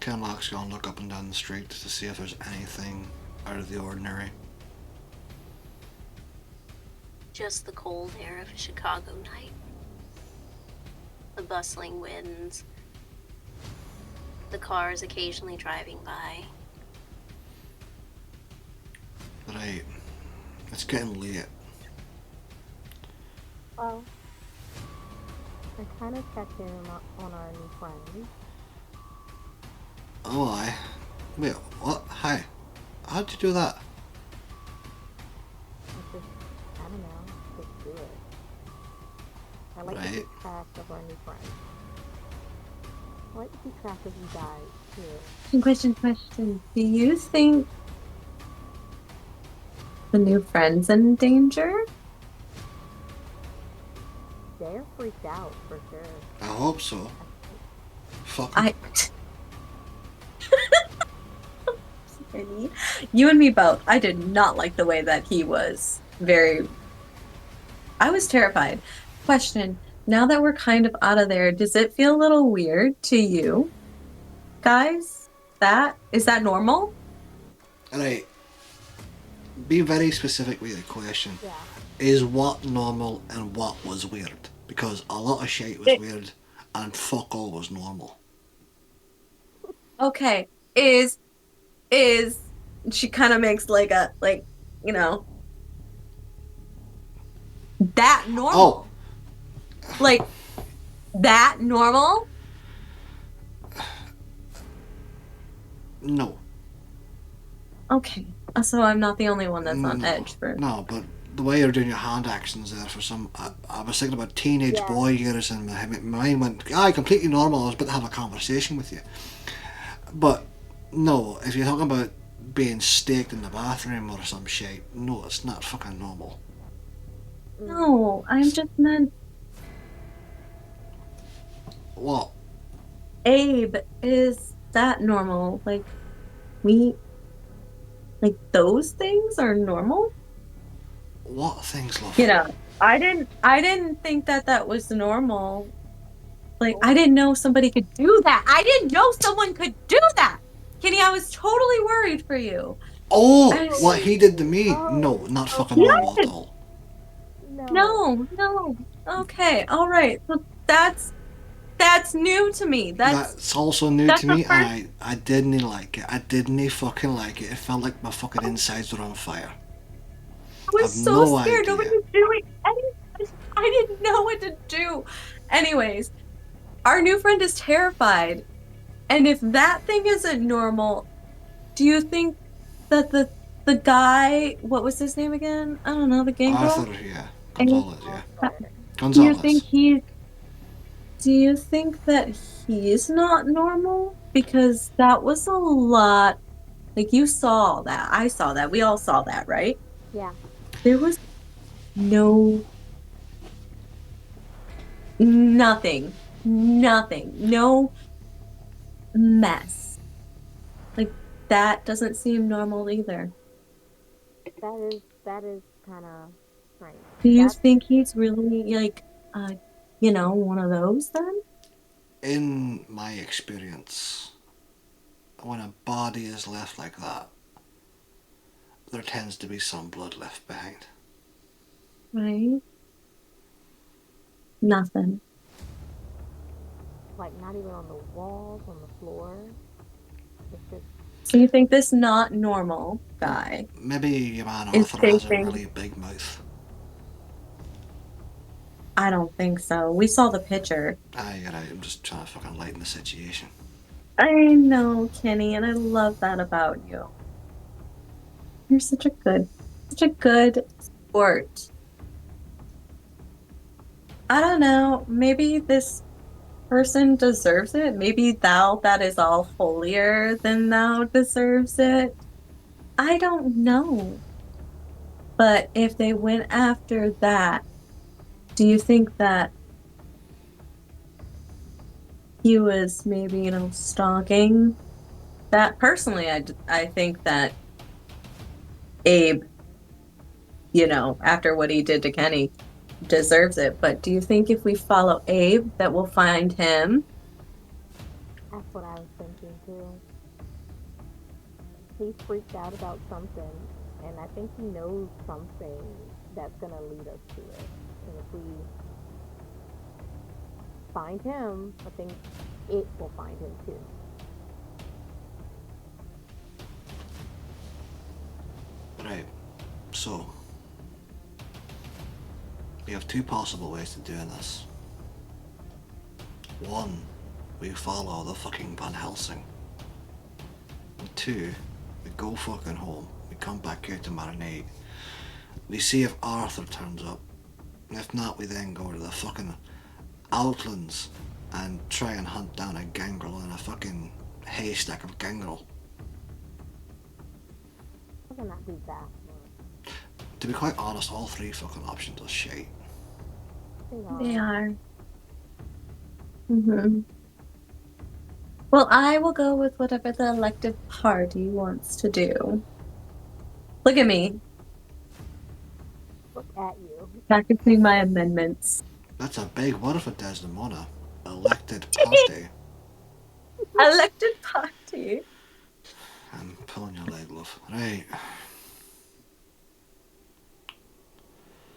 Kenlock's gonna look up and down the street to see if there's anything out of the ordinary. Just the cold air of a Chicago night. The bustling winds. The cars occasionally driving by. Right. It's getting late. Well, I kind of checked in on our new friends. Oh, I. Wait, what? Hi. How'd you do that? I don't know, just do it. I like to Right. keep track of our new friends. I like to keep track of you guys too. Question. Do you think the new friend's in danger? They're freaked out for sure. I hope so. Fuck. I. You and me both. I did not like the way that he was very. I was terrified. Question. Now that we're kind of out of there, does it feel a little weird to you guys? Is that normal? Right. Be very specific with your question. Yeah. Is what normal and what was weird? Because a lot of shit was weird and fuck all was normal. Okay. Is she kind of makes like a that normal? Oh, Like that normal? no. Okay. So I'm not the only one that's on edge for. No, but the way you're doing your hand actions there for some. I was thinking about teenage boy years and my mind went, completely normal. I was about to have a conversation with you. But no, if you're talking about being staked in the bathroom or some shit, no, it's not fucking normal. No, I'm just meant. What? Abe, is that normal? Like those things are normal? What things, love? I didn't think that was normal. Like, I didn't know somebody could do that. I didn't know someone could do that. Kenny, I was totally worried for you. Oh, I- what he did to me? No, not fucking normal at all. No. Okay, all right. So that's new to me. That's also new that's to the me, first- and I didn't like it. I didn't fucking like it. It felt like my fucking insides were on fire. was I've so no scared. Nobody idea. was doing anything. I didn't know what to do. Anyways, our new friend is terrified. And if that thing isn't normal, do you think that the guy, what was his name again? I don't know, the gangrel? Arthur, yeah. And Gonzalez, yeah. do you think Gonzalez. do you think that he's not normal? Because that was a lot. Like you saw that. I saw that. We all saw that, right? Yeah. There was no nothing, no mess. Like that doesn't seem normal either. That is kind of strange. Do you That's think he's really like, one of those then? In my experience, when a body is left like that, there tends to be some blood left behind. Right? Nothing. like not even on the walls, on the floor. It's just So you think this not normal guy Maybe your man is Arthur has a chasing? really big mouth. I don't think so. We saw the picture. You're right, I'm just trying to fucking lighten the situation. I know, Kenny, and I love that about you. You're such a good sport. I don't know. Maybe this person deserves it. Maybe thou that is all holier than thou deserves it. I don't know. But if they went after that, do you think that he was maybe, stalking that? Personally, I think that Abe, after what he did to Kenny, deserves it. But do you think if we follow Abe that we'll find him? that's what I was thinking too. He's freaked out about something, and I think he knows something that's gonna lead us to it. And if we find him, I think it will find him too. Right, so we have two possible ways of doing this. One, we follow the fucking Van Helsing. And two, we go fucking home. We come back here tomorrow night. We see if Arthur turns up. If not, we then go to the fucking Outlands and try and hunt down a gangrel in a fucking haystack of gangrel. How can that be that much? To be quite honest, all three fucking options are shite. They are. Hmm. Well, I will go with whatever the elected party wants to do. Look at me, Look at you. practicing my amendments. That's a big word for Desdemona. Elected party. Elected party. I'm pulling your leg, love. Right.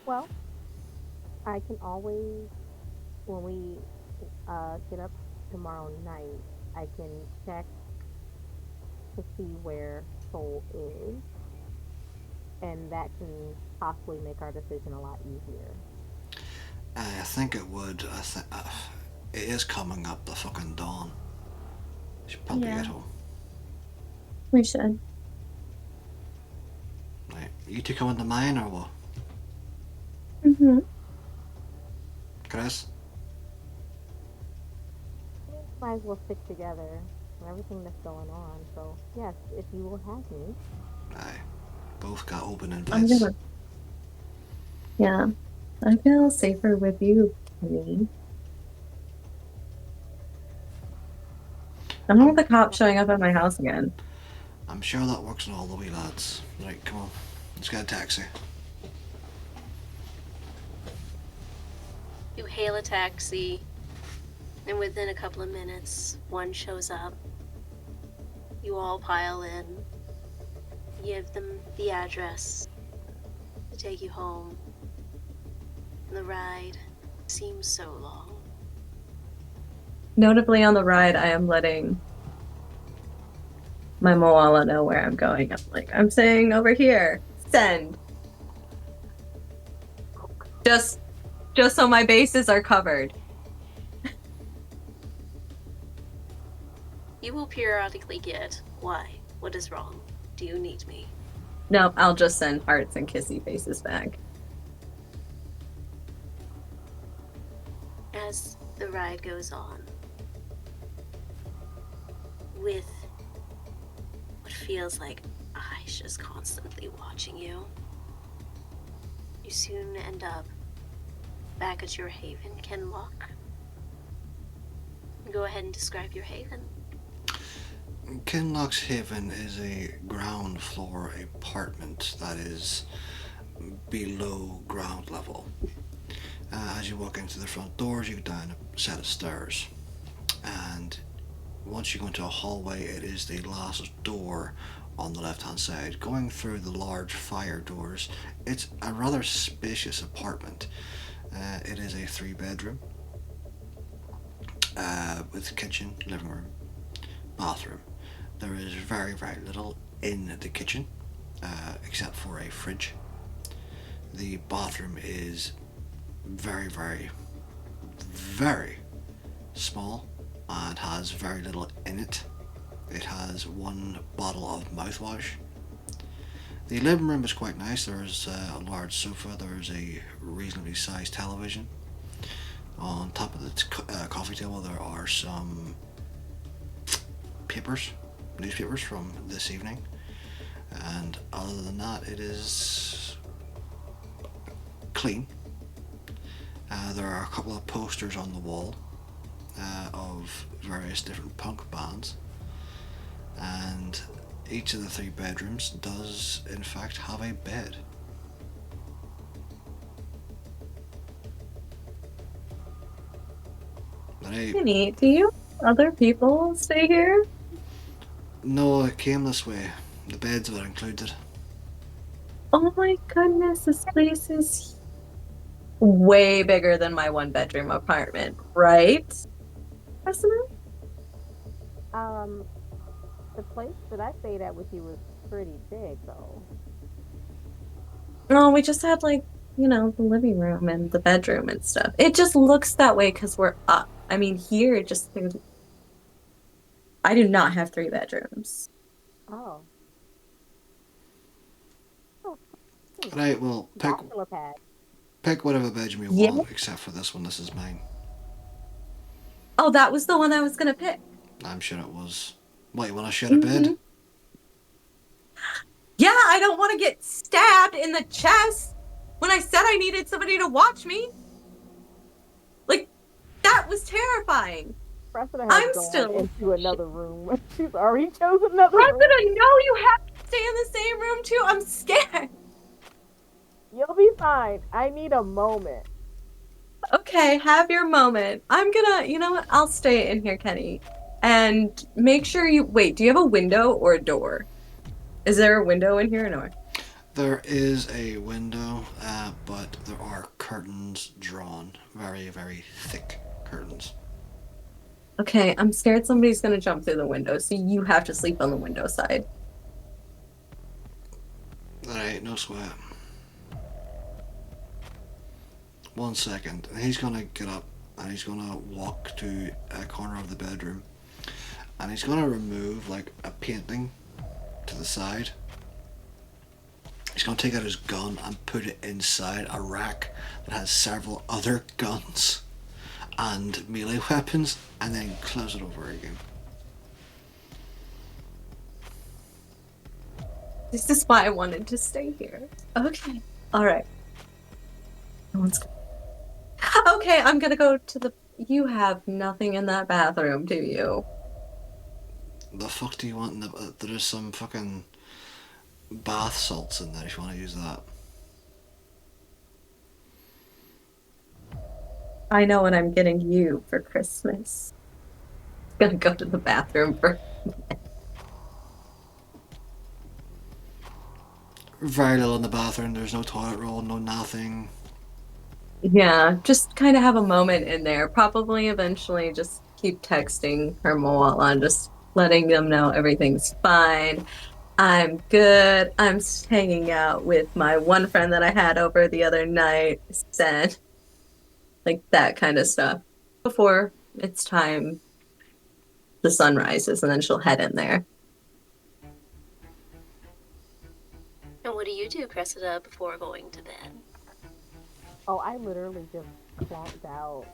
Well, I can always, when we get up tomorrow night, I can check to see where Soul is, and that can possibly make our decision a lot easier. I think it would. It is coming up the fucking dawn. Should probably Yeah. get home. We should. Right. You two coming to mine or what? Mm-hmm. Chris? Might as well stick together and everything that's going on. So yes, if you will have me. Aye. Both got open I'm invites. gonna. Yeah. I feel safer with you, Kenny. I don't want the cops showing up at my house again. I'm sure that works on all the wee lads. Right, come on. Let's get a taxi. You hail a taxi, and within a couple of minutes, one shows up. You all pile in, give them the address to take you home. And the ride seems so long. Notably on the ride, I am letting my Moala know where I'm going. I'm like, I'm staying over here. Send. Just so my bases are covered. You will periodically get, why? What is wrong? Do you need me? No, I'll just send hearts and kissy faces back. As the ride goes on, with what feels like eyes just constantly watching you, you soon end up back at your haven, Kinlock. Go ahead and describe your haven. Kinlock's Haven is a ground floor apartment that is below ground level. As you walk into the front doors, you go down a set of stairs, and once you go into a hallway, it is the last door on the left hand side. Going through the large fire doors, it's a rather spacious apartment. It is a 3-bedroom with kitchen, living room, bathroom. There is very, very little in the kitchen except for a fridge. The bathroom is very, very, very small and has very little in it. It has one bottle of mouthwash. The living room is quite nice. There's a large sofa. There's a reasonably sized television. On top of the coffee table there are some newspapers from this evening, and other than that it is clean. There are a couple of posters on the wall of various different punk bands, and each of the 3 bedrooms does in fact have a bed. Kenny, do you other people stay here? No, it came this way. The beds were included. Oh my goodness, this place is way bigger than my 1-bedroom apartment, right? The place that I stayed at with you was pretty big, though. No, we just had like, the living room and the bedroom and stuff. It just looks that way because we're up. I mean, here it just I do not have 3 bedrooms. Oh. Right, well, pick whatever bedroom you want, except for this one. This is mine. Oh, that was the one I was gonna pick. I'm sure it was. What, you want to share a bed? Yeah, I don't want to get stabbed in the chest when I said I needed somebody to watch me. Like, that was terrifying. Cressida has gone into another room. She's already chosen another room. Cressida, no, you have to stay in the same room too. I'm scared. You'll be fine. I need a moment. Okay, have your moment. I'm gonna, you know what? I'll stay in here, Kenny. And make sure wait, do you have a window or a door? Is there a window in here or no? There is a window, but there are curtains drawn. Very, very thick curtains. Okay, I'm scared somebody's gonna jump through the window, so you have to sleep on the window side. Alright, no sweat. 1 second. He's gonna get up and he's gonna walk to a corner of the bedroom, and he's gonna remove like a painting to the side. He's gonna take out his gun and put it inside a rack that has several other guns and melee weapons, and then close it over again. This is why I wanted to stay here. Okay. Alright. No one's... Okay, I'm gonna go to the... You have nothing in that bathroom, do you? The fuck do you want in the... There's some fucking bath salts in there if you want to use that. I know what I'm getting you for Christmas. I'm gonna go to the bathroom for... Very little in the bathroom. There's no toilet roll, no nothing. Yeah, just kind of have a moment in there. Probably eventually just keep texting her Moala, just letting them know everything's fine. I'm good. I'm just hanging out with my one friend that I had over the other night, and like that kind of stuff. Before it's time, the sun rises, and then she'll head in there. And what do you do, Cressida, before going to bed? Oh, I literally just clonked out.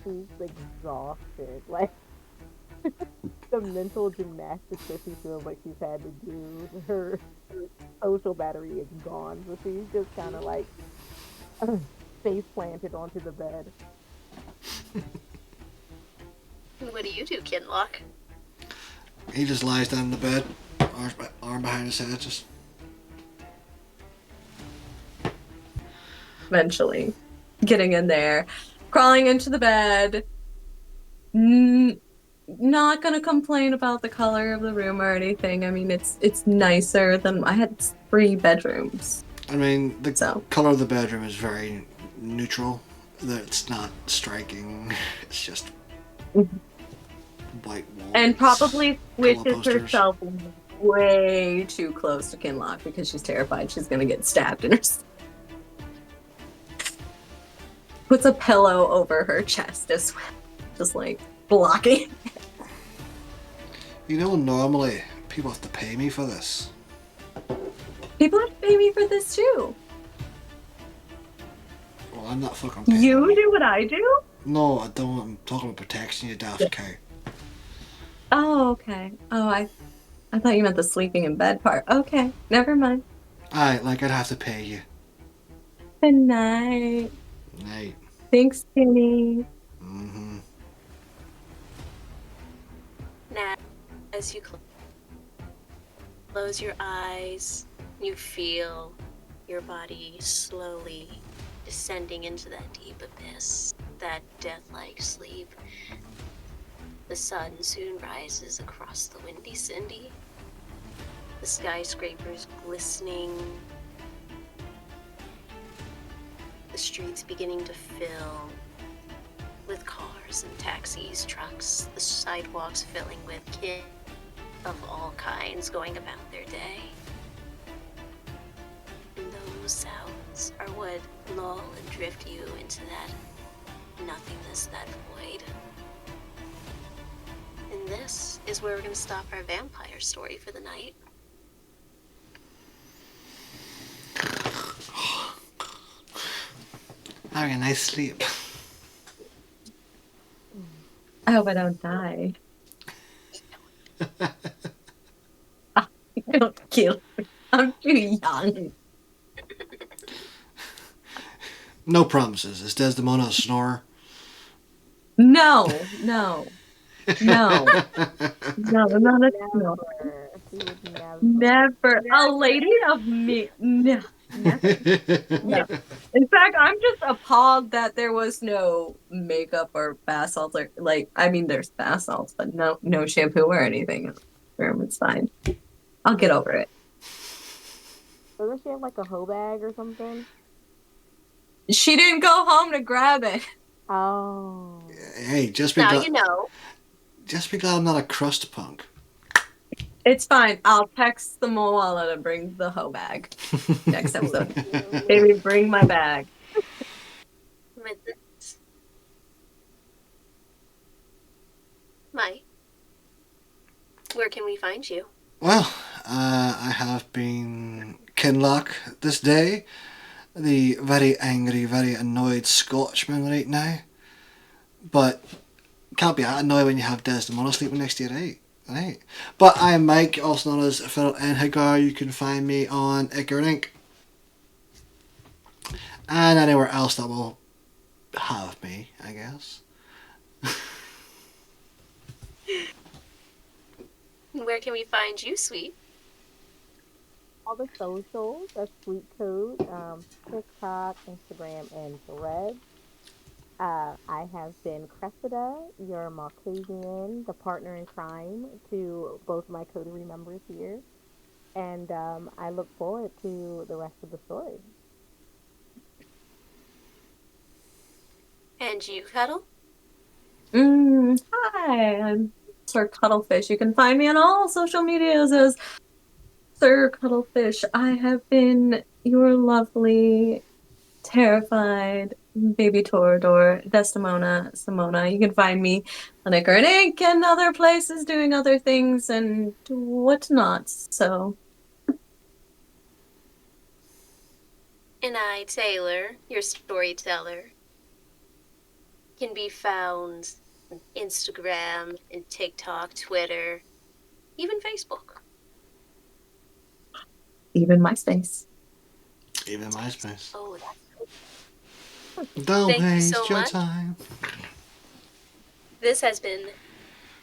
She's exhausted. Like the mental gymnastics that she feels like she's had to do, her social battery is gone. So she's just kind of like face planted onto the bed. And what do you do, Kinlock? He just lies down in the bed, arm behind his head, just. Eventually, getting in there, crawling into the bed. Not gonna complain about the color of the room or anything. I mean, it's nicer than I had 3 bedrooms. I mean, the So color of the bedroom is very neutral. It's not striking. It's just white walls. and probably Color squishes posters. herself way too close to Kinlock because she's terrified she's gonna get stabbed in her. Puts a pillow over her chest as well, just like blocking. You know, normally people have to pay me for this. People have to pay me for this too. Well, I'm not fucking paying. You do what I do? No, I don't. I'm talking about protection, you daft cow. Oh, okay. Oh, I thought you meant the sleeping in bed part. Okay, never mind. Aye, like I'd have to pay you. Good night. Night. Thanks, Kenny. Mm-hmm. Now, as you close your eyes, you feel your body slowly descending into that deep abyss, that death-like sleep. The sun soon rises across the windy Cindy. The skyscrapers glistening. The streets beginning to fill with cars and taxis, trucks, the sidewalks filling with kids of all kinds going about their day. And those sounds are what lull and drift you into that nothingness, that void. And this is where we're going to stop our vampire story for the night. Having a nice sleep. I hope I don't die. Don't kill me. I'm too young. No promises. Is Desdemona a snorer? No, no, no, no, not a no. Never. She would never. Never. A lady of me. No, never. No. In fact, I'm just appalled that there was no makeup or bath salts or like I mean there's bath salts, but no shampoo or anything in the room. It's fine. I'll get over it. Doesn't she have like a hoe bag or something? She didn't go home to grab it. Oh. Hey, just be Now glad. you know. Just be glad I'm not a crust punk. It's fine. I'll text the Moala to bring the hoe bag next episode. Baby, bring my bag. With this. Mike, where can we find you? Well, I have been Kinlock this day, the very angry, very annoyed Scotchman right now. But can't be that annoyed when you have Desdemona sleeping next to you, right? Right. But I am Mike, also known as Phil N. Hagar. You can find me on Icarink and anywhere else that will have me, I guess. Where can we find you, sweet? All the socials, that's Sweet Code, TikTok, Instagram, and Threads. I have been Cressida, your Malkavian, the partner in crime to both my coterie members here. And I look forward to the rest of the story. And you, Cuddle? Hi, I'm Sir Cuttlefish. You can find me on all social medias as Sir Cuttlefish, I have been your lovely, terrified baby Torador, Desdemona, Simona. You can find me on Ichor and Ink and other places doing other things and whatnot. So, And I, Taylor, your storyteller, can be found on Instagram and TikTok, Twitter, even Facebook. even MySpace. Even MySpace. Oh, Don't thank you so waste your much. time. This has been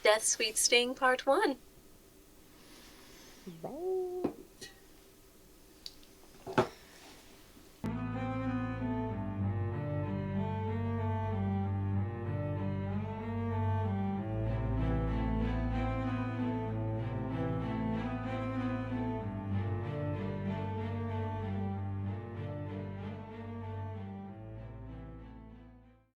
Death Sweet Sting Part 1. Bye.